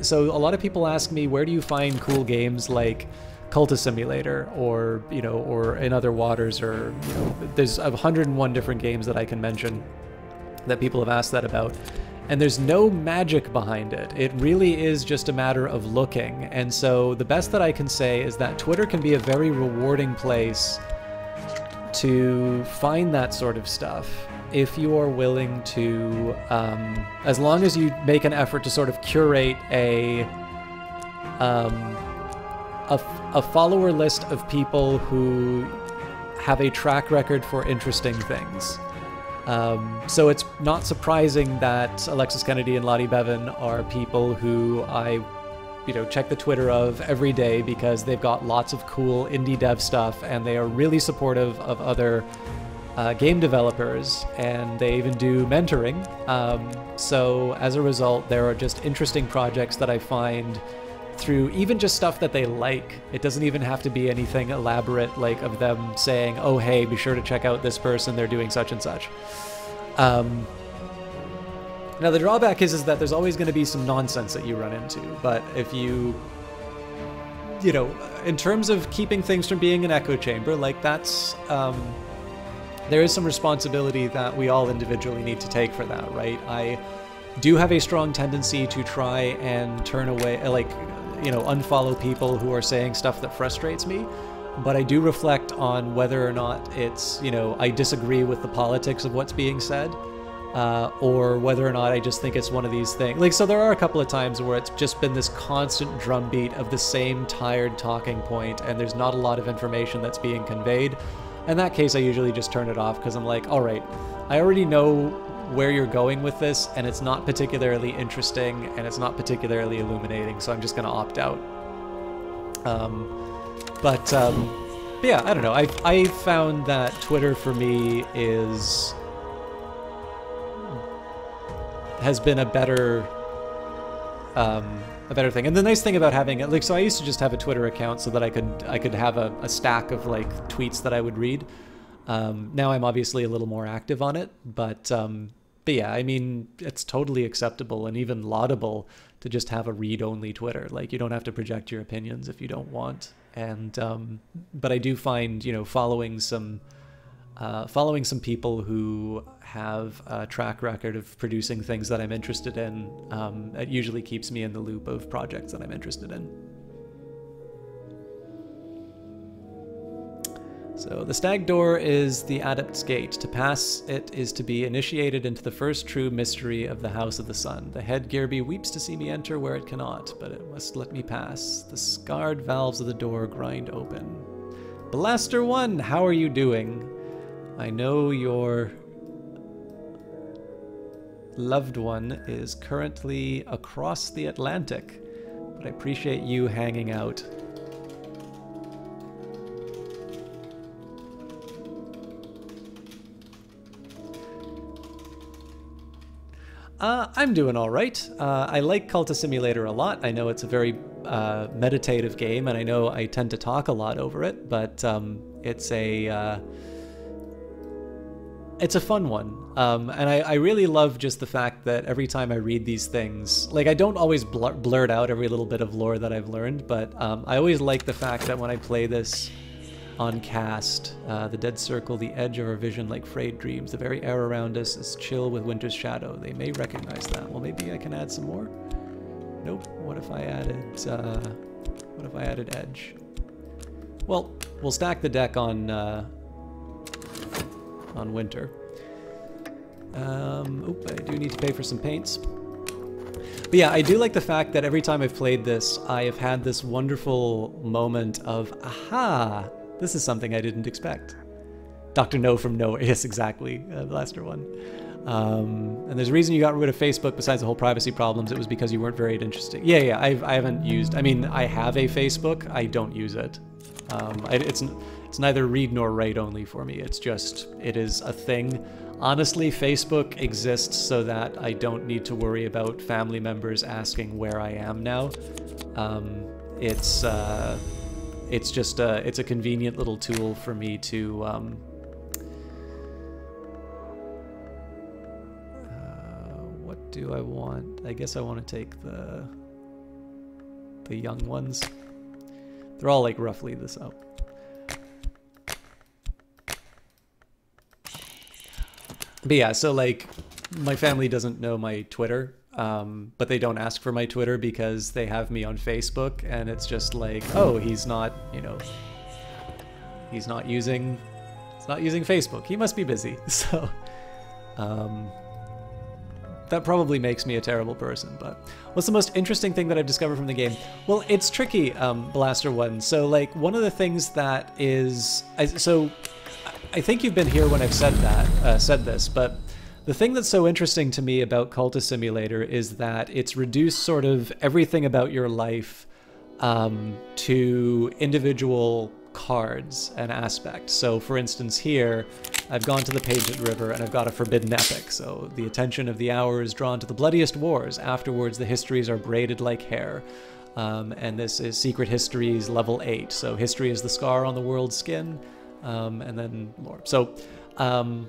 so a lot of people ask me, where do you find cool games like Cultist Simulator, or, you know, or In Other Waters, or, you know, there's 101 different games that I can mention that people have asked that about. And there's no magic behind it. It really is just a matter of looking. And so the best that I can say is that Twitter can be a very rewarding place to find that sort of stuff, if you are willing to, as long as you make an effort to sort of curate a follower list of people who have a track record for interesting things. So it's not surprising that Alexis Kennedy and Lottie Bevan are people who I, you know, check the Twitter of every day, because they've got lots of cool indie dev stuff, and they are really supportive of other game developers, and they even do mentoring. So as a result, there are just interesting projects that I find through even just stuff that they like. It doesn't even have to be anything elaborate, like of them saying, oh hey, be sure to check out this person, they're doing such and such. Now the drawback is that there's always going to be some nonsense that you run into, but if you know, in terms of keeping things from being an echo chamber, like that's there is some responsibility that we all individually need to take for that, right? I do have a strong tendency to try and turn away, like, you know, unfollow people who are saying stuff that frustrates me, but I do reflect on whether or not it's, you know, I disagree with the politics of what's being said, or whether or not I just think it's one of these things. Like, so there are a couple of times where it's just been this constant drumbeat of the same tired talking point, and there's not a lot of information that's being conveyed. In that case, I usually just turn it off, because I'm like, all right, I already know where you're going with this, and it's not particularly interesting, and it's not particularly illuminating, so I'm just going to opt out. But yeah, I don't know. I found that Twitter for me has been a better thing. And the nice thing about having it, like, so I used to just have a Twitter account so that I could have a stack of like tweets that I would read. Now I'm obviously a little more active on it, but yeah, I mean, it's totally acceptable and even laudable to just have a read-only Twitter. Like, you don't have to project your opinions if you don't want. And but I do find, you know, following some people who have a track record of producing things that I'm interested in, it usually keeps me in the loop of projects that I'm interested in. So the stag door is the Adept's Gate. To pass it is to be initiated into the first true mystery of the House of the Sun. The head Gearby weeps to see me enter where it cannot, but it must let me pass. The scarred valves of the door grind open. Blaster 1, how are you doing? I know your loved one is currently across the Atlantic, but I appreciate you hanging out. I'm doing all right. I like Cultist Simulator a lot. I know it's a very meditative game, and I know I tend to talk a lot over it, but it's a fun one. And I really love just the fact that every time I read these things, like I don't always blurt out every little bit of lore that I've learned, but I always like the fact that when I play this on cast, the dead circle, the edge of our vision like frayed dreams. The very air around us is chill with winter's shadow. They may recognize that. Well, maybe I can add some more. Nope. What if I added edge? Well, we'll stack the deck on winter. Oop, I do need to pay for some paints. But yeah, I do like the fact that every time I've played this, I have had this wonderful moment of, aha, this is something I didn't expect. Dr. No from Nowhere. Yes, exactly. Blaster 1. And there's a reason you got rid of Facebook besides the whole privacy problems. It was because you weren't very interested. Yeah, I haven't used... I mean, I have a Facebook. I don't use it. It's neither read nor write only for me. It's just... It is a thing. Honestly, Facebook exists so that I don't need to worry about family members asking where I am now. It's just it's a convenient little tool for me to what do I want? I guess I want to take the young ones. They're all like roughly this up. But yeah, so like my family doesn't know my Twitter. But they don't ask for my Twitter because they have me on Facebook, and it's just like, oh, he's not using Facebook. He must be busy. So, that probably makes me a terrible person. But what's the most interesting thing that I've discovered from the game? Well, it's tricky, Blaster 1. So, like, one of the things that is, I think you've been here when I've said this, but the thing that's so interesting to me about Cultist Simulator is that it's reduced sort of everything about your life to individual cards and aspects. So for instance here, I've gone to the Painted River and I've got a forbidden epic. So the attention of the hour is drawn to the bloodiest wars. Afterwards the histories are braided like hair. And this is Secret Histories level 8. So history is the scar on the world's skin. And then more. So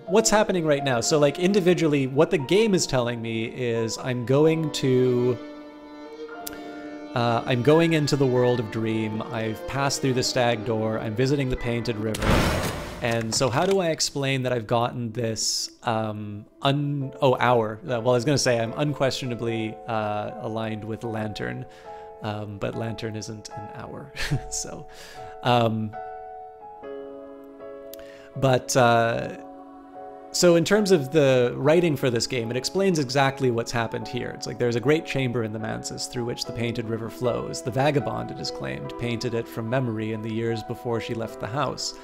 what's happening right now? So like individually, what the game is telling me is I'm going into the world of Dream. I've passed through the Stag Door. I'm visiting the Painted River. And so how do I explain that I've gotten this hour? Well, I was going to say I'm unquestionably aligned with Lantern, but Lantern isn't an hour. So, so in terms of the writing for this game, it explains exactly what's happened here. It's like there's a great chamber in the Mansus through which the Painted River flows. The vagabond, it is claimed, painted it from memory in the years before she left the house.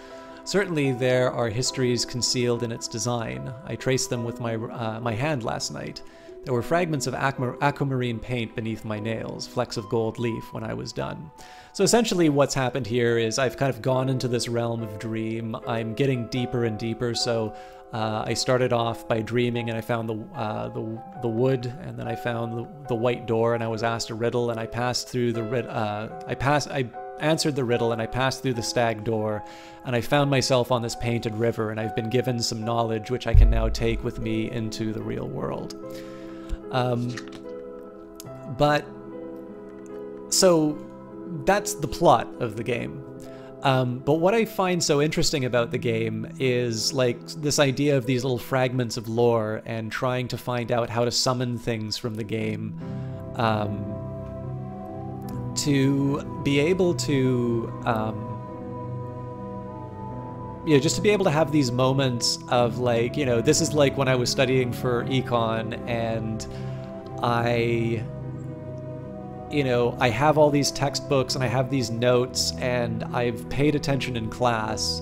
Certainly there are histories concealed in its design. I traced them with my hand last night. There were fragments of aquamarine paint beneath my nails, flecks of gold leaf when I was done. So essentially what's happened here is I've kind of gone into this realm of dream. I'm getting deeper and deeper, so I started off by dreaming and I found the wood, and then I found the white door, and I was asked a riddle, and I passed through the I answered the riddle, and I passed through the Stag Door, and I found myself on this Painted River, and I've been given some knowledge which I can now take with me into the real world. But so that's the plot of the game. But what I find so interesting about the game is like this idea of these little fragments of lore and trying to find out how to summon things from the game to be able to you know, just to be able to have these moments of like, you know, this is like when I was studying for econ and I, you know, I have all these textbooks and I have these notes and I've paid attention in class,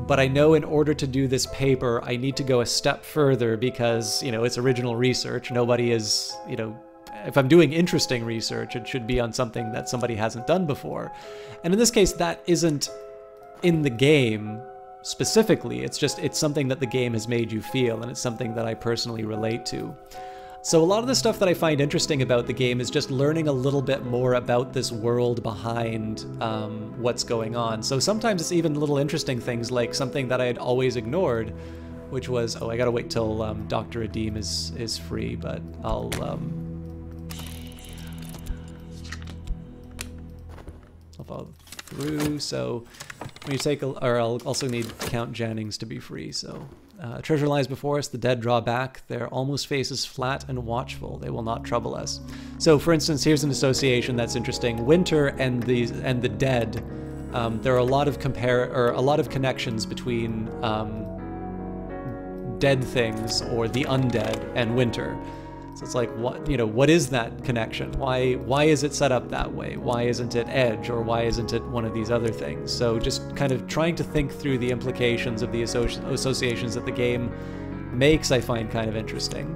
but I know in order to do this paper, I need to go a step further because, you know, it's original research. Nobody is, you know, if I'm doing interesting research, it should be on something that somebody hasn't done before. And in this case, that isn't in the game specifically. It's just, it's something that the game has made you feel, and it's something that I personally relate to. So a lot of the stuff that I find interesting about the game is just learning a little bit more about this world behind what's going on. So sometimes it's even little interesting things like something that I had always ignored, which was, oh, I gotta wait till Dr. Adim is free, but I'll follow through. So when you take or I'll also need Count Jennings to be free. So treasure lies before us, the dead draw back, their almost faces flat and watchful, they will not trouble us. So for instance, here's an association that's interesting. Winter and the dead, there are a lot of connections between dead things or the undead and winter. So it's like, what is that connection? Why is it set up that way? Why isn't it Edge, or why isn't it one of these other things? So just kind of trying to think through the implications of the associations that the game makes, I find kind of interesting.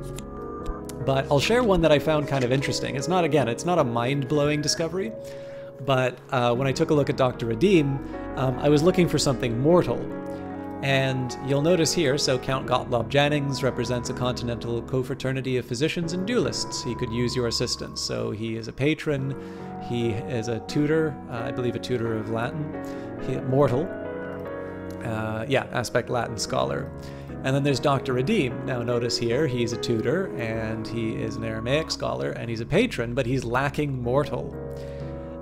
But I'll share one that I found kind of interesting. It's not a mind-blowing discovery, but when I took a look at Dr. Adim, I was looking for something mortal. And you'll notice here, so Count Gottlob Jennings represents a continental confraternity of physicians and duelists. He could use your assistance. So he is a patron, he is a tutor, I believe a tutor of Latin, mortal, aspect Latin scholar. And then there's Dr. Adim. Now notice here, he's a tutor, and he is an Aramaic scholar, and he's a patron, but he's lacking mortal.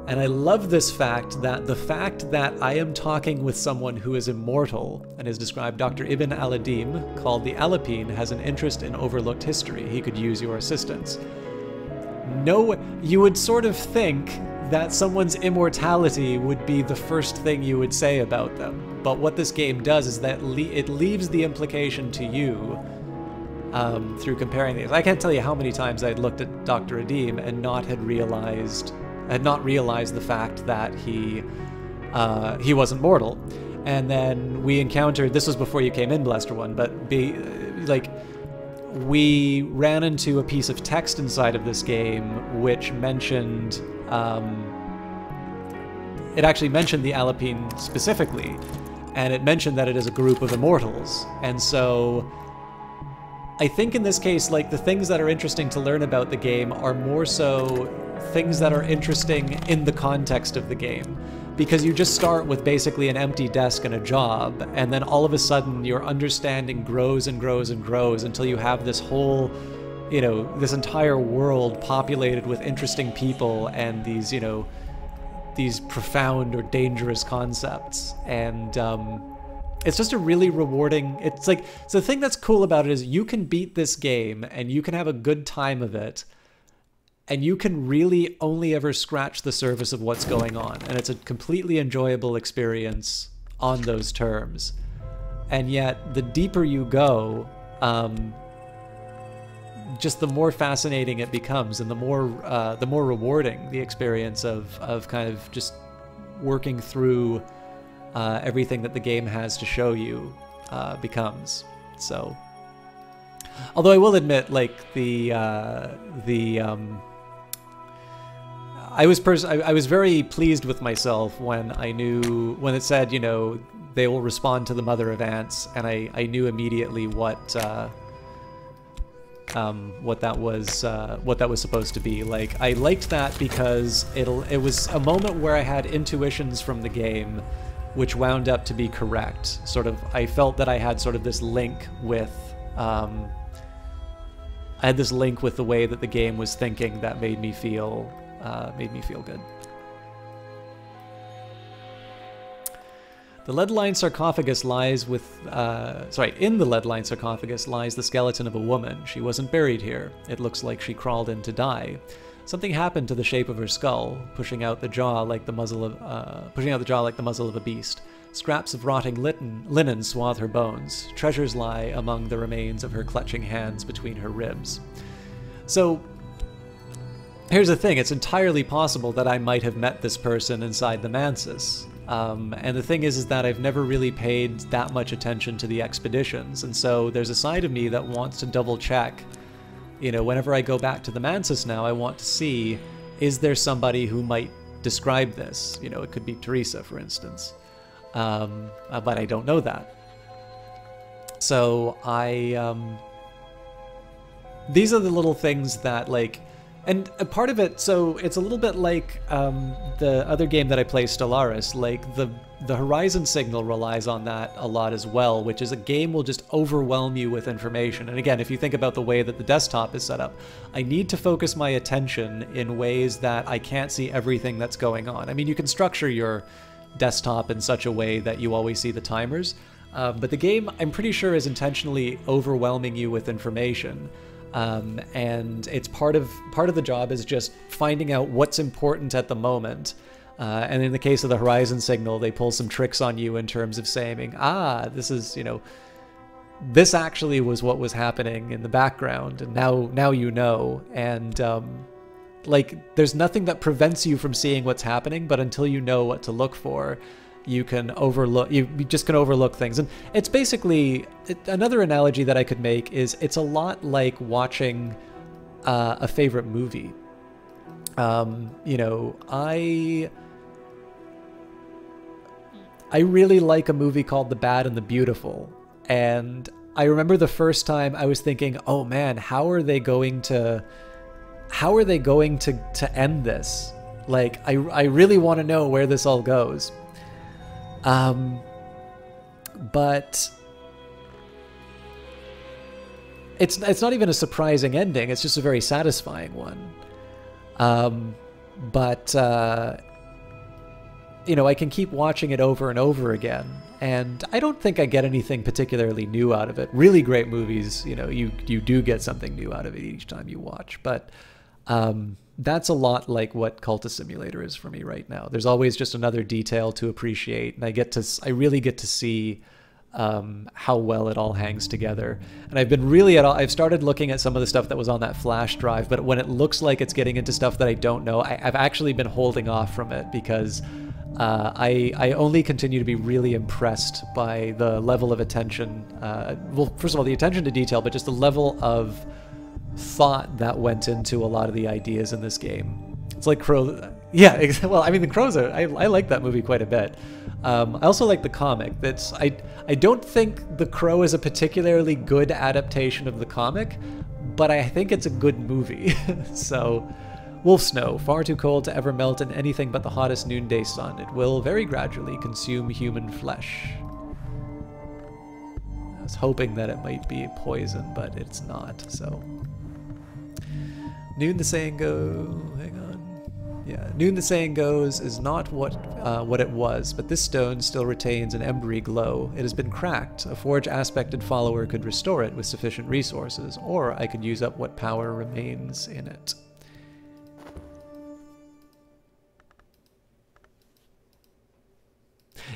And I love this fact that I am talking with someone who is immortal and is described. Dr. Ibn al-Adim, called the Alapine, has an interest in overlooked history. He could use your assistance. No, you would sort of think that someone's immortality would be the first thing you would say about them. But what this game does is that it leaves the implication to you through comparing these. I can't tell you how many times I'd looked at Dr. Adim and not realized the fact that he wasn't mortal. And then we encountered, this was before you came in, Blester One, but we ran into a piece of text inside of this game which mentioned, it actually mentioned the Alapine specifically, and it mentioned that it is a group of immortals. And so I think in this case, like, the things that are interesting to learn about the game are more so things that are interesting in the context of the game. Because you just start with basically an empty desk and a job, and then all of a sudden your understanding grows and grows and grows until you have this whole, this entire world populated with interesting people and these, these profound or dangerous concepts. And it's just a really rewarding, it's like, so the thing that's cool about it is you can beat this game and you can have a good time of it, and you can really only ever scratch the surface of what's going on. And it's a completely enjoyable experience on those terms. And yet, the deeper you go, just the more fascinating it becomes, and the more rewarding the experience of kind of just working through everything that the game has to show you becomes. So, although I will admit, like, I was very pleased with myself when it said, they will respond to the Mother of Ants, and I knew immediately what that was supposed to be. Like, I liked that because it was a moment where I had intuitions from the game which wound up to be correct. Sort of, I felt that I had sort of this link with the way that the game was thinking that made me feel good. The lead-lined sarcophagus lies with, in the lead-lined sarcophagus lies the skeleton of a woman. She wasn't buried here. It looks like she crawled in to die. Something happened to the shape of her skull, pushing out the jaw like the muzzle of a beast. Scraps of rotting linen swathe her bones. Treasures lie among the remains of her clutching hands between her ribs. So, here's the thing. It's entirely possible that I might have met this person inside the Mansus. And the thing is that I've never really paid that much attention to the expeditions. And so there's a side of me that wants to double check. You know, whenever I go back to the Mansus now, I want to see, is there somebody who might describe this? You know, it could be Teresa, for instance. But I don't know that. So these are the little things that, like, and a part of it, so it's a little bit like the other game that I play, Stellaris. Like, the horizon signal relies on that a lot as well, which is a game will just overwhelm you with information. And again, if you think about the way that the desktop is set up, I need to focus my attention in ways that I can't see everything that's going on. I mean, you can structure your desktop in such a way that you always see the timers, but the game, I'm pretty sure, is intentionally overwhelming you with information. And it's part of the job is just finding out what's important at the moment. And in the case of the horizon signal, they pull some tricks on you in terms of saying, this is, you know, this actually was what was happening in the background, and now you know. And like, there's nothing that prevents you from seeing what's happening, but until you know what to look for, you just can overlook things. And it's basically, another analogy that I could make is it's a lot like watching a favorite movie. You know, I really like a movie called The Bad and the Beautiful, and I remember the first time I was thinking, oh man, how are they going to end this? Like, I really want to know where this all goes. But it's not even a surprising ending. It's just a very satisfying one. You know, I can keep watching it over and over again, and I don't think I get anything particularly new out of it. Really great movies, you know, you do get something new out of it each time you watch, but that's a lot like what Cultist Simulator is for me right now. There's always just another detail to appreciate, and I really get to see how well it all hangs together. And I've started looking at some of the stuff that was on that flash drive, but when it looks like it's getting into stuff that I don't know, I've actually been holding off from it, because I only continue to be really impressed by the level of attention. Well, first of all, the attention to detail, but just the level of thought that went into a lot of the ideas in this game. It's like Crow. Yeah, well, I mean, the Crows I like that movie quite a bit. I also like the comic. I don't think The Crow is a particularly good adaptation of the comic, but I think it's a good movie. So, Wolf Snow, far too cold to ever melt in anything but the hottest noonday sun. It will very gradually consume human flesh. I was hoping that it might be poison, but it's not, so. Noon the saying hang on. Yeah, Noon the saying goes is not what it was, but this stone still retains an embery glow. It has been cracked. A forge aspected follower could restore it with sufficient resources, or I could use up what power remains in it.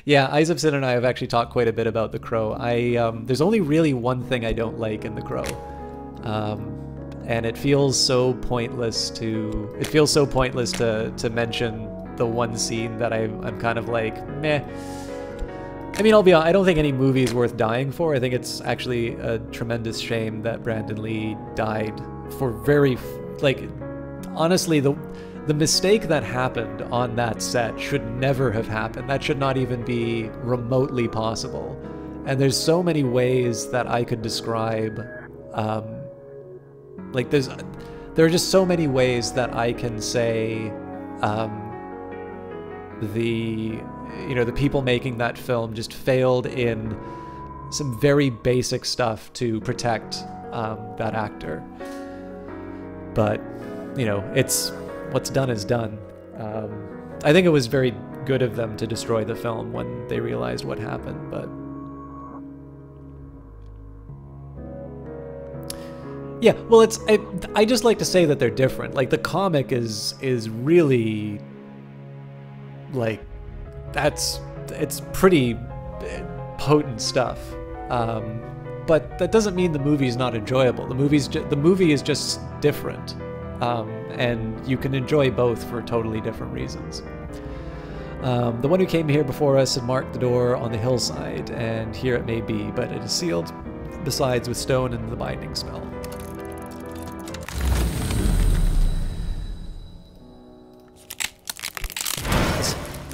Yeah, Isabson and I have actually talked quite a bit about The Crow. There's only really one thing I don't like in The Crow. And it feels so pointless to mention the one scene that I'm kind of like, meh. I mean, I'll be honest, I don't think any movie is worth dying for. I think it's actually a tremendous shame that Brandon Lee died for honestly, the mistake that happened on that set should never have happened. That should not even be remotely possible. And there's so many ways that I could describe, there are just so many ways that I can say the people making that film just failed in some very basic stuff to protect that actor. But, you know, it's what's done is done. I think it was very good of them to destroy the film when they realized what happened, but yeah, well, I just like to say that they're different. Like, the comic is really, like, that's it's pretty potent stuff. But that doesn't mean the movie's not enjoyable. The movie is just different, and you can enjoy both for totally different reasons. The one who came here before us had marked the door on the hillside, and here it may be, but it is sealed, besides with stone and the binding spell.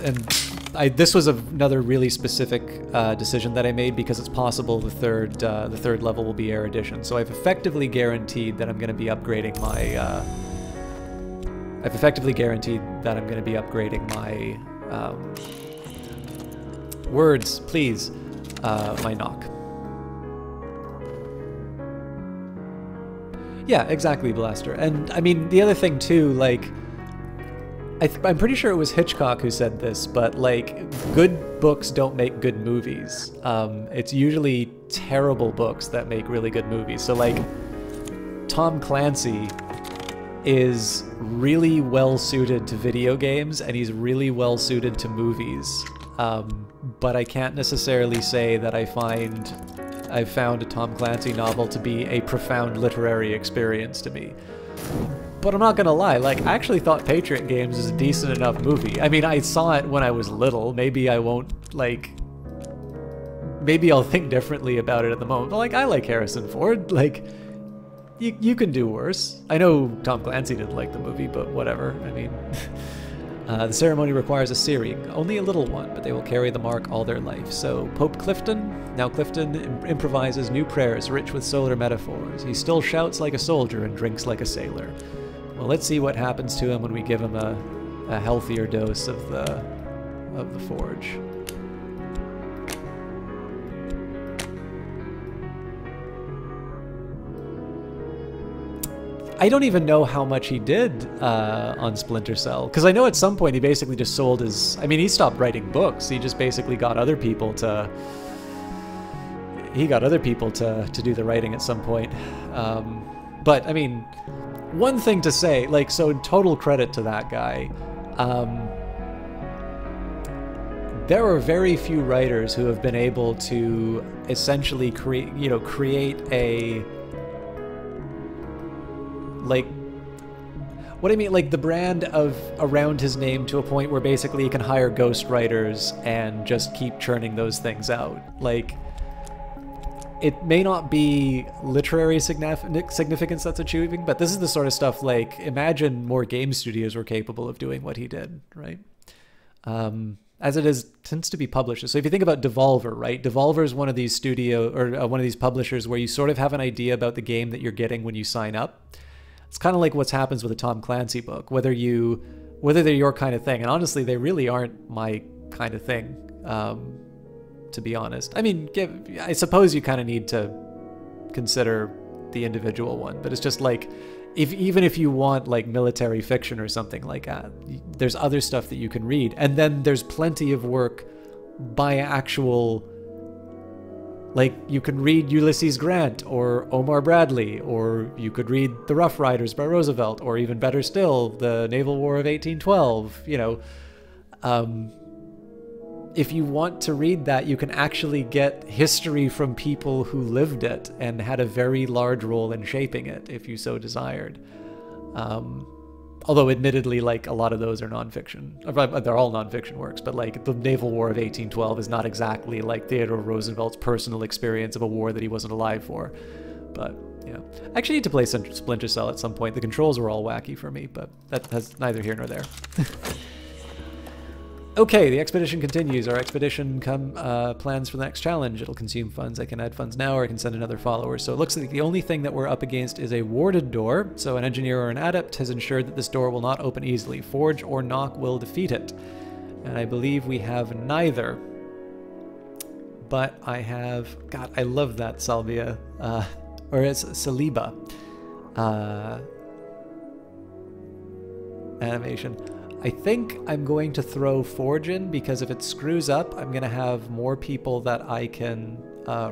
And this was another really specific decision that I made because it's possible the third level will be erudition. So I've effectively guaranteed that I'm going to be upgrading my. Words, please. My knock. Yeah, exactly, Blaster. And I mean, the other thing too, like, I'm pretty sure it was Hitchcock who said this, but like, good books don't make good movies. It's usually terrible books that make really good movies. So like, Tom Clancy is really well suited to video games, and he's really well suited to movies. But I can't necessarily say that I've found a Tom Clancy novel to be a profound literary experience to me. But I'm not gonna lie, like, I actually thought Patriot Games was a decent enough movie. I mean, I saw it when I was little. Maybe I won't, like... Maybe I'll think differently about it at the moment. But, like, I like Harrison Ford. Like, you can do worse. I know Tom Clancy didn't like the movie, but whatever. I mean... the ceremony requires a searing. Only a little one, but they will carry the mark all their life. So, Pope Clifton? Now Clifton improvises new prayers rich with solar metaphors. He still shouts like a soldier and drinks like a sailor. Well, let's see what happens to him when we give him a healthier dose of the forge. I don't even know how much he did on Splinter Cell, because I know at some point he basically just sold his... I mean, he stopped writing books. He just basically got other people to... He got other people to do the writing at some point. But, I mean... One thing to say, like, so total credit to that guy. There are very few writers who have been able to essentially create a, like, what I mean, like the brand of around his name to a point where basically he can hire ghost writers and just keep churning those things out. Like, it may not be literary significance that's achieving, but this is the sort of stuff, like, imagine more game studios were capable of doing what he did, right? As it is, tends to be publishers. So if you think about Devolver, right? Devolver is one of these one of these publishers where you sort of have an idea about the game that you're getting when you sign up. It's kind of like what happens with a Tom Clancy book, whether they're your kind of thing. And honestly, they really aren't my kind of thing. To be honest. I mean, I suppose you kind of need to consider the individual one, but it's just like, even if you want like military fiction or something like that, there's other stuff that you can read. And then there's plenty of work by actual, like, you can read Ulysses Grant or Omar Bradley, or you could read The Rough Riders by Roosevelt, or even better still, the Naval War of 1812, you know. If you want to read that, you can actually get history from people who lived it and had a very large role in shaping it, if you so desired. Although, admittedly, like, a lot of those are nonfiction. They're all nonfiction works, but, like, the Naval War of 1812 is not exactly like Theodore Roosevelt's personal experience of a war that he wasn't alive for. But, yeah. I actually need to play Splinter Cell at some point. The controls were all wacky for me, but that has neither here nor there. Okay, the expedition continues. Our expedition plans for the next challenge. It'll consume funds. I can add funds now, or I can send another follower. So it looks like the only thing that we're up against is a warded door. So an engineer or an adept has ensured that this door will not open easily. Forge or knock will defeat it. And I believe we have neither. But I have... God, I love that salvia. Or it's saliba. Animation. I think I'm going to throw Forge in, because if it screws up, I'm going to have more people that I can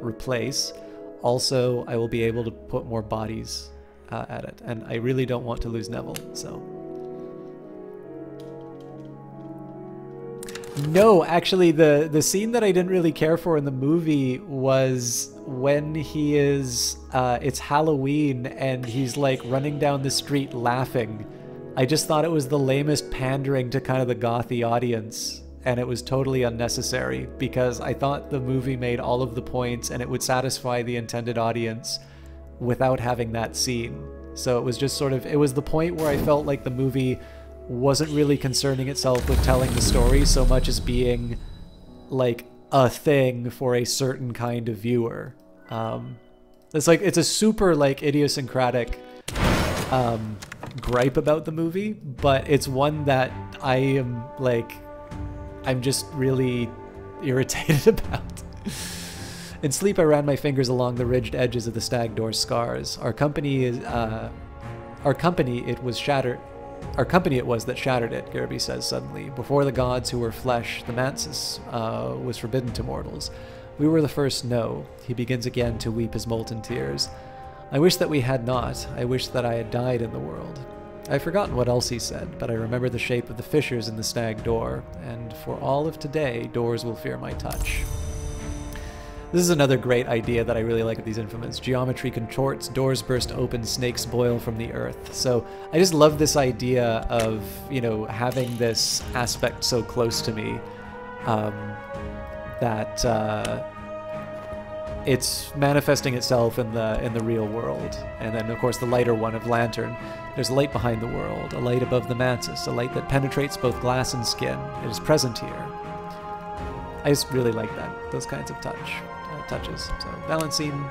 replace. Also, I will be able to put more bodies at it, and I really don't want to lose Neville, so... No, actually, the scene that I didn't really care for in the movie was when he is, it's Halloween and he's like running down the street laughing. I just thought it was the lamest pandering to kind of the gothy audience, and it was totally unnecessary because I thought the movie made all of the points and it would satisfy the intended audience without having that scene. So it was just sort of, it was the point where I felt like the movie wasn't really concerning itself with telling the story so much as being like a thing for a certain kind of viewer. It's like, it's a super like idiosyncratic gripe about the movie, but it's one that I am like, I'm just really irritated about. In sleep, I ran my fingers along the ridged edges of the stag door's scars. Our company it was that shattered it, Gerby says suddenly. Before the gods who were flesh, the Mansus was forbidden to mortals. We were the first no. He begins again to weep his molten tears. I wish that we had not. I wish that I had died in the world. I've forgotten what else he said, but I remember the shape of the fissures in the stag door, and for all of today, doors will fear my touch. This is another great idea that I really like of these Infamous. Geometry contorts, doors burst open, snakes boil from the earth. So I just love this idea of, you know, having this aspect so close to me that it's manifesting itself in the real world. And then, of course, the lighter one of Lantern. There's a light behind the world, a light above the Mansus, a light that penetrates both glass and skin. It is present here. I just really like those kinds of touches. So, Valentine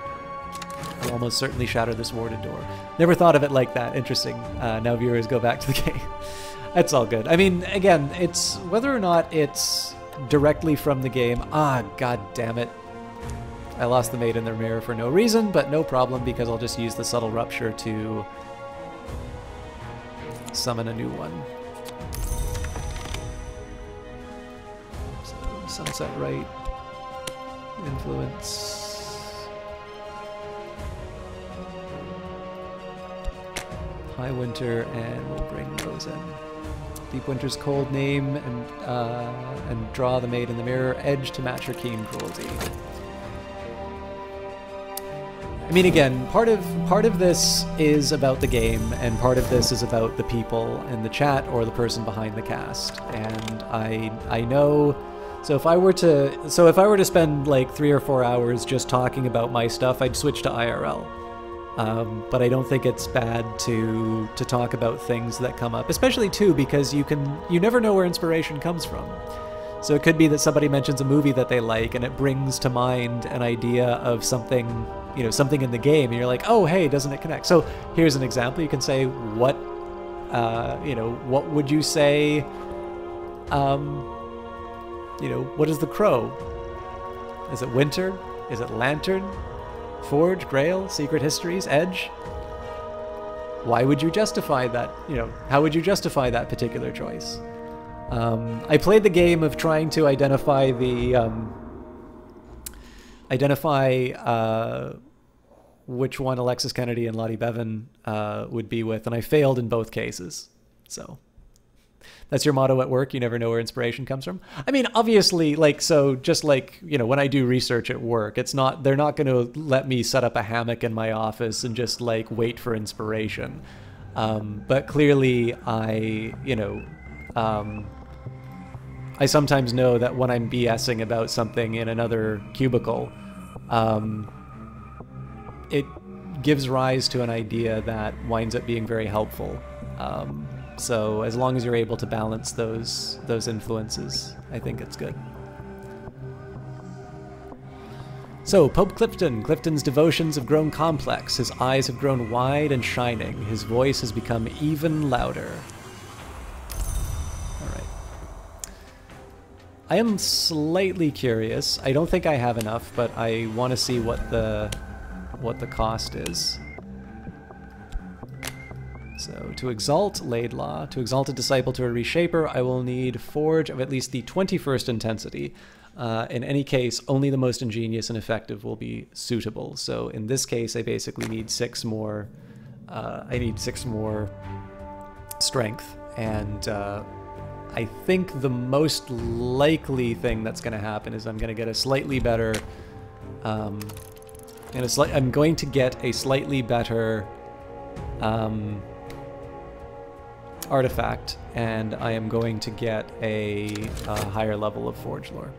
will almost certainly shatter this warded door. Never thought of it like that. Interesting. Now viewers go back to the game. That's all good. I mean, again, it's whether or not it's directly from the game. Ah, god damn it. I lost the maid in their mirror for no reason, but no problem because I'll just use the subtle rupture to summon a new one. So, Sunset Right. Influence. High Winter, and we'll bring those in. Deep Winter's cold name, and draw the maid in the mirror. Edge to match her keen cruelty. I mean, again, part of this is about the game, and part of this is about the people in the chat or the person behind the cast. And I know. So if I were to spend like 3 or 4 hours just talking about my stuff, I'd switch to IRL. But I don't think it's bad to talk about things that come up, especially too because you never know where inspiration comes from. So it could be that somebody mentions a movie that they like and it brings to mind an idea of something, you know, something in the game, and you're like, oh hey, doesn't it connect? So here's an example. You can say, what would you say? You know, what is the crow? Is it Winter? Is it Lantern? Forge, Grail, Secret Histories, Edge? Why would you justify that? You know, how would you justify that particular choice? I played the game of trying to identify which one Alexis Kennedy and Lottie Bevan would be with, and I failed in both cases. So that's your motto at work. You never know where inspiration comes from. I mean, obviously, like, so just like, you know, when I do research at work, they're not going to let me set up a hammock in my office and just like wait for inspiration. But clearly I sometimes know that when I'm BSing about something in another cubicle, it gives rise to an idea that winds up being very helpful. So as long as you're able to balance those influences, I think it's good. So, Pope Clifton. Clifton's devotions have grown complex. His eyes have grown wide and shining. His voice has become even louder. All right. I am slightly curious. I don't think I have enough, but I want to see what the cost is. So, to exalt Laidlaw, to exalt a disciple to a reshaper, I will need Forge of at least the 21st intensity. In any case, only the most ingenious and effective will be suitable. So in this case, I basically need 6 more. I need 6 more strength, and I I think the most likely thing that's going to happen is I'm going to get a slightly better, I'm going to get a slightly better artifact, and I am going to get a higher level of Forge Lore.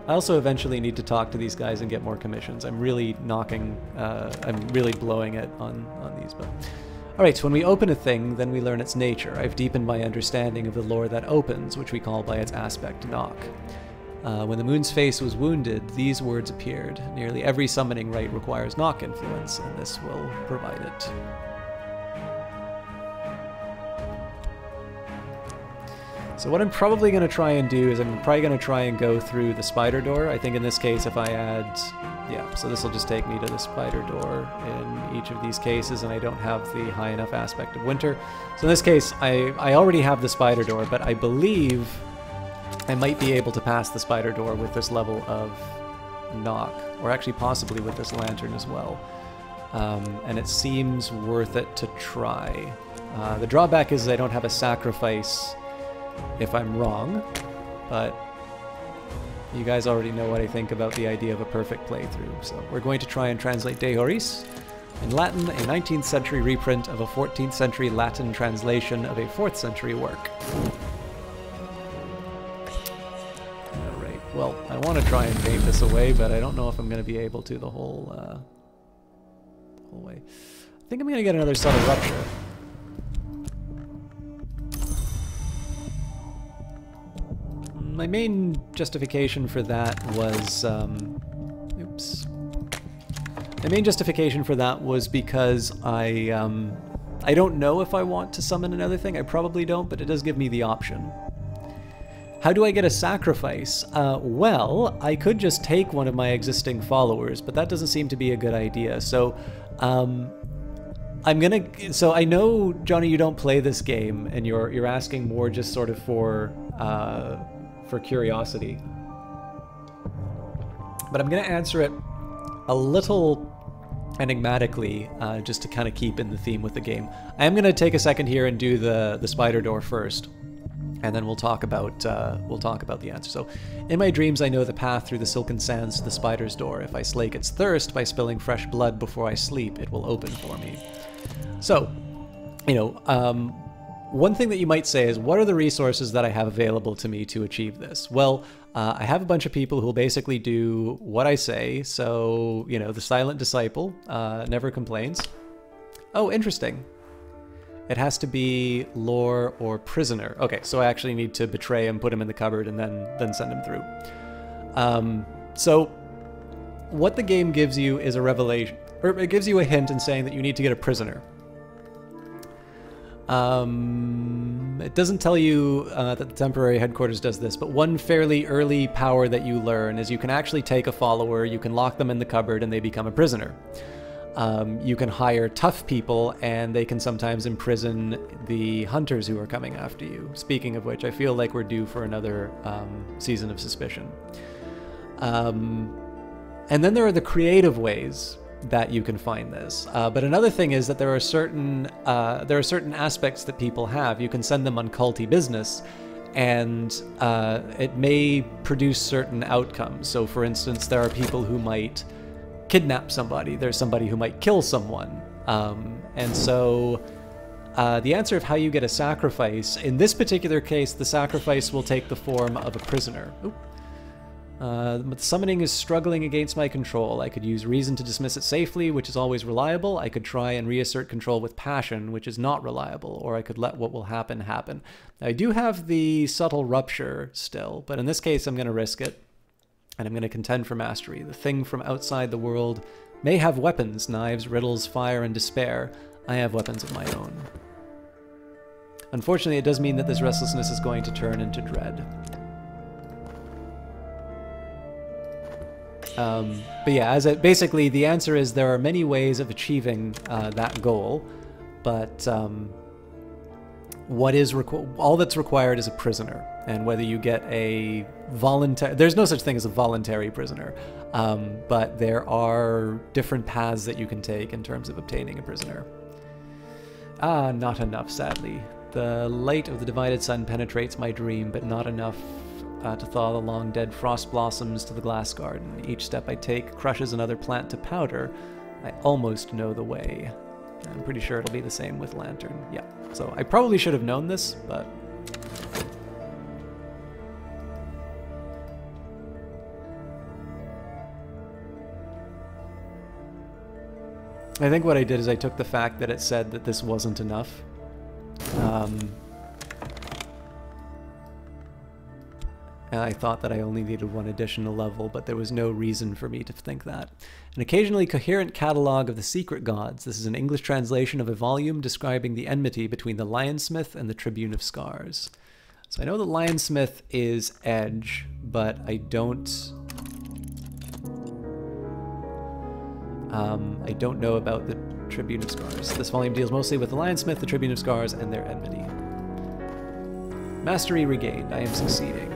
I also eventually need to talk to these guys and get more commissions. I'm really I'm really blowing it on these. But alright, so when we open a thing, then we learn its nature. I've deepened my understanding of the lore that opens, which we call by its aspect knock. When the moon's face was wounded, these words appeared. Nearly every summoning rite requires knock influence, and this will provide it. So what I'm probably going to try and do is I'm probably going to try and go through the spider door. I think in this case if I add... yeah, so this will just take me to the spider door in each of these cases, and I don't have the high enough aspect of winter. So in this case, I already have the spider door, but I believe I might be able to pass the spider door with this level of knock, or actually possibly with this lantern as well. And it seems worth it to try. The drawback is I don't have a sacrifice if I'm wrong, but you guys already know what I think about the idea of a perfect playthrough. So we're going to try and translate De Horis. In Latin, a 19th century reprint of a 14th century Latin translation of a 4th century work. Alright, well, I want to try and paint this away, but I don't know if I'm going to be able to the whole way. I think I'm going to get another subtle rupture. My main justification for that was, oops. My main justification for that was because I don't know if I want to summon another thing. I probably don't, but it does give me the option. How do I get a sacrifice? Well, I could just take one of my existing followers, but that doesn't seem to be a good idea. So, so I know, Johnny, you don't play this game, and you're asking more just sort of for curiosity. But I'm going to answer it a little enigmatically, just to kind of keep in the theme with the game. I am going to take a second here and do the spider door first, and then we'll talk about the answer. So, in my dreams, I know the path through the silken sands to the spider's door. If I slake its thirst by spilling fresh blood before I sleep, it will open for me. So, you know, one thing that you might say is, what are the resources that I have available to me to achieve this? Well, I have a bunch of people who will basically do what I say. So, you know, the silent disciple never complains. Oh, interesting. It has to be lore or prisoner. Okay, so I actually need to betray him, put him in the cupboard, and then send him through. So what the game gives you is a revelation, or it gives you a hint in saying that you need to get a prisoner. It doesn't tell you that the temporary headquarters does this, but one fairly early power that you learn is you can actually take a follower, you can lock them in the cupboard, and they become a prisoner. You can hire tough people, and they can sometimes imprison the hunters who are coming after you. Speaking of which, I feel like we're due for another season of Suspicion. And then there are the creative ways that you can find this. But another thing is that there are certain aspects that people have. You can send them on culty business, and it may produce certain outcomes. So for instance, there are people who might kidnap somebody. There's somebody who might kill someone. And so the answer of how you get a sacrifice, in this particular case, the sacrifice will take the form of a prisoner. Oop. The summoning is struggling against my control. I could use reason to dismiss it safely, which is always reliable. I could try and reassert control with passion, which is not reliable. Or I could let what will happen happen. Now, I do have the subtle rupture still, but in this case I'm going to risk it. And I'm going to contend for mastery. The thing from outside the world may have weapons, knives, riddles, fire, and despair. I have weapons of my own. Unfortunately, it does mean that this restlessness is going to turn into dread. But yeah, basically the answer is there are many ways of achieving that goal, but all that's required is a prisoner, and whether you get a voluntary, there's no such thing as a voluntary prisoner, but there are different paths that you can take in terms of obtaining a prisoner. Ah, not enough, sadly. The light of the divided sun penetrates my dream, but not enough to thaw the long dead frost blossoms to the glass garden. Each step I take crushes another plant to powder. I almost know the way. I'm pretty sure it'll be the same with Lantern. Yeah, so I probably should have known this, but... I think what I did is I took the fact that it said that this wasn't enough. And I thought that I only needed one additional level, but there was no reason for me to think that. An occasionally coherent catalogue of the secret gods. This is an English translation of a volume describing the enmity between the Lionsmith and the Tribune of Scars. So I know the Lionsmith is Edge, but I don't know about the Tribune of Scars. This volume deals mostly with the Lionsmith, the Tribune of Scars, and their enmity. Mastery regained. I am succeeding.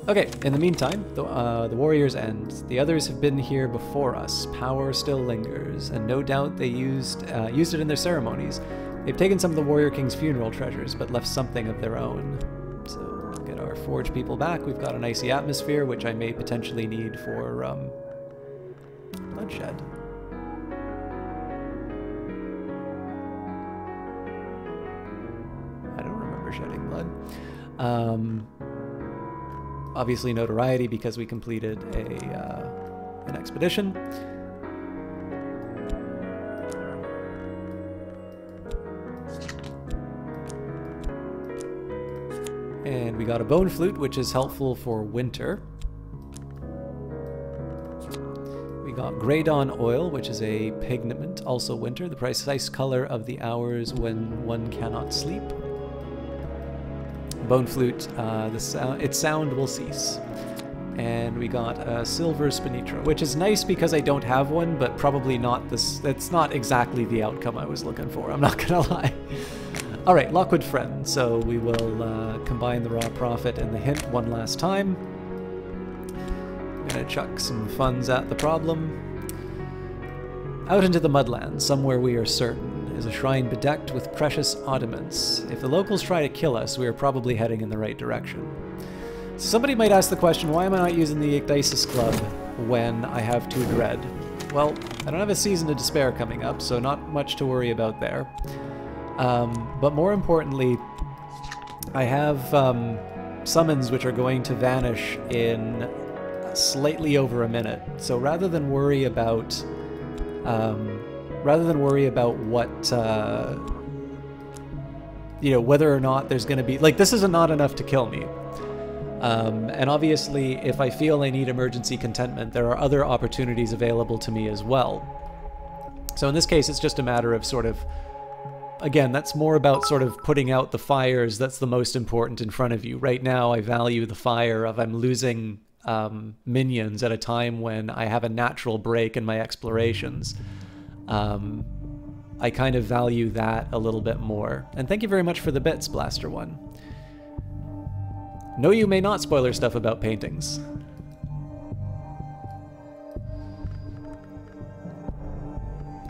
Okay, in the meantime, the warriors end. The others have been here before us. Power still lingers, and no doubt they used it in their ceremonies. They've taken some of the Warrior King's funeral treasures, but left something of their own. So, we'll get our Forge people back. We've got an icy atmosphere, which I may potentially need for, bloodshed. I don't remember shedding blood. Obviously notoriety because we completed an expedition. And we got a bone flute, which is helpful for winter. We got Grey Dawn oil, which is a pigment, also winter, the precise color of the hours when one cannot sleep. Bone flute, its sound will cease. And we got a silver spinitra, which is nice because I don't have one, but probably not this. That's not exactly the outcome I was looking for, I'm not gonna lie. Alright, Lockwood Friend. So we will combine the Raw Profit and the Hint one last time. I'm gonna chuck some funds at the problem. Out into the Mudlands, somewhere we are certain, is a shrine bedecked with precious oddments. If the locals try to kill us, we are probably heading in the right direction. So somebody might ask the question, why am I not using the Ecdysis Club when I have 2 Dread? Well, I don't have a Season of Despair coming up, so not much to worry about there. But more importantly, I have summons which are going to vanish in slightly over a minute. So rather than worry about what you know, whether or not there's going to be, like, this is not enough to kill me. And obviously, if I feel I need emergency contentment, there are other opportunities available to me as well. So in this case, it's just a matter of sort of, again, that's more about sort of putting out the fires that's the most important in front of you. Right now, I value the fire of I'm losing minions at a time when I have a natural break in my explorations. I kind of value that a little bit more. And thank you very much for the bits, Blaster One. No, you may not spoiler stuff about paintings.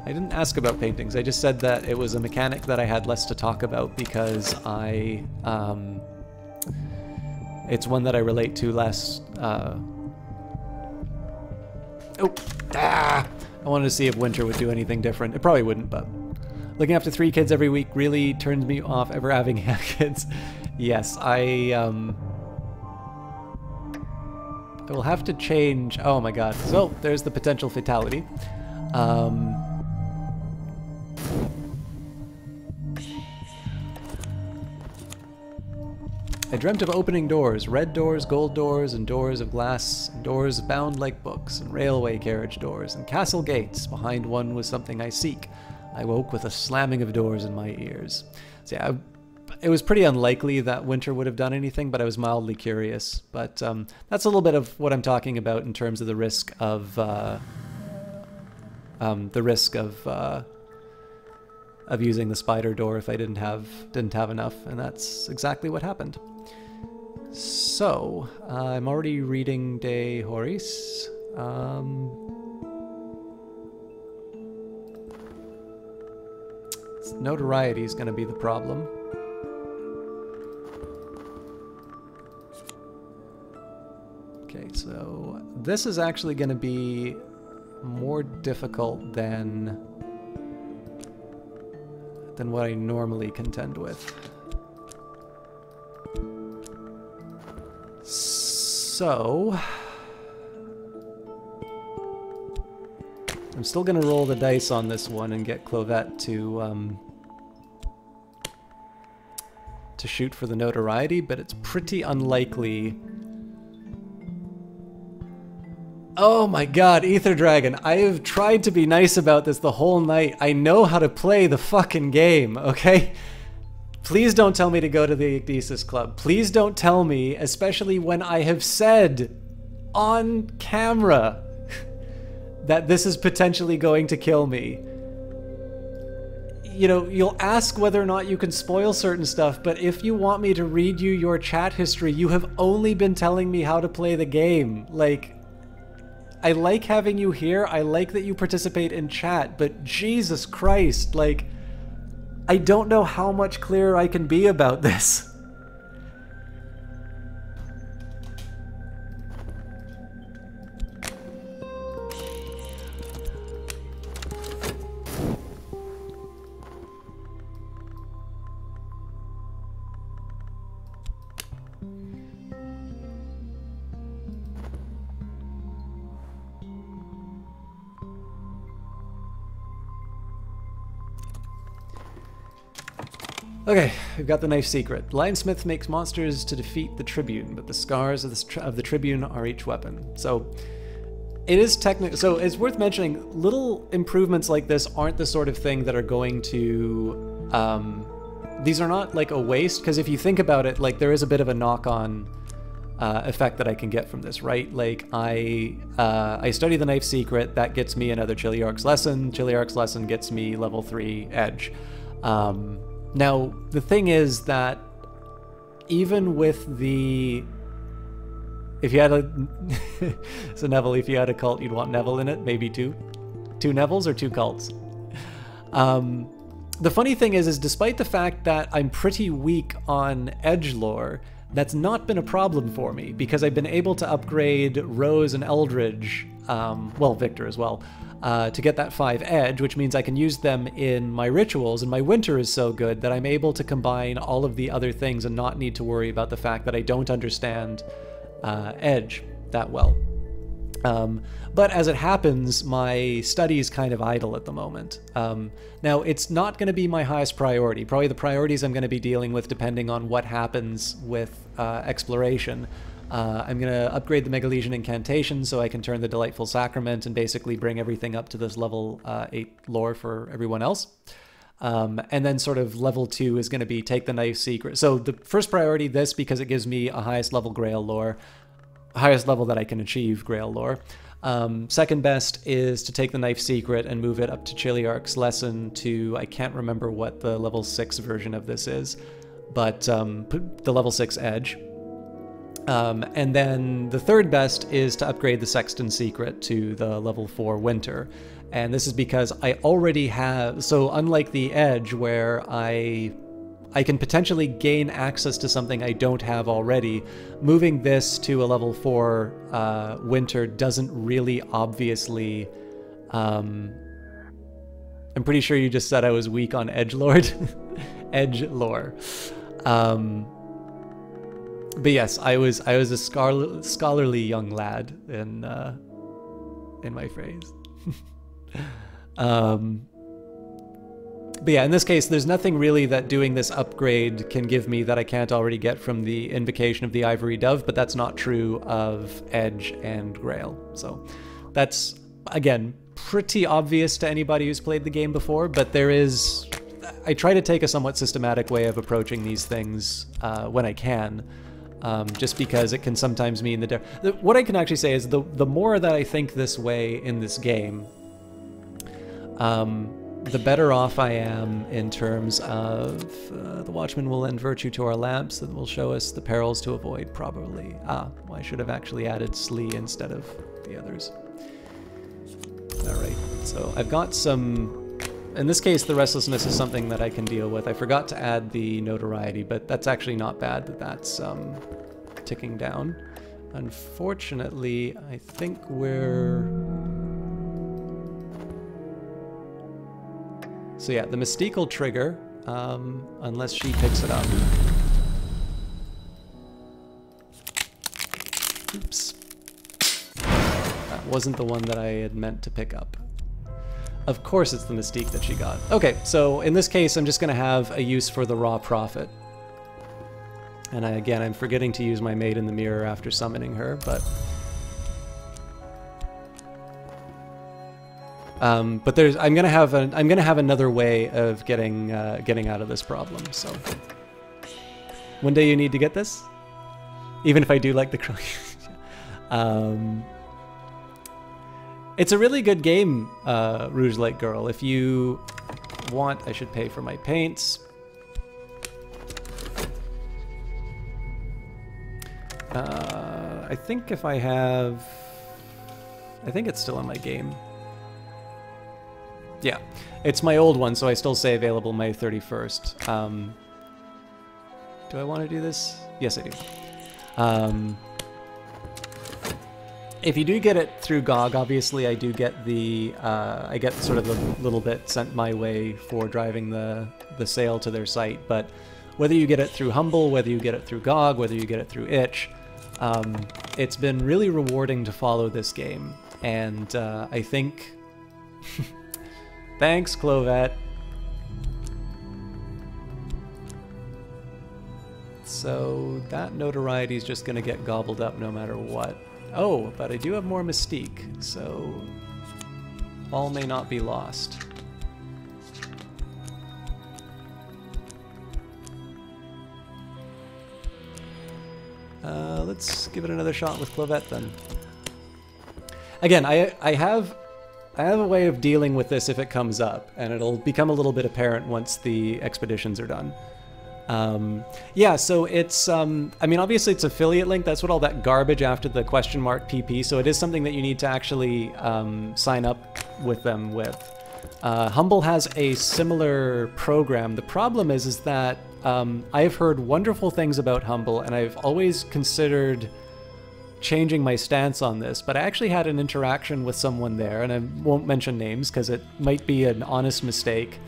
I didn't ask about paintings, I just said that it was a mechanic that I had less to talk about because it's one that I relate to less. I wanted to see if winter would do anything different. It probably wouldn't, but looking after 3 kids every week really turns me off ever having kids. Yes, I will have to change. Oh my god. So there's the potential fatality. I dreamt of opening doors, red doors, gold doors, and doors of glass, and doors bound like books, and railway carriage doors, and castle gates. Behind one was something I seek. I woke with a slamming of doors in my ears. So yeah, it was pretty unlikely that winter would have done anything, but I was mildly curious. But that's a little bit of what I'm talking about in terms of the risk of of using the spider door if I didn't have enough, and that's exactly what happened. So I'm already reading De Horis. Notoriety is going to be the problem. Okay, so this is actually going to be more difficult than what I normally contend with. So I'm still going to roll the dice on this one and get Clovette to shoot for the notoriety, but it's pretty unlikely. Oh my god, Ether Dragon, I have tried to be nice about this the whole night. I know how to play the fucking game, okay? Please don't tell me to go to the Ecdysis Club. Please don't tell me, especially when I have said on camera that this is potentially going to kill me. You know, you'll ask whether or not you can spoil certain stuff, but if you want me to read you your chat history, you have only been telling me how to play the game. Like, I like having you here, I like that you participate in chat, but Jesus Christ, like, I don't know how much clearer I can be about this. Okay, we've got the knife secret. Lionsmith makes monsters to defeat the Tribune, but the scars of the Tribune are each weapon. So it is technical. So it's worth mentioning, little improvements like this aren't the sort of thing that are going to... these are not like a waste, because if you think about it, like there is a bit of a knock-on effect that I can get from this, right? Like I study the knife secret, that gets me another Chiliarch's lesson. Chiliarch's lesson gets me level 3 edge. Now, the thing is that even with the... If you had a... So Neville, if you had a cult, you'd want Neville in it? Maybe two? 2 Nevilles or 2 cults? The funny thing is despite the fact that I'm pretty weak on edgelore, that's not been a problem for me, because I've been able to upgrade Rose and Eldridge, well, Victor as well, to get that 5 edge, which means I can use them in my rituals, and my winter is so good that I'm able to combine all of the other things and not need to worry about the fact that I don't understand edge that well. But as it happens, my study is kind of idle at the moment. Now, it's not going to be my highest priority. Probably the priorities I'm going to be dealing with depending on what happens with exploration. I'm going to upgrade the Megalesian Incantation so I can turn the Delightful Sacrament and basically bring everything up to this level 8 lore for everyone else. And then sort of level 2 is going to be take the knife secret. So the first priority, this, because it gives me a highest level Grail lore, highest level that I can achieve Grail lore. Second best is to take the knife secret and move it up to Chiliarch's lesson to, I can't remember what the level 6 version of this is, but the level 6 edge. And then the third best is to upgrade the Sexton secret to the level 4 winter. And this is because I already have, so unlike the edge where I can potentially gain access to something I don't have already, moving this to a level 4 winter doesn't really obviously... I'm pretty sure you just said I was weak on edgelord. Edgelore. But yes, I was a scholarly young lad in my phrase. But yeah, in this case, there's nothing really that doing this upgrade can give me that I can't already get from the Invocation of the Ivory Dove, but that's not true of Edge and Grail. So that's, again, pretty obvious to anybody who's played the game before, but there is... I try to take a somewhat systematic way of approaching these things when I can. Just because it can sometimes mean what I can actually say is the more that I think this way in this game, the better off I am in terms of the watchman will lend virtue to our lamps that will show us the perils to avoid, probably. Well, I should have actually added slee instead of the others. Alright, so I've got some... In this case, the restlessness is something that I can deal with. I forgot to add the notoriety, but that's actually not bad that that's ticking down. Unfortunately, I think we're... So yeah, the Mystique will trigger, unless she picks it up. Oops. That wasn't the one that I had meant to pick up. Of course it's the Mystique that she got. Okay, so in this case I'm just going to have a use for the raw prophet. And again, I'm forgetting to use my Maid in the Mirror after summoning her, but... I'm gonna have another way of getting out of this problem. So one day you need to get this, even if I do like the it's a really good game, Rouge Lake Girl. If you want, I should pay for my paints. I think if I have, I think it's still in my game. Yeah, it's my old one, so I still say available May 31st. Do I want to do this? Yes, I do. If you do get it through GOG, obviously I do get the, I get sort of a little bit sent my way for driving the sale to their site, but whether you get it through Humble, whether you get it through GOG, whether you get it through itch, it's been really rewarding to follow this game, and I think... Thanks, Clovette. So that notoriety is just going to get gobbled up no matter what. Oh, but I do have more Mystique, so all may not be lost. Let's give it another shot with Clovette then. Again, I have a way of dealing with this if it comes up, and it'll become a little bit apparent once the expeditions are done. Yeah, so it's, I mean, obviously it's affiliate link, that's what all that garbage after the question mark PP, so it is something that you need to actually sign up with them with. Humble has a similar program. The problem is that I've heard wonderful things about Humble, and I've always considered changing my stance on this, but I actually had an interaction with someone there, and I won't mention names because it might be an honest mistake,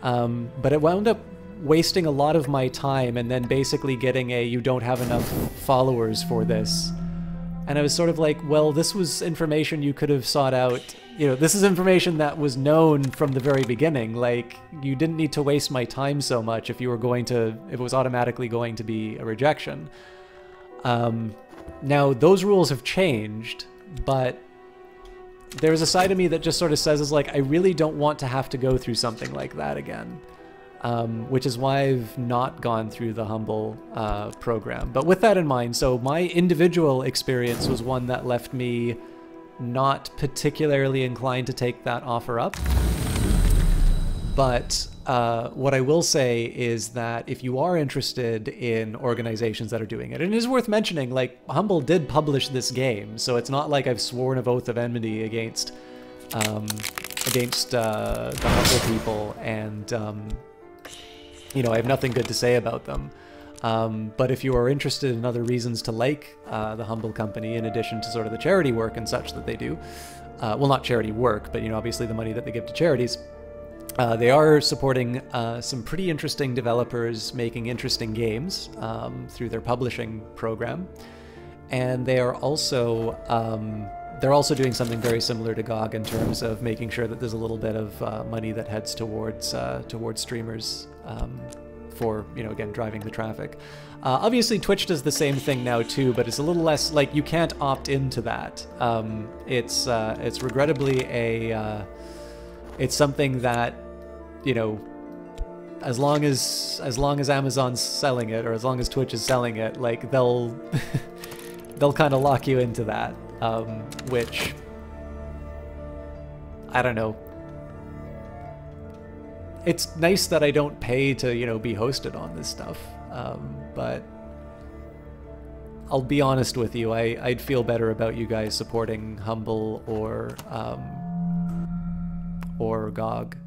but it wound up wasting a lot of my time and then basically getting a "you don't have enough followers for this." And I was sort of like, well, this was information you could have sought out, you know, this is information that was known from the very beginning. Like, you didn't need to waste my time so much if you were going to, if it was automatically going to be a rejection. Now, those rules have changed, but there's a side of me that just sort of says, is like, I really don't want to have to go through something like that again. Which is why I've not gone through the Humble program. But with that in mind, so my individual experience was one that left me not particularly inclined to take that offer up. But what I will say is that if you are interested in organizations that are doing it, and it is worth mentioning, like, Humble did publish this game, so it's not like I've sworn an oath of enmity against the Humble people, and you know, I have nothing good to say about them. But if you are interested in other reasons to like the Humble company, in addition to sort of the charity work and such that they do, well, not charity work, but, you know, obviously the money that they give to charities, they are supporting some pretty interesting developers making interesting games through their publishing program. And they are also doing something very similar to GOG in terms of making sure that there's a little bit of money that heads towards streamers for, you know, again, driving the traffic. Obviously, Twitch does the same thing now too, but it's a little less, like, you can't opt into that. It's regrettably it's something that, you know, as long as Amazon's selling it, or as long as Twitch is selling it, like, they'll they'll kind of lock you into that. Which, I don't know. it's nice that I don't pay to, you know, be hosted on this stuff. But I'll be honest with you, I'd feel better about you guys supporting Humble or GOG.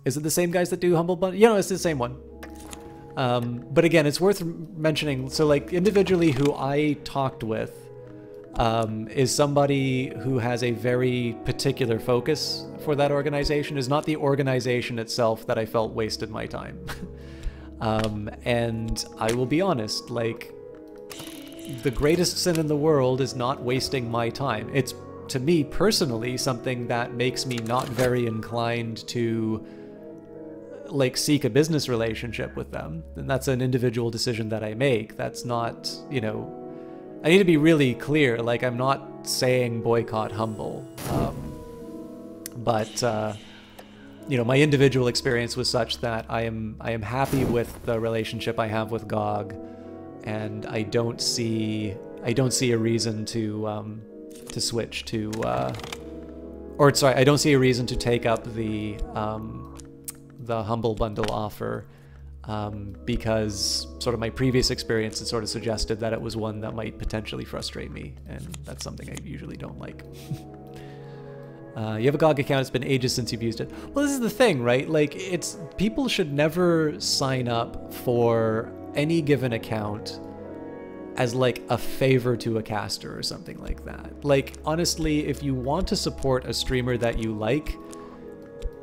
Is it the same guys that do Humble Bundle? You know, it's the same one. But again, it's worth mentioning, so like individually who I talked with is somebody who has a very particular focus for that organization. Is not the organization itself that I felt wasted my time. And I will be honest, like, the greatest sin in the world is not wasting my time. It's, to me personally, something that makes me not very inclined to like seek a business relationship with them. And that's an individual decision that I make. That's not, you know, I need to be really clear. Like, I'm not saying boycott Humble. But you know, my individual experience was such that I am happy with the relationship I have with GOG, and I don't see a reason to switch to or sorry, I don't see a reason to take up the Humble Bundle offer, because sort of my previous experience had sort of suggested that it was one that might potentially frustrate me, and that's something I usually don't like. You have a GOG account, it's been ages since you've used it. Well, this is the thing, right? Like, it's, people should never sign up for any given account as like a favor to a caster or something like that. Like, honestly, if you want to support a streamer that you like,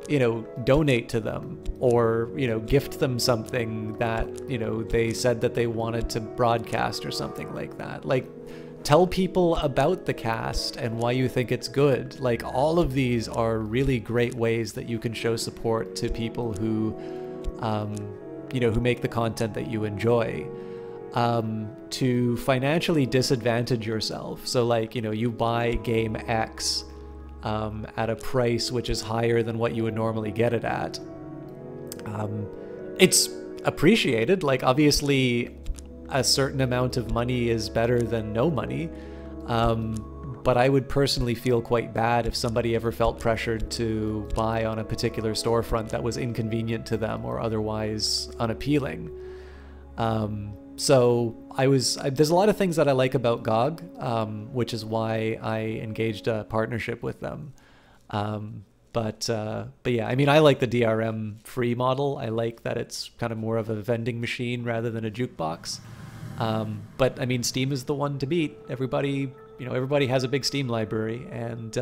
you know, donate to them, or, you know, gift them something that, you know, they said that they wanted to broadcast or something like that. Like, tell people about the cast and why you think it's good. Like, all of these are really great ways that you can show support to people who, you know, who make the content that you enjoy. To financially disadvantage yourself. So like, you know, you buy game X at a price which is higher than what you would normally get it at. It's appreciated. Like, obviously a certain amount of money is better than no money. But I would personally feel quite bad if somebody ever felt pressured to buy on a particular storefront that was inconvenient to them or otherwise unappealing. So there's a lot of things that I like about GOG, which is why I engaged a partnership with them. But yeah, I mean, I like the DRM free model. I like that it's kind of more of a vending machine rather than a jukebox. But I mean, Steam is the one to beat. Everybody, you know, everybody has a big Steam library, and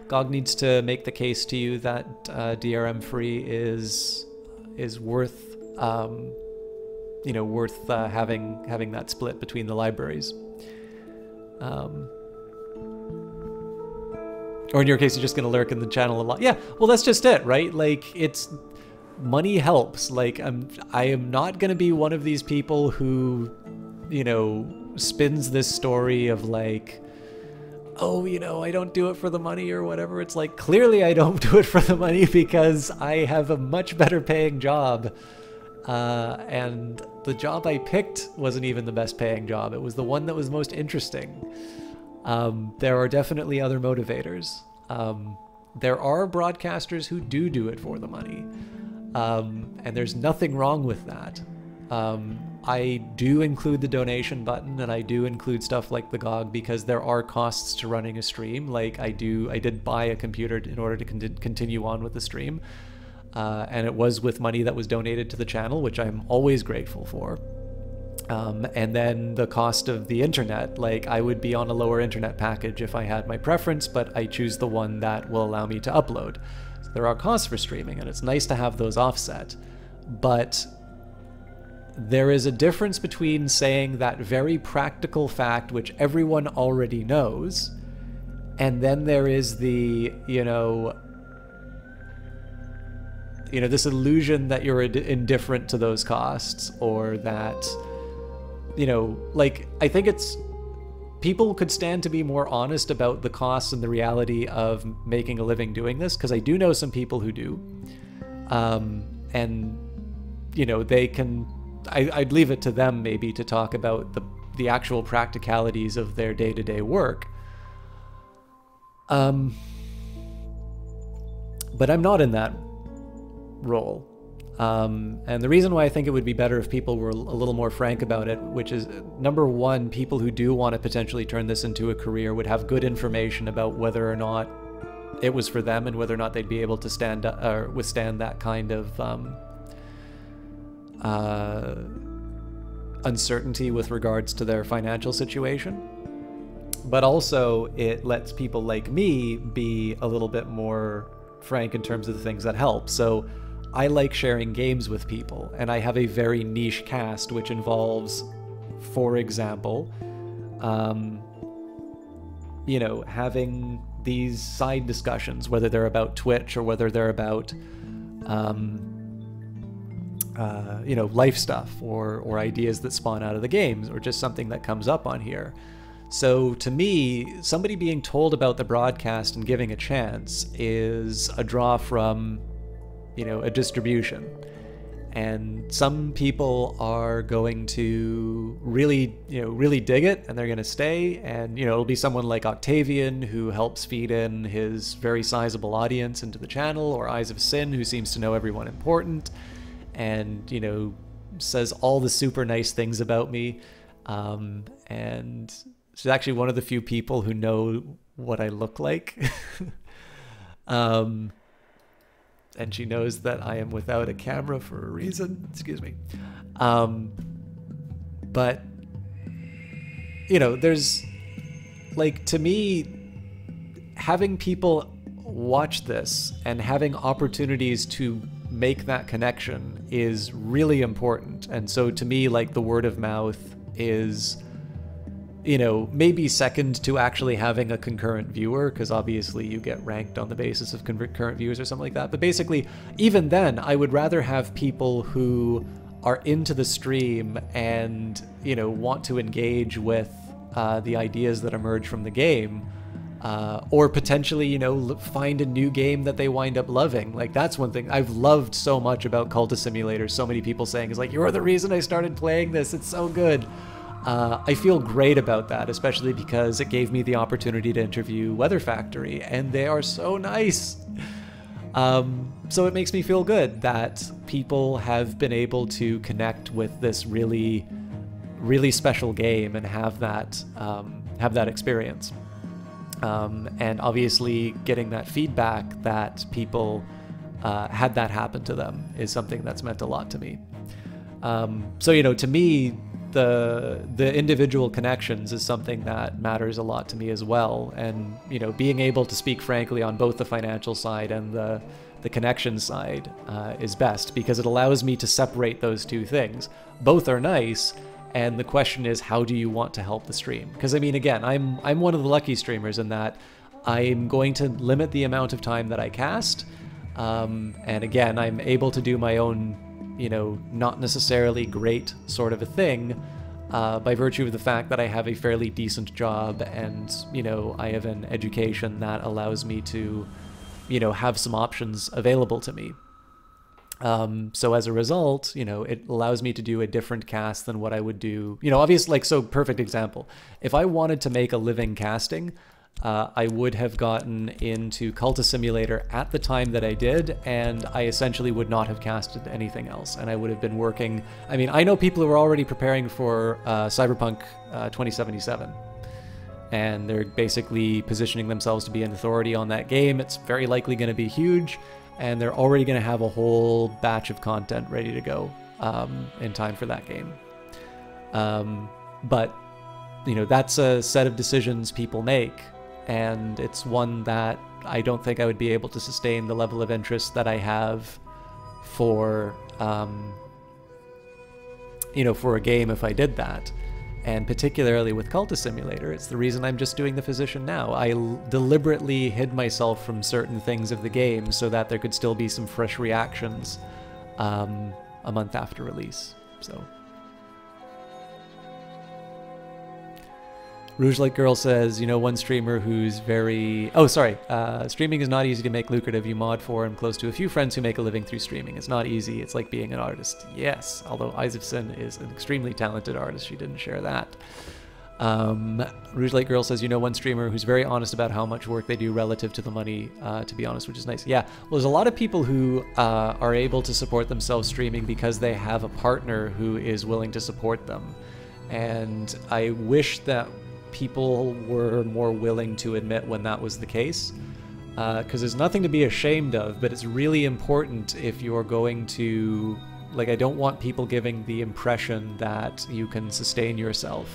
GOG needs to make the case to you that DRM free is worth, you know, worth having that split between the libraries. Or in your case, you're just going to lurk in the channel a lot. Yeah, well, that's just it, right? Like, it's, money helps. Like, I am not going to be one of these people who, you know, spins this story of like, oh, you know, I don't do it for the money or whatever. It's like, clearly I don't do it for the money because I have a much better paying job. And the job I picked wasn't even the best paying job. It was the one that was most interesting. There are definitely other motivators. There are broadcasters who do it for the money. And there's nothing wrong with that. I do include the donation button, and I do include stuff like the GOG because there are costs to running a stream. Like, I did buy a computer in order to continue on with the stream. And it was with money that was donated to the channel, which I'm always grateful for. And then the cost of the internet, like, I would be on a lower internet package if I had my preference, but I choose the one that will allow me to upload. So there are costs for streaming, and it's nice to have those offset. But there is a difference between saying that very practical fact, which everyone already knows, and then there is the, you know, this illusion that you're indifferent to those costs, or that, you know, like, I think it's, people could stand to be more honest about the costs and the reality of making a living doing this, because I do know some people who do. And, you know, they can, I'd leave it to them maybe to talk about the actual practicalities of their day-to-day work. But I'm not in that role. And the reason why I think it would be better if people were a little more frank about it, which is, number one, people who do want to potentially turn this into a career would have good information about whether or not it was for them and whether or not they'd be able to stand or withstand that kind of uncertainty with regards to their financial situation. But also it lets people like me be a little bit more frank in terms of the things that help. So I like sharing games with people, and I have a very niche cast, which involves, for example, you know, having these side discussions, whether they're about Twitch or whether they're about, you know, life stuff or ideas that spawn out of the games or just something that comes up on here. So to me, somebody being told about the broadcast and giving a chance is a draw from, you know, a distribution. And some people are going to really, you know, really dig it, and they're going to stay. And, you know, it'll be someone like Octavian, who helps feed in his very sizable audience into the channel, or Eyes of Sin, who seems to know everyone important and, you know, says all the super nice things about me. And she's actually one of the few people who know what I look like. And she knows that I am without a camera for a reason. Excuse me. But, you know, there's, like, to me, having people watch this and having opportunities to make that connection is really important. And so to me, like, the word of mouth is, you know, maybe second to actually having a concurrent viewer, because obviously you get ranked on the basis of concurrent viewers or something like that. But basically, even then, I would rather have people who are into the stream and, you know, want to engage with the ideas that emerge from the game, or potentially, you know, find a new game that they wind up loving. Like, that's one thing I've loved so much about Cultist Simulator. So many people saying is like, you're the reason I started playing this. It's so good. I feel great about that, especially because it gave me the opportunity to interview Weather Factory, and they are so nice. So it makes me feel good that people have been able to connect with this really, really special game and have that experience. And obviously getting that feedback that people had that happen to them is something that's meant a lot to me. So, you know, to me, the individual connections is something that matters a lot to me as well. And, you know, being able to speak frankly on both the financial side and the connection side is best, because it allows me to separate those two things. Both are nice, and the question is, how do you want to help the stream? Because, I mean, again, I'm one of the lucky streamers in that I'm going to limit the amount of time that I cast, and again, I'm able to do my own, you know, not necessarily great sort of a thing, by virtue of the fact that I have a fairly decent job and, you know, I have an education that allows me to, you know, have some options available to me. So as a result, you know, it allows me to do a different cast than what I would do, you know, obviously, like, so perfect example. If I wanted to make a living casting, I would have gotten into Cultist Simulator at the time that I did, and I essentially would not have casted anything else, and I would have been working. I mean, I know people who are already preparing for Cyberpunk 2077, and they're basically positioning themselves to be an authority on that game. It's very likely going to be huge, and they're already going to have a whole batch of content ready to go in time for that game. But, you know, that's a set of decisions people make, and it's one that I don't think I would be able to sustain the level of interest that I have for, you know, for a game if I did that. And particularly with Cultist Simulator, it's the reason I'm just doing the physician now. I deliberately hid myself from certain things of the game so that there could still be some fresh reactions a month after release. So, Rouge Light Girl says, you know, one streamer who's very... Oh, sorry. Streaming is not easy to make lucrative. You mod for and close to a few friends who make a living through streaming. It's not easy. It's like being an artist. Yes, although Eyes of Sin is an extremely talented artist. She didn't share that. Rouge Light Girl says, you know, one streamer who's very honest about how much work they do relative to the money, to be honest, which is nice. Yeah, well, there's a lot of people who are able to support themselves streaming because they have a partner who is willing to support them. And I wish that people were more willing to admit when that was the case. Because there's nothing to be ashamed of, but it's really important if you're going to... Like, I don't want people giving the impression that you can sustain yourself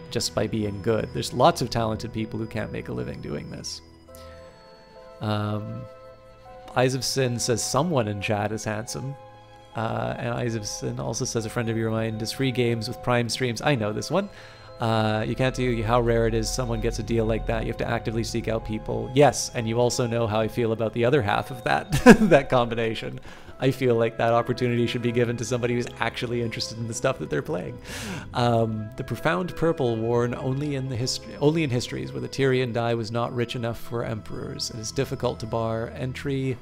just by being good. There's lots of talented people who can't make a living doing this. Eyes of Sin says someone in chat is handsome. And Eyes of Sin also says a friend of your mind does free games with Prime streams. I know this one. You can't tell how rare it is someone gets a deal like that. You have to actively seek out people. Yes, and you also know how I feel about the other half of that that combination. I feel like that opportunity should be given to somebody who's actually interested in the stuff that they're playing. The profound purple worn only in histories where the Tyrian dye was not rich enough for emperors. It is difficult to bar entry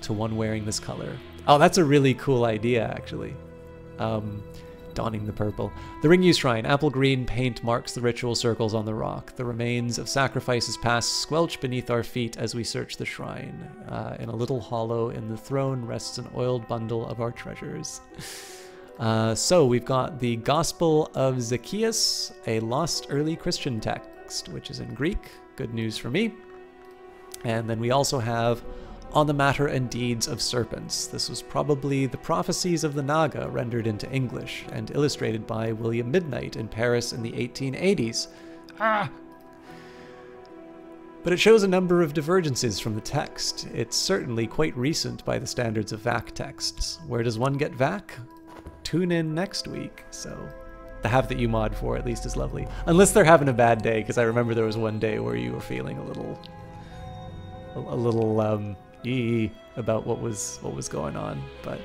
to one wearing this color. Oh, that's a really cool idea, actually. Donning the purple. The Ringyu Shrine. Apple green paint marks the ritual circles on the rock. The remains of sacrifices past squelch beneath our feet as we search the shrine. In a little hollow in the throne rests an oiled bundle of our treasures. So we've got the Gospel of Zacchaeus, a lost early Christian text, which is in Greek. Good news for me. And then we also have On the Matter and Deeds of Serpents. This was probably the Prophecies of the Naga rendered into English and illustrated by William Midnight in Paris in the 1880s. But it shows a number of divergences from the text. It's certainly quite recent by the standards of VAC texts. Where does one get VAC? Tune in next week. So the half that you mod for at least is lovely. Unless they're having a bad day, because I remember there was one day where you were feeling a little about what was going on, but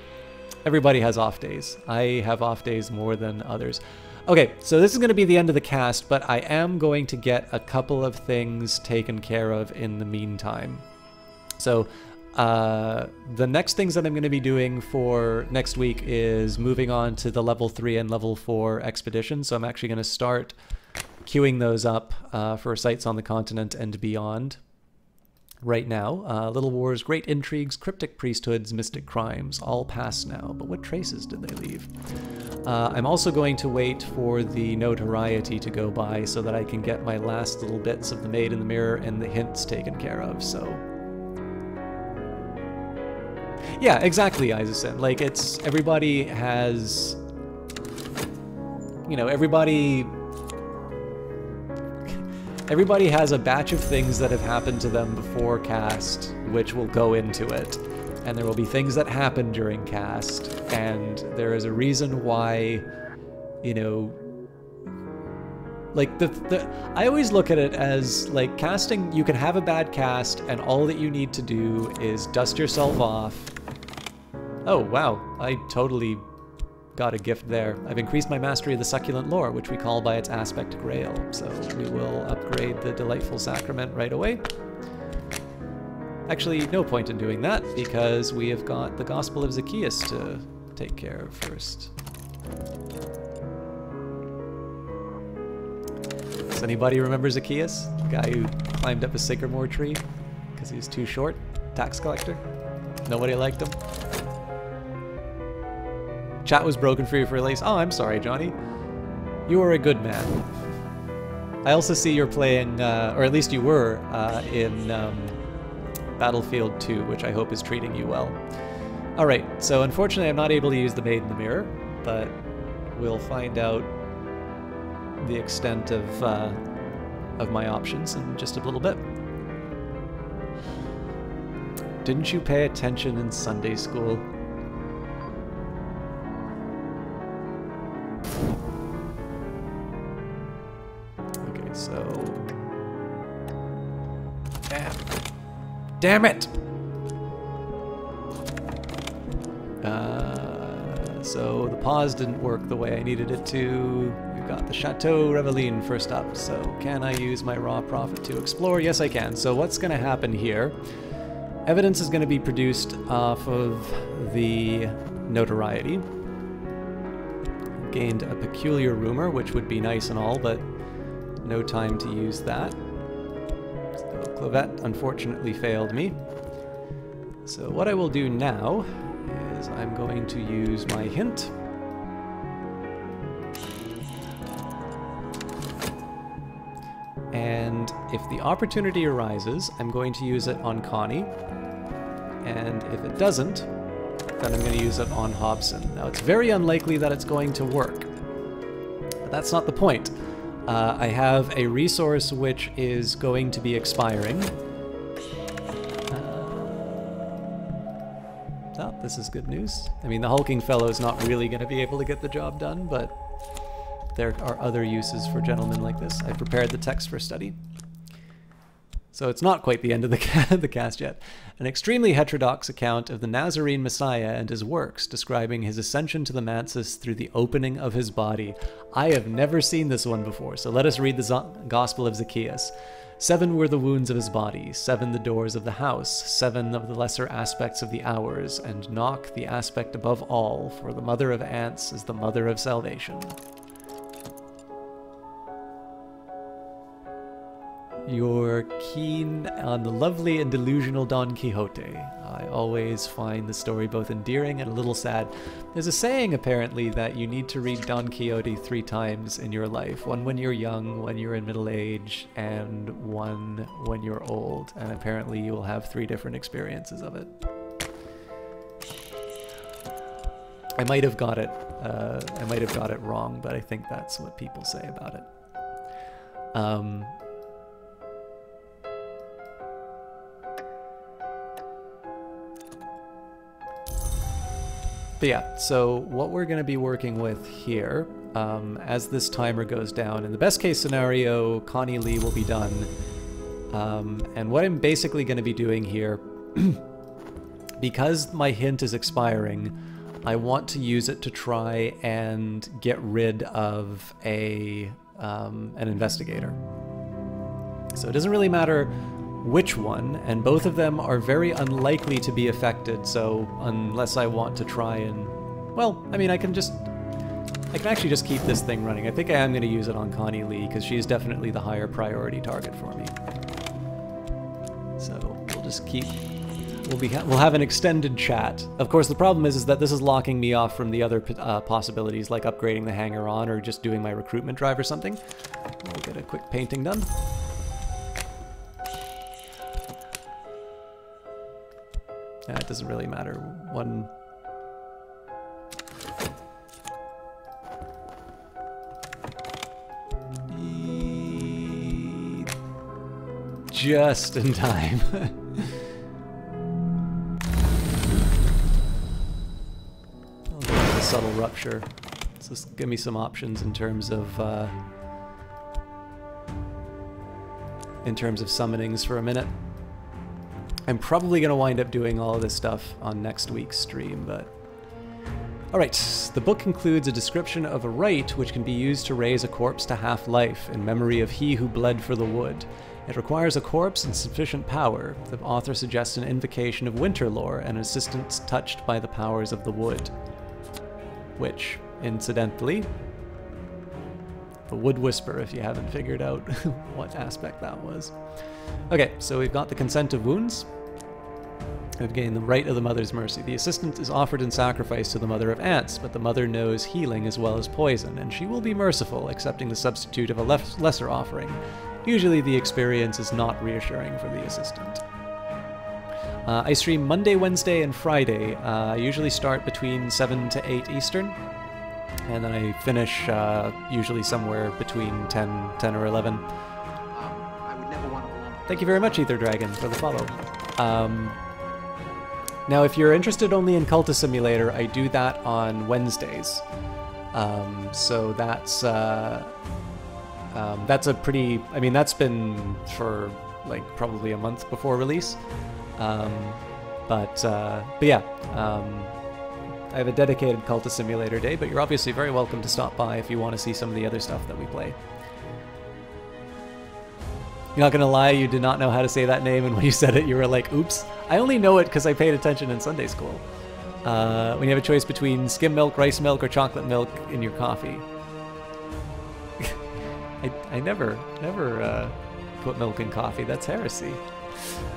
everybody has off days. I have off days more than others. Okay, so this is going to be the end of the cast, but I am going to get a couple of things taken care of in the meantime. So the next things that I'm going to be doing for next week is moving on to the level 3 and level 4 expeditions. So I'm actually going to start queuing those up for sites on the continent and beyond. Right now, Little Wars, Great Intrigues, Cryptic Priesthoods, Mystic Crimes, all past now, but what traces did they leave? I'm also going to wait for the notoriety to go by so that I can get my last little bits of the Maid in the Mirror and the hints taken care of, so... Yeah, exactly, Isaacson. Like, it's... Everybody has... You know, everybody has a batch of things that have happened to them before cast, which will go into it. And there will be things that happen during cast, and there is a reason why, you know, like, I always look at it as, like, casting, you can have a bad cast, and all that you need to do is dust yourself off. Oh, wow, I totally got a gift there. I've increased my mastery of the succulent lore, which we call by its aspect grail. So we will upgrade the delightful sacrament right away. Actually, no point in doing that, because we have got the Gospel of Zacchaeus to take care of first. Does anybody remember Zacchaeus? The guy who climbed up a sycamore tree because he was too short? Tax collector? Nobody liked him? Chat was broken for you for release. Oh, I'm sorry, Johnny. You are a good man. I also see you're playing, or at least you were, in Battlefield 2, which I hope is treating you well. Alright, so unfortunately I'm not able to use the Maid in the Mirror, but we'll find out the extent of my options in just a little bit. Didn't you pay attention in Sunday school? So, damn it! So the pause didn't work the way I needed it to. We've got the Chateau Reveline first up. So can I use my raw profit to explore? Yes, I can. So what's going to happen here? Evidence is going to be produced off of the notoriety. Gained a peculiar rumor, which would be nice and all, but no time to use that. So Clavette unfortunately failed me. So what I will do now is I'm going to use my hint. And if the opportunity arises, I'm going to use it on Connie. And if it doesn't, then I'm going to use it on Hobson. Now, it's very unlikely that it's going to work. But that's not the point. I have a resource which is going to be expiring. Oh, this is good news. I mean, the hulking fellow is not really going to be able to get the job done, but there are other uses for gentlemen like this. I prepared the text for study. So it's not quite the end of the cast yet. An extremely heterodox account of the Nazarene Messiah and his works, describing his ascension to the Mansus through the opening of his body. I have never seen this one before, so let us read the Gospel of Zacchaeus. 7 were the wounds of his body, 7 the doors of the house, 7 of the lesser aspects of the hours, and knock the aspect above all, for the mother of ants is the mother of salvation. You're keen on the lovely and delusional Don Quixote. I always find the story both endearing and a little sad. There's a saying, apparently, that you need to read Don Quixote 3 times in your life. One when you're young, one you're in middle age, and one when you're old. And apparently you will have 3 different experiences of it. I might have got it wrong, but I think that's what people say about it. But yeah, so what we're going to be working with here, as this timer goes down, in the best case scenario, Connie Lee will be done. And what I'm basically going to be doing here, because my hint is expiring, I want to use it to try and get rid of an investigator. So it doesn't really matter which one, and both of them are very unlikely to be affected, so unless I want to try and... Well, I mean, I can actually just keep this thing running. I think I am going to use it on Connie Lee, because she is definitely the higher priority target for me. So, we'll just keep... We'll have an extended chat. Of course, the problem is that this is locking me off from the other possibilities, like upgrading the hanger-on or just doing my recruitment drive or something. I'll get a quick painting done. Yeah, it doesn't really matter. One... Just in time. I'll go with a subtle rupture. So just give me some options in terms of summonings for a minute. I'm probably going to wind up doing all of this stuff on next week's stream, but... Alright, the book includes a description of a rite which can be used to raise a corpse to half-life in memory of he who bled for the wood. It requires a corpse and sufficient power. The author suggests an invocation of winter lore and assistance touched by the powers of the wood. Which, incidentally... The Wood Whisper, if you haven't figured out what aspect that was. Okay, so we've got the consent of wounds. We've gained the right of the Mother's mercy. The assistant is offered in sacrifice to the Mother of Ants, but the Mother knows healing as well as poison, and she will be merciful, accepting the substitute of a lesser offering. Usually the experience is not reassuring for the assistant. I stream Monday, Wednesday, and Friday. I usually start between 7 to 8 Eastern. And then I finish usually somewhere between 10 or 11. I would never want to belong. Thank you very much, Ether Dragon, for the follow. Now, if you're interested only in Cultist Simulator, I do that on Wednesdays. So that's a pretty... I mean, that's been for, like, probably a month before release. But yeah. I have a dedicated Cultist Simulator day, but you're obviously very welcome to stop by if you want to see some of the other stuff that we play. You're not gonna lie, you did not know how to say that name, and when you said it, you were like, oops. I only know it because I paid attention in Sunday school. When you have a choice between skim milk, rice milk, or chocolate milk in your coffee. I never put milk in coffee. That's heresy.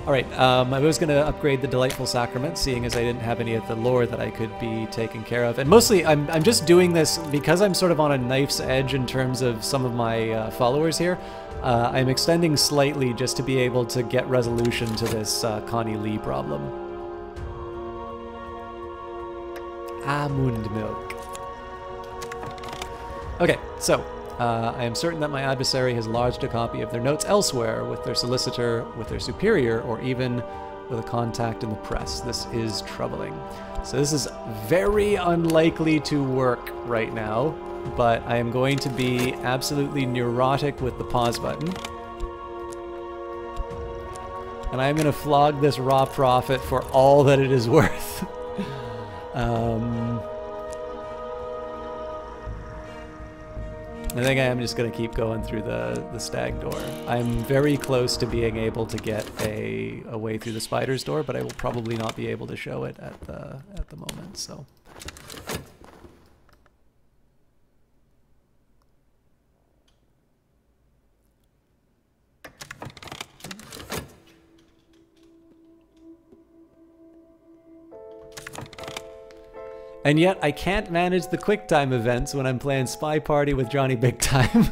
All right, I was going to upgrade the Delightful Sacrament, seeing as I didn't have any of the lore that I could be taken care of. And mostly, I'm just doing this because I'm sort of on a knife's edge in terms of some of my followers here. I'm extending slightly just to be able to get resolution to this Connie Lee problem. Almond milk. Okay, so I am certain that my adversary has lodged a copy of their notes elsewhere with their solicitor, with their superior, or even with a contact in the press. This is troubling. So this is very unlikely to work right now, but I am going to be absolutely neurotic with the pause button. And I'm going to flog this raw profit for all that it is worth. I think I am just going to keep going through the stag door. I'm very close to being able to get a way through the spider's door, but I will probably not be able to show it at the moment, so... And yet, I can't manage the QuickTime events when I'm playing Spy Party with Johnny Big Time.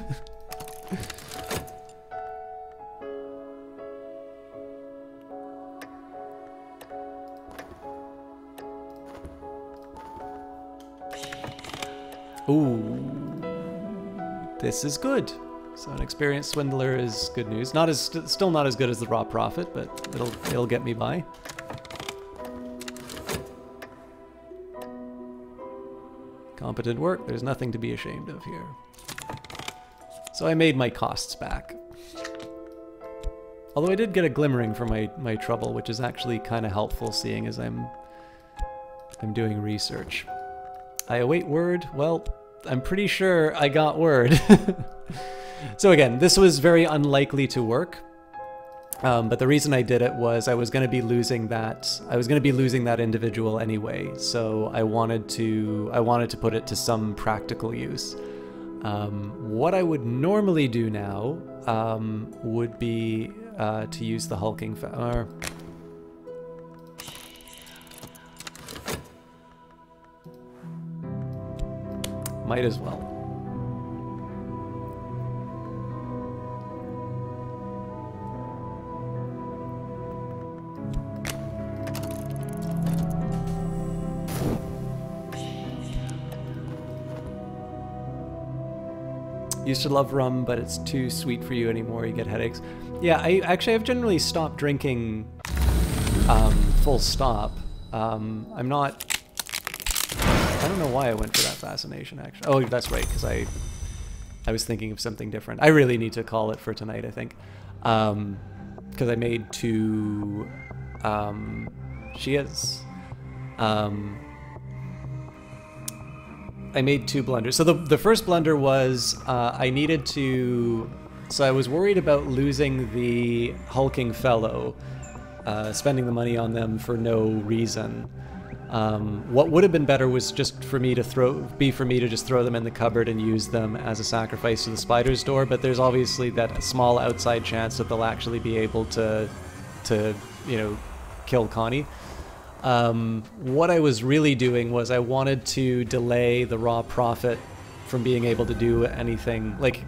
Ooh, this is good. So an experienced swindler is good news. Still not as good as the raw profit, but it'll get me by. Competent work, there's nothing to be ashamed of here. So I made my costs back. Although I did get a glimmering for my trouble, which is actually kind of helpful seeing as I'm doing research. I await word. Well, I'm pretty sure I got word. So again, this was very unlikely to work. But the reason I did it was I was going to be losing that. I was going to be losing that individual anyway, so I wanted to put it to some practical use. What I would normally do now would be to use the hulking. Might as well. Used to love rum, but it's too sweet for you anymore. You get headaches. Yeah, I've generally stopped drinking. Full stop. I'm not. I don't know why I went for that fascination. Actually, oh, that's right, because I was thinking of something different. I really need to call it for tonight, I think, because I made two. She is. I made two blunders. So the first blunder was I needed to... So I was worried about losing the hulking fellow, spending the money on them for no reason. What would have been better was just for me to just throw them in the cupboard and use them as a sacrifice to the spider's door, but there's obviously that small outside chance that they'll actually be able to you know, kill Connie. What I was really doing was I wanted to delay the raw profit from being able to do anything. Like,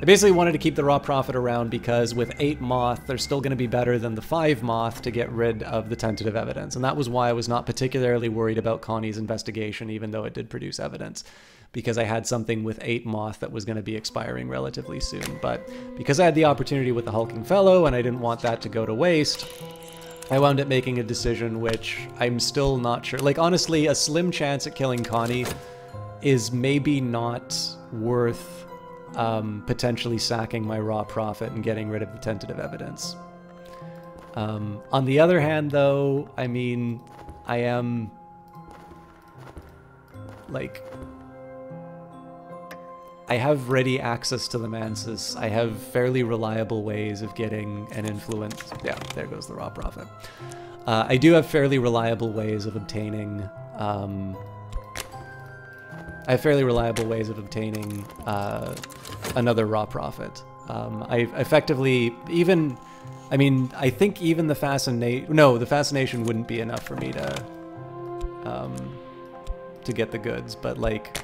I basically wanted to keep the raw profit around because with 8 moth, they're still going to be better than the 5 moth to get rid of the tentative evidence. And that was why I was not particularly worried about Connie's investigation, even though it did produce evidence, because I had something with 8 moth that was going to be expiring relatively soon. But because I had the opportunity with the hulking fellow and I didn't want that to go to waste, I wound up making a decision which I'm still not sure. Like, honestly, a slim chance at killing Connie is maybe not worth potentially sacking my raw profit and getting rid of the tentative evidence. On the other hand, though, I mean, I am, like... I have ready access to the Mansus. I have fairly reliable ways of getting an influence. Yeah, there goes the raw profit. I do have fairly reliable ways of obtaining I have fairly reliable ways of obtaining another raw profit. I effectively even, I mean, I think even the fascination wouldn't be enough for me to get the goods, but like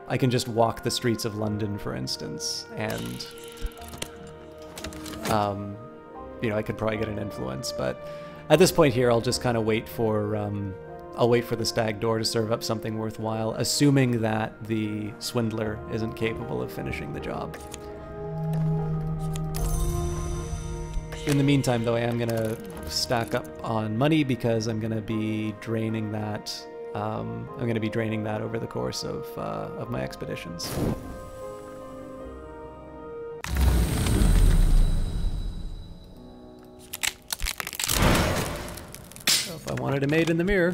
I can just walk the streets of London, for instance, and you know, I could probably get an influence. But at this point here, I'll just kind of wait for I'll wait for the stag door to serve up something worthwhile, assuming that the swindler isn't capable of finishing the job. In the meantime, though, I am gonna stack up on money because I'm gonna be draining that. I'm gonna be draining that over the course of my expeditions. So if I wanted a maid in the mirror.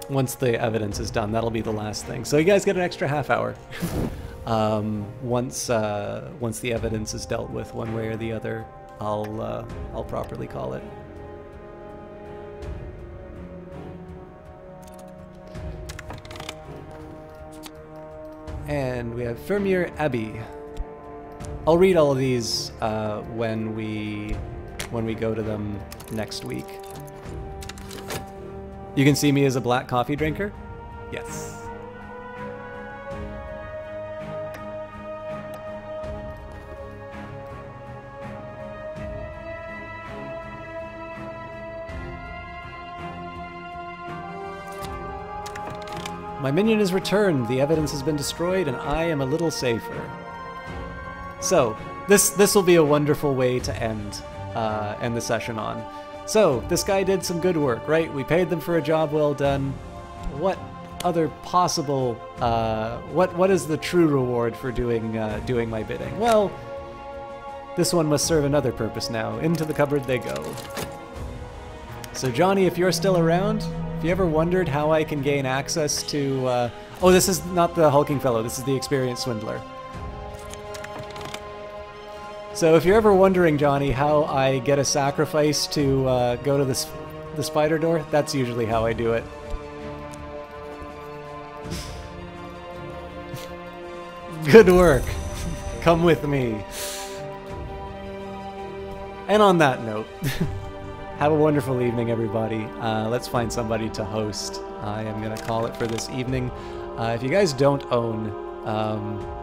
Once the evidence is done, that'll be the last thing. So you guys get an extra half hour. Once the evidence is dealt with one way or the other, I'll properly call it. And we have Fermier Abbey. I'll read all of these when we go to them next week. You can see me as a black coffee drinker? Yes. My minion is returned, the evidence has been destroyed, and I am a little safer. So, this will be a wonderful way to end the session on. So, this guy did some good work, right? We paid them for a job well done. What other possible, what is the true reward for doing my bidding? Well, this one must serve another purpose now. Into the cupboard they go. So Johnny, if you're still around, if you ever wondered how I can gain access to, oh, this is not the hulking fellow, this is the experienced swindler. So if you're ever wondering, Johnny, how I get a sacrifice to go to the spider door, that's usually how I do it. Good work. Come with me. And on that note, have a wonderful evening, everybody. Let's find somebody to host. I am going to call it for this evening. If you guys don't own...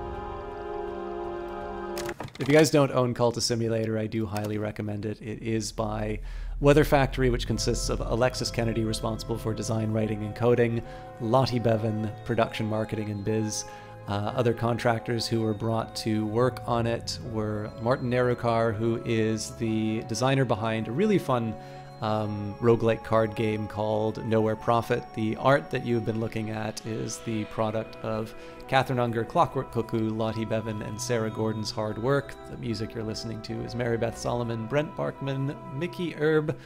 If you guys don't own Cultist Simulator, I do highly recommend it. It is by Weather Factory, which consists of Alexis Kennedy, responsible for design, writing, and coding, Lottie Bevan, production, marketing, and biz. Other contractors who were brought to work on it were Martin Nerukar, who is the designer behind a really fun roguelike card game called Nowhere Profit. The art that you've been looking at is the product of Catherine Unger, Clockwork Cuckoo, Lottie Bevan, and Sarah Gordon's hard work. The music you're listening to is Mary Beth Solomon, Brent Barkman, Mickey Erb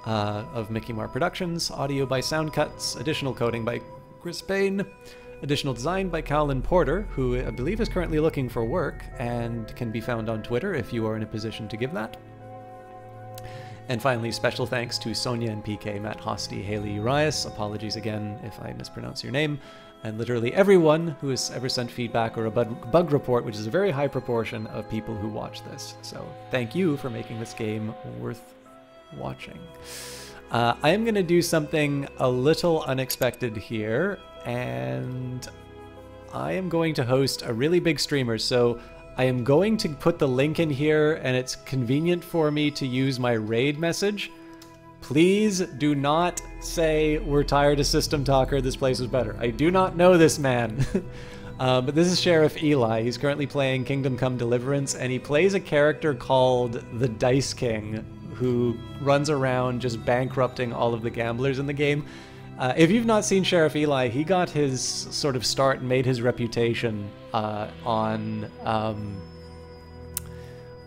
of Mickey Mar Productions, audio by Sound Cuts, additional coding by Chris Payne, additional design by Colin Porter, who I believe is currently looking for work and can be found on Twitter if you are in a position to give that. And finally, special thanks to Sonia and PK, Matt Hosty, Haley Urias. Apologies again if I mispronounce your name. And literally everyone who has ever sent feedback or a bug report, which is a very high proportion of people who watch this. So thank you for making this game worth watching. I am going to do something a little unexpected here, and I am going to host a really big streamer. So I am going to put the link in here, and it's convenient for me to use my raid message. Please do not say, we're tired of System Talker, this place is better. I do not know this man. But this is Sheriff Eli. He's currently playing Kingdom Come Deliverance, and he plays a character called the Dice King, who runs around just bankrupting all of the gamblers in the game. If you've not seen Sheriff Eli, he got his sort of start and made his reputation on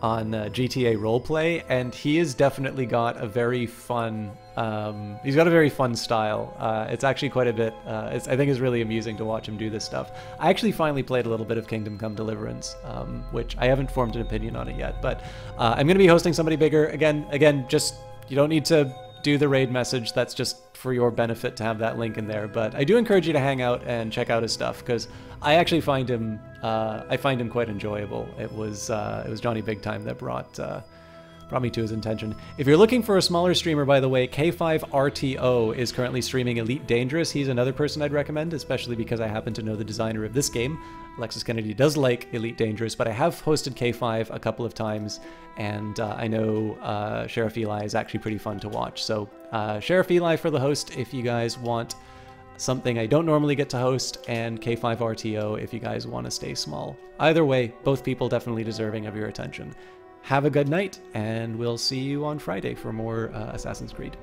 on GTA Roleplay, and he has definitely got a very fun he's got a very fun style. It's actually quite a bit I think it's really amusing to watch him do this stuff. I actually finally played a little bit of Kingdom Come Deliverance, which I haven't formed an opinion on it yet, but I'm going to be hosting somebody bigger. Again, just you don't need to do the raid message. That's just for your benefit to have that link in there, but I do encourage you to hang out and check out his stuff, because I actually find him quite enjoyable. It was Johnny Big Time that brought me to his intention. If you're looking for a smaller streamer, by the way, K5RTO is currently streaming Elite Dangerous. He's another person I'd recommend, especially because I happen to know the designer of this game. Alexis Kennedy does like Elite Dangerous, but I have hosted K5 a couple of times, and I know Sheriff Eli is actually pretty fun to watch. So Sheriff Eli for the host if you guys want something I don't normally get to host, and K5RTO if you guys want to stay small. Either way, both people definitely deserving of your attention. Have a good night, and we'll see you on Friday for more Assassin's Creed.